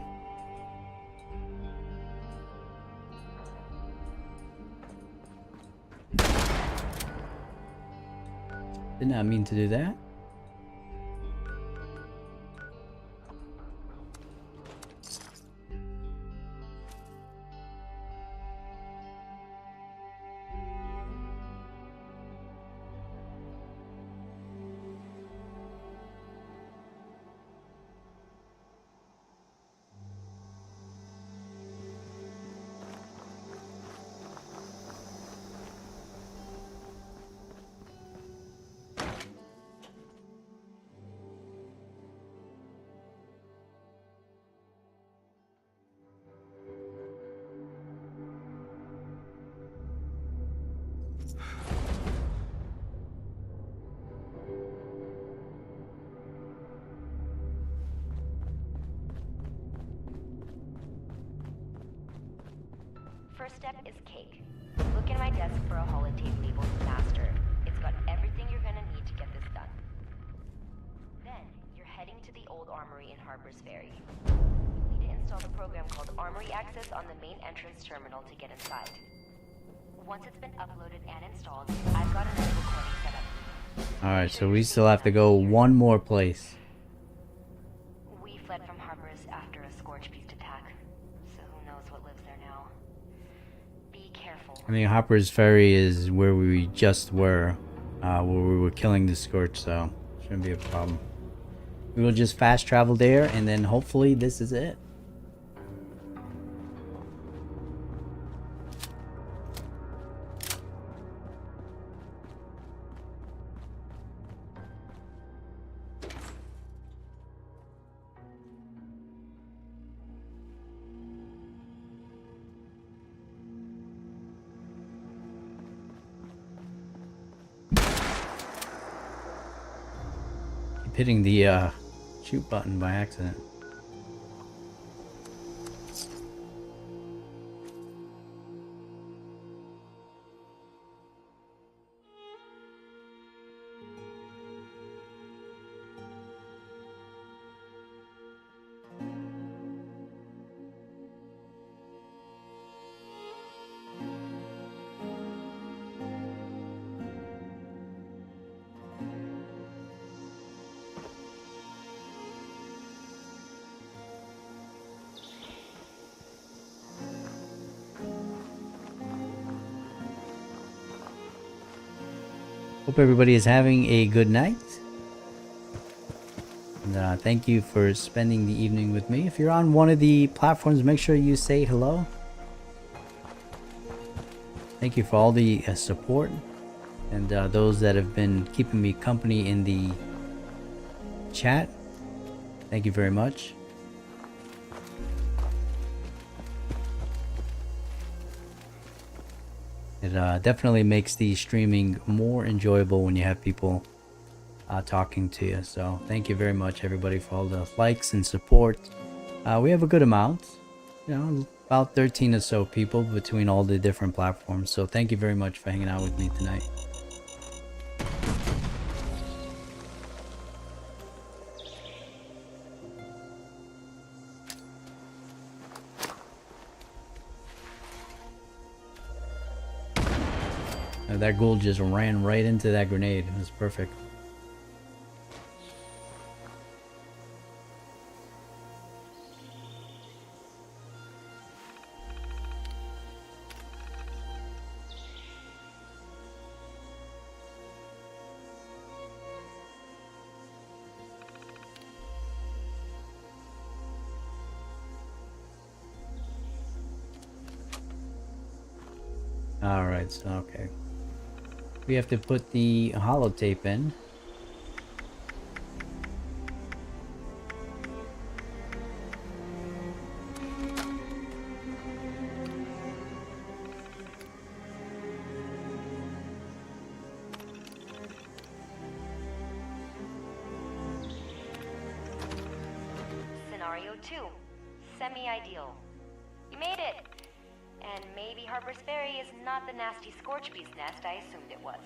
S1: Did not mean to do that.
S12: First step is cake. Look in my desk for a holotape labeled Master. It's got everything you're gonna need to get this done. Then, you're heading to the old armory in Harper's Ferry. You need to install the program called Armory Access on the main entrance terminal to get inside. Once it's been uploaded and installed, I've got another recording set up.
S1: Alright, so we still have to go one more place.
S12: We fled from Harper's after a Scorch Beast attack, so who knows what lives there now. Be careful.
S1: I mean, Harper's Ferry is where we just were, where we were killing the Scorch, so shouldn't be a problem. We will just fast travel there, and then hopefully this is it. Hitting the shoot button by accident. Hope everybody is having a good night. And thank you for spending the evening with me. If you're on one of the platforms, make sure you say hello. Thank you for all the support. And those that have been keeping me company in the chat. Thank you very much. It definitely makes the streaming more enjoyable when you have people talking to you. So thank you very much, everybody, for all the likes and support. We have a good amount, you know, about 13 or so people between all the different platforms. So thank you very much for hanging out with me tonight. That ghoul just ran right into that grenade. It was perfect. Alright, so okay. We have to put the holotape in.
S12: scenario 2. Semi-ideal. You made it! And maybe Harper's Ferry is not the nasty Scorch Beast nest I assumed it was.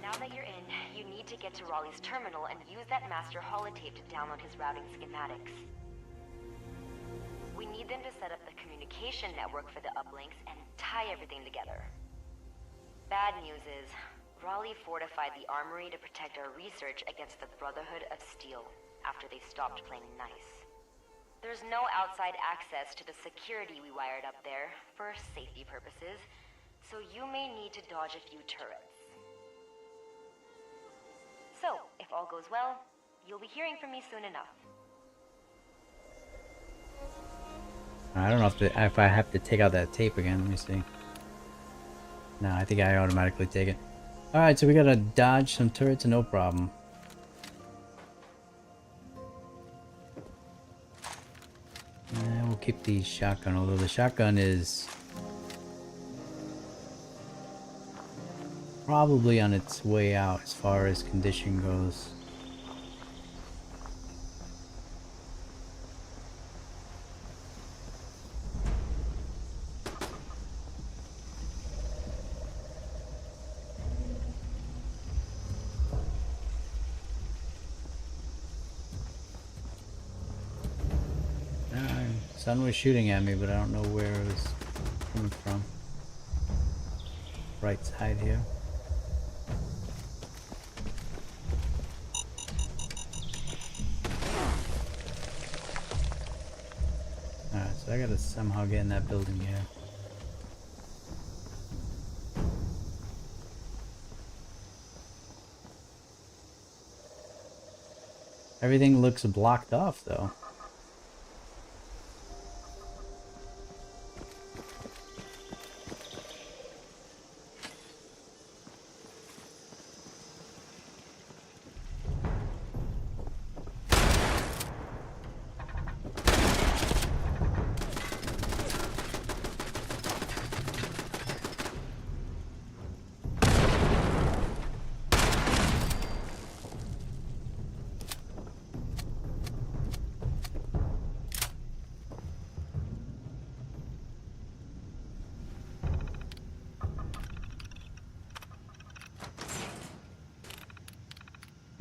S12: Now that you're in, you need to get to Raleigh's terminal and use that master holotape to download his routing schematics. We need them to set up the communication network for the uplinks and tie everything together. Bad news is, Raleigh fortified the armory to protect our research against the Brotherhood of Steel after they stopped playing nice. There's no outside access to the security we wired up there for safety purposes, so you may need to dodge a few turrets. So, if all goes well, you'll be hearing from me soon enough.
S1: I don't know if I have to take out that tape again. Let me see. No, I think I automatically take it. Alright, so we gotta dodge some turrets, no problem. And we'll keep the shotgun, although the shotgun is probably on its way out as far as condition goes. Sun was shooting at me, but I don't know where it was coming from. Right side here. Alright, so I gotta somehow get in that building here. Everything looks blocked off though.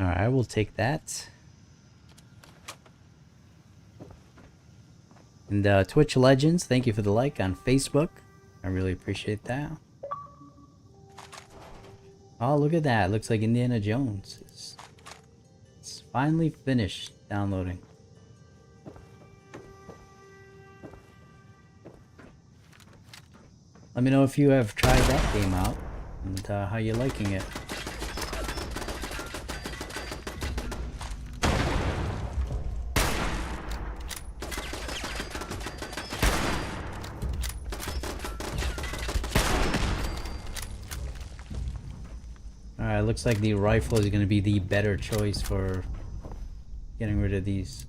S1: Alright, I will take that. And Twitch Legends, thank you for the like on Facebook. I really appreciate that. Oh, look at that. Looks like Indiana Jones. It's finally finished downloading. Let me know if you have tried that game out and how you're liking it. Alright, looks like the rifle is going to be the better choice for getting rid of these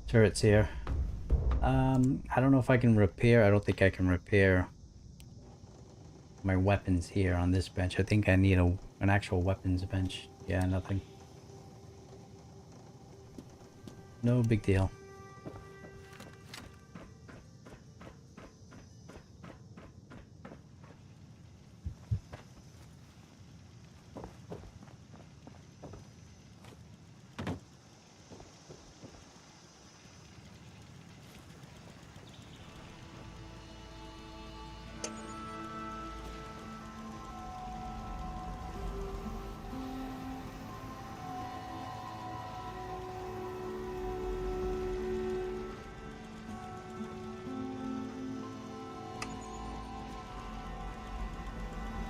S1: turrets here. I don't know if I can repair. I don't think I can repair my weapons here on this bench. I think I need an actual weapons bench. Yeah, nothing. No big deal.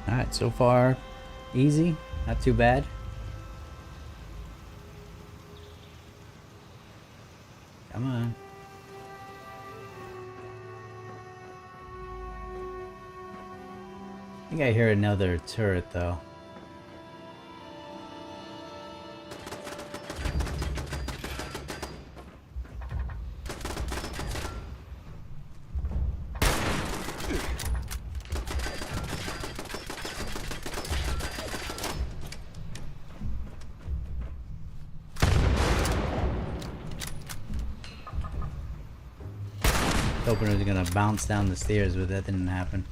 S1: Alright, so far, easy, not too bad. Come on. I think I hear another turret though. hoping it was gonna bounce down the stairs, but that didn't happen.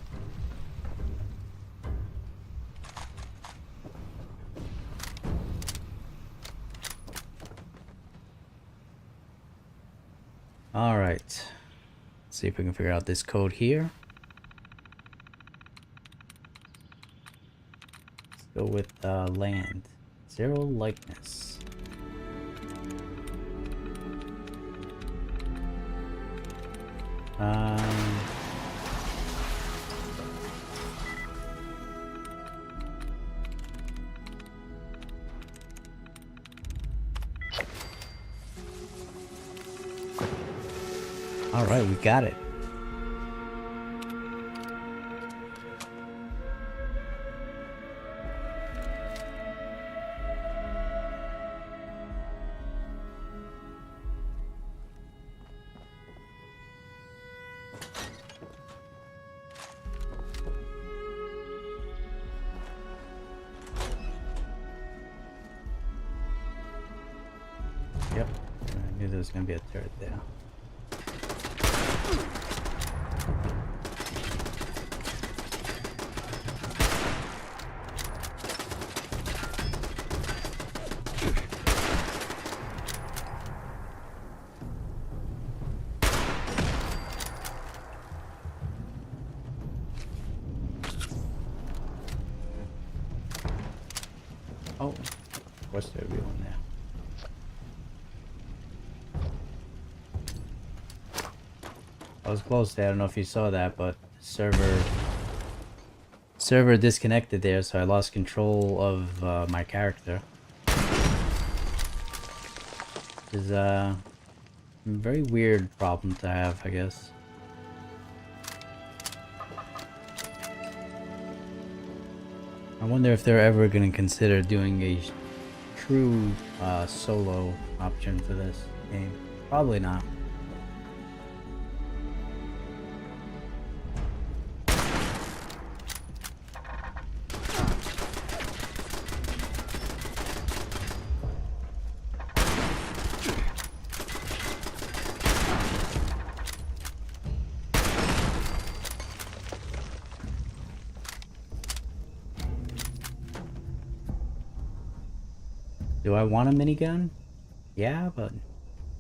S1: Alright. Let's see if we can figure out this code here. Let's go with land. 0 likeness. All right, we got it. Yep, I knew there was gonna be a turret there. Oh, what's the real one there? I was close there. I don't know if you saw that, but server disconnected there, so I lost control of my character. Which is a very weird problem to have, I guess. I wonder if they're ever going to consider doing a true solo option for this game. Probably not. Do I want a minigun? Yeah, but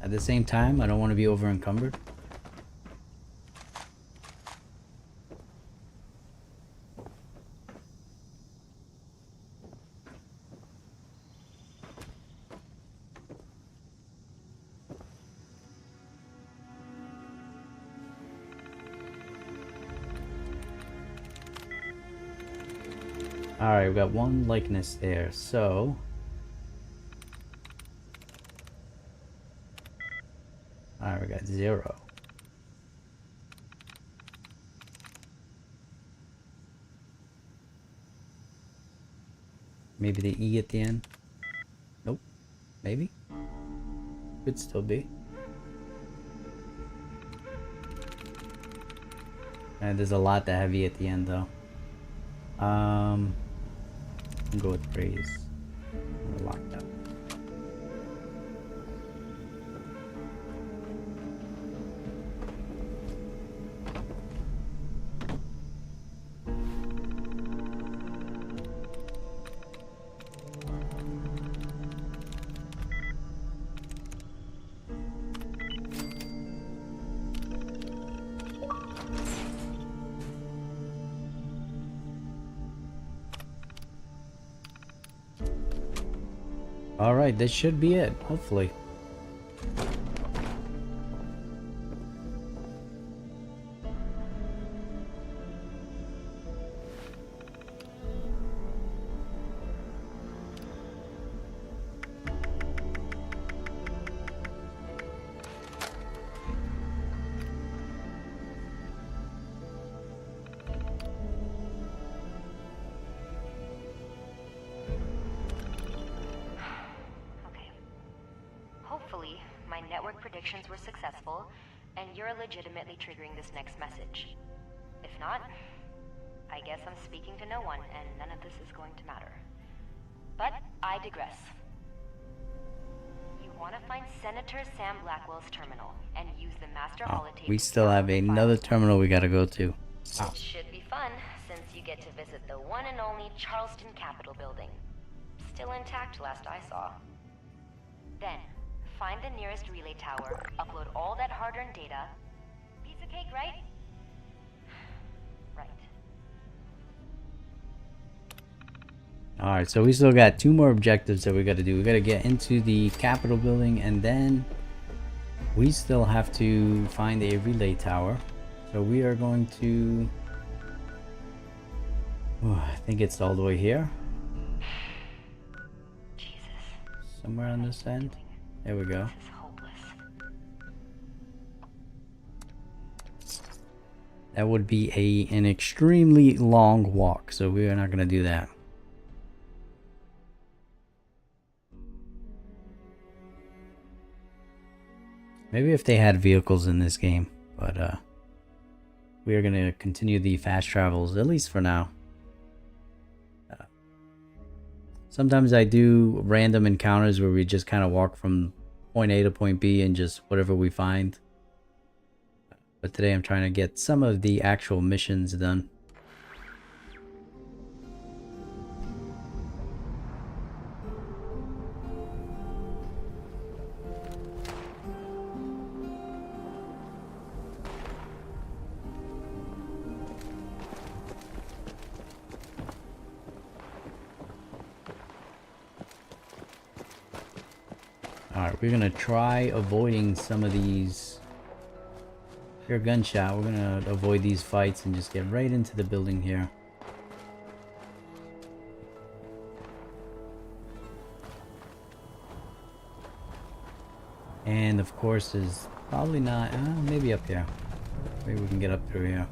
S1: at the same time, I don't want to be over encumbered. Alright, we got one likeness there, so alright, we got 0. Maybe the E at the end? Nope. Maybe? Could still be. And there's a lot that have E at the end though. I'll go with praise. We're locked up. Alright, this should be it, hopefully.
S12: Hopefully, my network predictions were successful, and you're legitimately triggering this next message. If not, I guess I'm speaking to no one, and none of this is going to matter. But I digress. You want to find Senator Sam Blackwell's terminal and use the master
S1: Oh,
S12: holotape.
S1: we still have another terminal we gotta go to. Oh.
S12: It should be fun, since you get to visit the one and only Charleston Capitol building. Still intact last I saw. Then, find the nearest relay tower, upload all that hard-earned data. Piece of cake, right? Right.
S1: Alright, so we still got 2 more objectives that we gotta do. We gotta get into the Capitol building, and then we still have to find a relay tower. So we are going to... I think it's all the way here. Somewhere on this end. There we go. That would be an extremely long walk, so we are not going to do that. Maybe if they had vehicles in this game, but we are going to continue the fast travels, at least for now. Sometimes I do random encounters where we just kind of walk from point A to point B and just whatever we find. But today I'm trying to get some of the actual missions done. Alright, we're gonna try avoiding some of these. Pure gunshot, we're gonna avoid these fights and just get right into the building here. And of course is probably not, maybe up here. Maybe we can get up through here.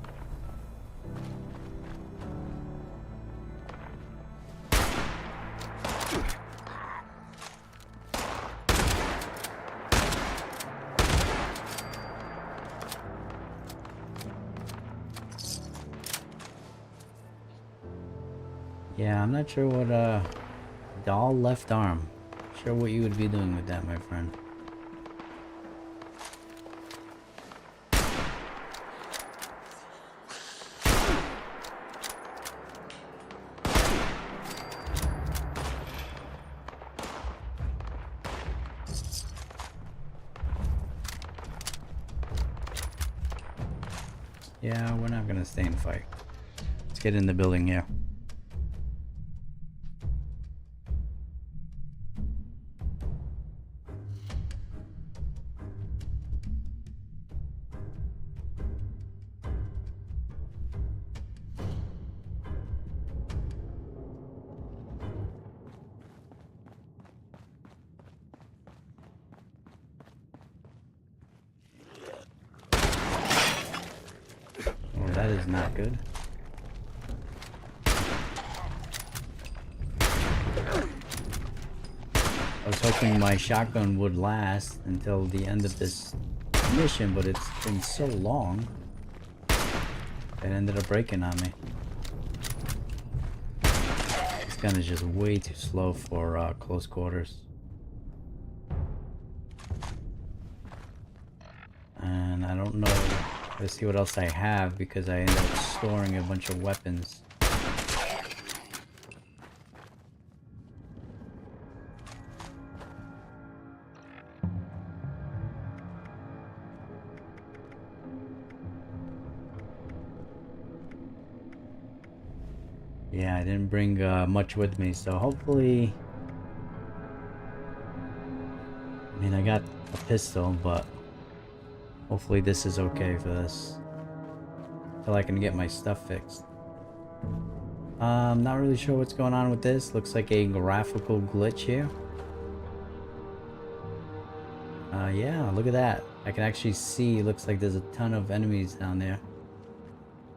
S1: Yeah, I'm not sure what, doll left arm. Not sure what you would be doing with that, my friend. Yeah, we're not gonna stay and fight. Let's get in the building here. That is not good. I was hoping my shotgun would last until the end of this mission, but it's been so long it ended up breaking on me. This gun is just way too slow for close quarters. And I don't know. Let's see what else I have, because I ended up storing a bunch of weapons. Yeah, I didn't bring much with me, so hopefully... I mean, I got a pistol, but... hopefully this is okay for this. Until I can get my stuff fixed. Not really sure what's going on with this. Looks like a graphical glitch here. Yeah, look at that. I can actually see, looks like there's a ton of enemies down there.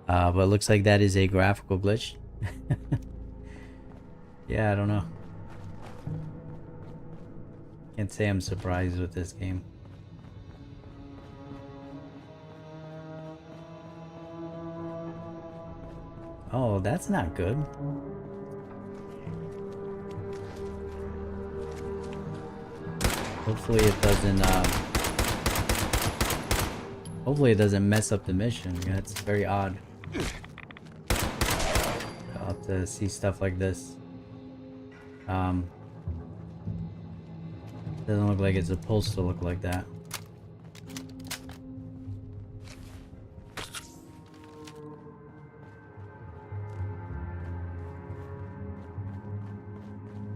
S1: But it looks like that is a graphical glitch. Yeah, I don't know. Can't say I'm surprised with this game. Oh, that's not good. Hopefully it doesn't hopefully it doesn't mess up the mission. Yeah, it's very odd. I'll have to see stuff like this. Doesn't look like it's supposed to look like that.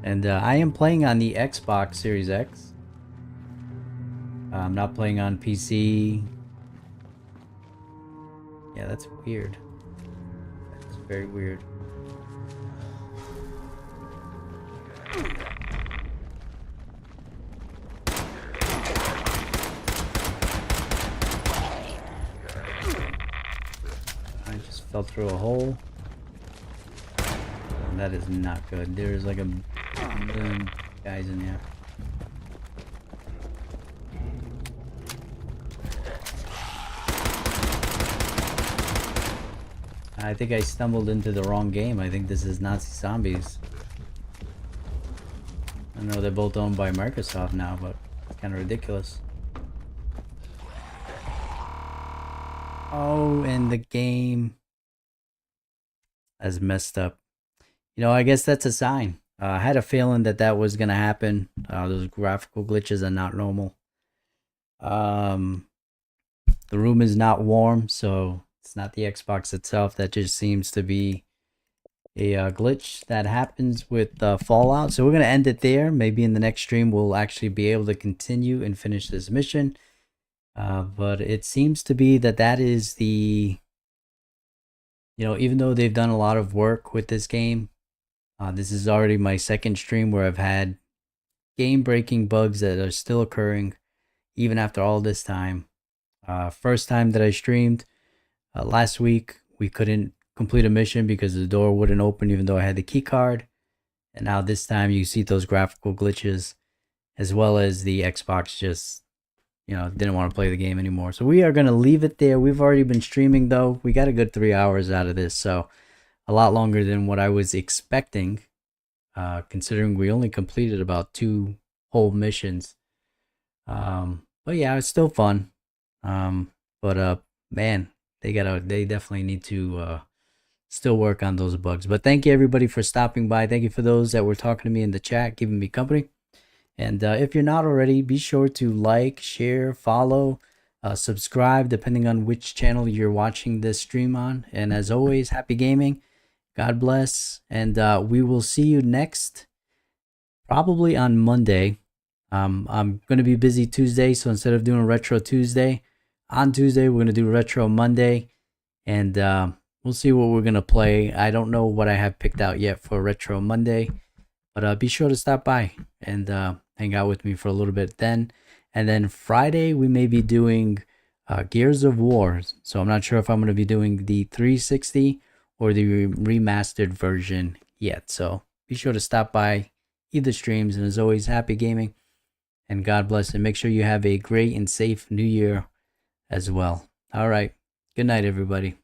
S1: And I am playing on the Xbox Series X. I'm not playing on PC. Yeah, that's weird. That's very weird. I just fell through a hole. And that is not good. There's like a million guys in there. I think I stumbled into the wrong game. I think this is Nazi Zombies. I know they're both owned by Microsoft now, but it's kind of ridiculous. Oh, and the game has messed up. You know, I guess that's a sign. I had a feeling that that was going to happen. Those graphical glitches are not normal. The room is not warm, so it's not the Xbox itself. That just seems to be a glitch that happens with Fallout. So we're going to end it there. Maybe in the next stream we'll actually be able to continue and finish this mission. But it seems to be that that is the... You know, even though they've done a lot of work with this game, this is already my second stream where I've had game-breaking bugs that are still occurring even after all this time. First time that I streamed last week, we couldn't complete a mission because the door wouldn't open even though I had the key card. And now this time you see those graphical glitches, as well as the Xbox just, you know, didn't want to play the game anymore. So we are going to leave it there. We've already been streaming though. We got a good 3 hours out of this, so a lot longer than what I was expecting, considering we only completed about 2 whole missions. But yeah, it's still fun. But man, they definitely need to still work on those bugs. But thank you everybody for stopping by. Thank you for those that were talking to me in the chat, giving me company. And if you're not already, be sure to like, share, follow, subscribe, depending on which channel you're watching this stream on. And as always, happy gaming. God bless. And we will see you next, probably on Monday. I'm going to be busy Tuesday, so instead of doing Retro Tuesday, on Tuesday, we're going to do Retro Monday. And we'll see what we're going to play. I don't know what I have picked out yet for Retro Monday. But be sure to stop by and hang out with me for a little bit then. And then Friday, we may be doing Gears of War. So I'm not sure if I'm going to be doing the 360 or the remastered version yet. So be sure to stop by either streams. And as always, happy gaming and God bless. And make sure you have a great and safe new year as well. All right. Good night, everybody.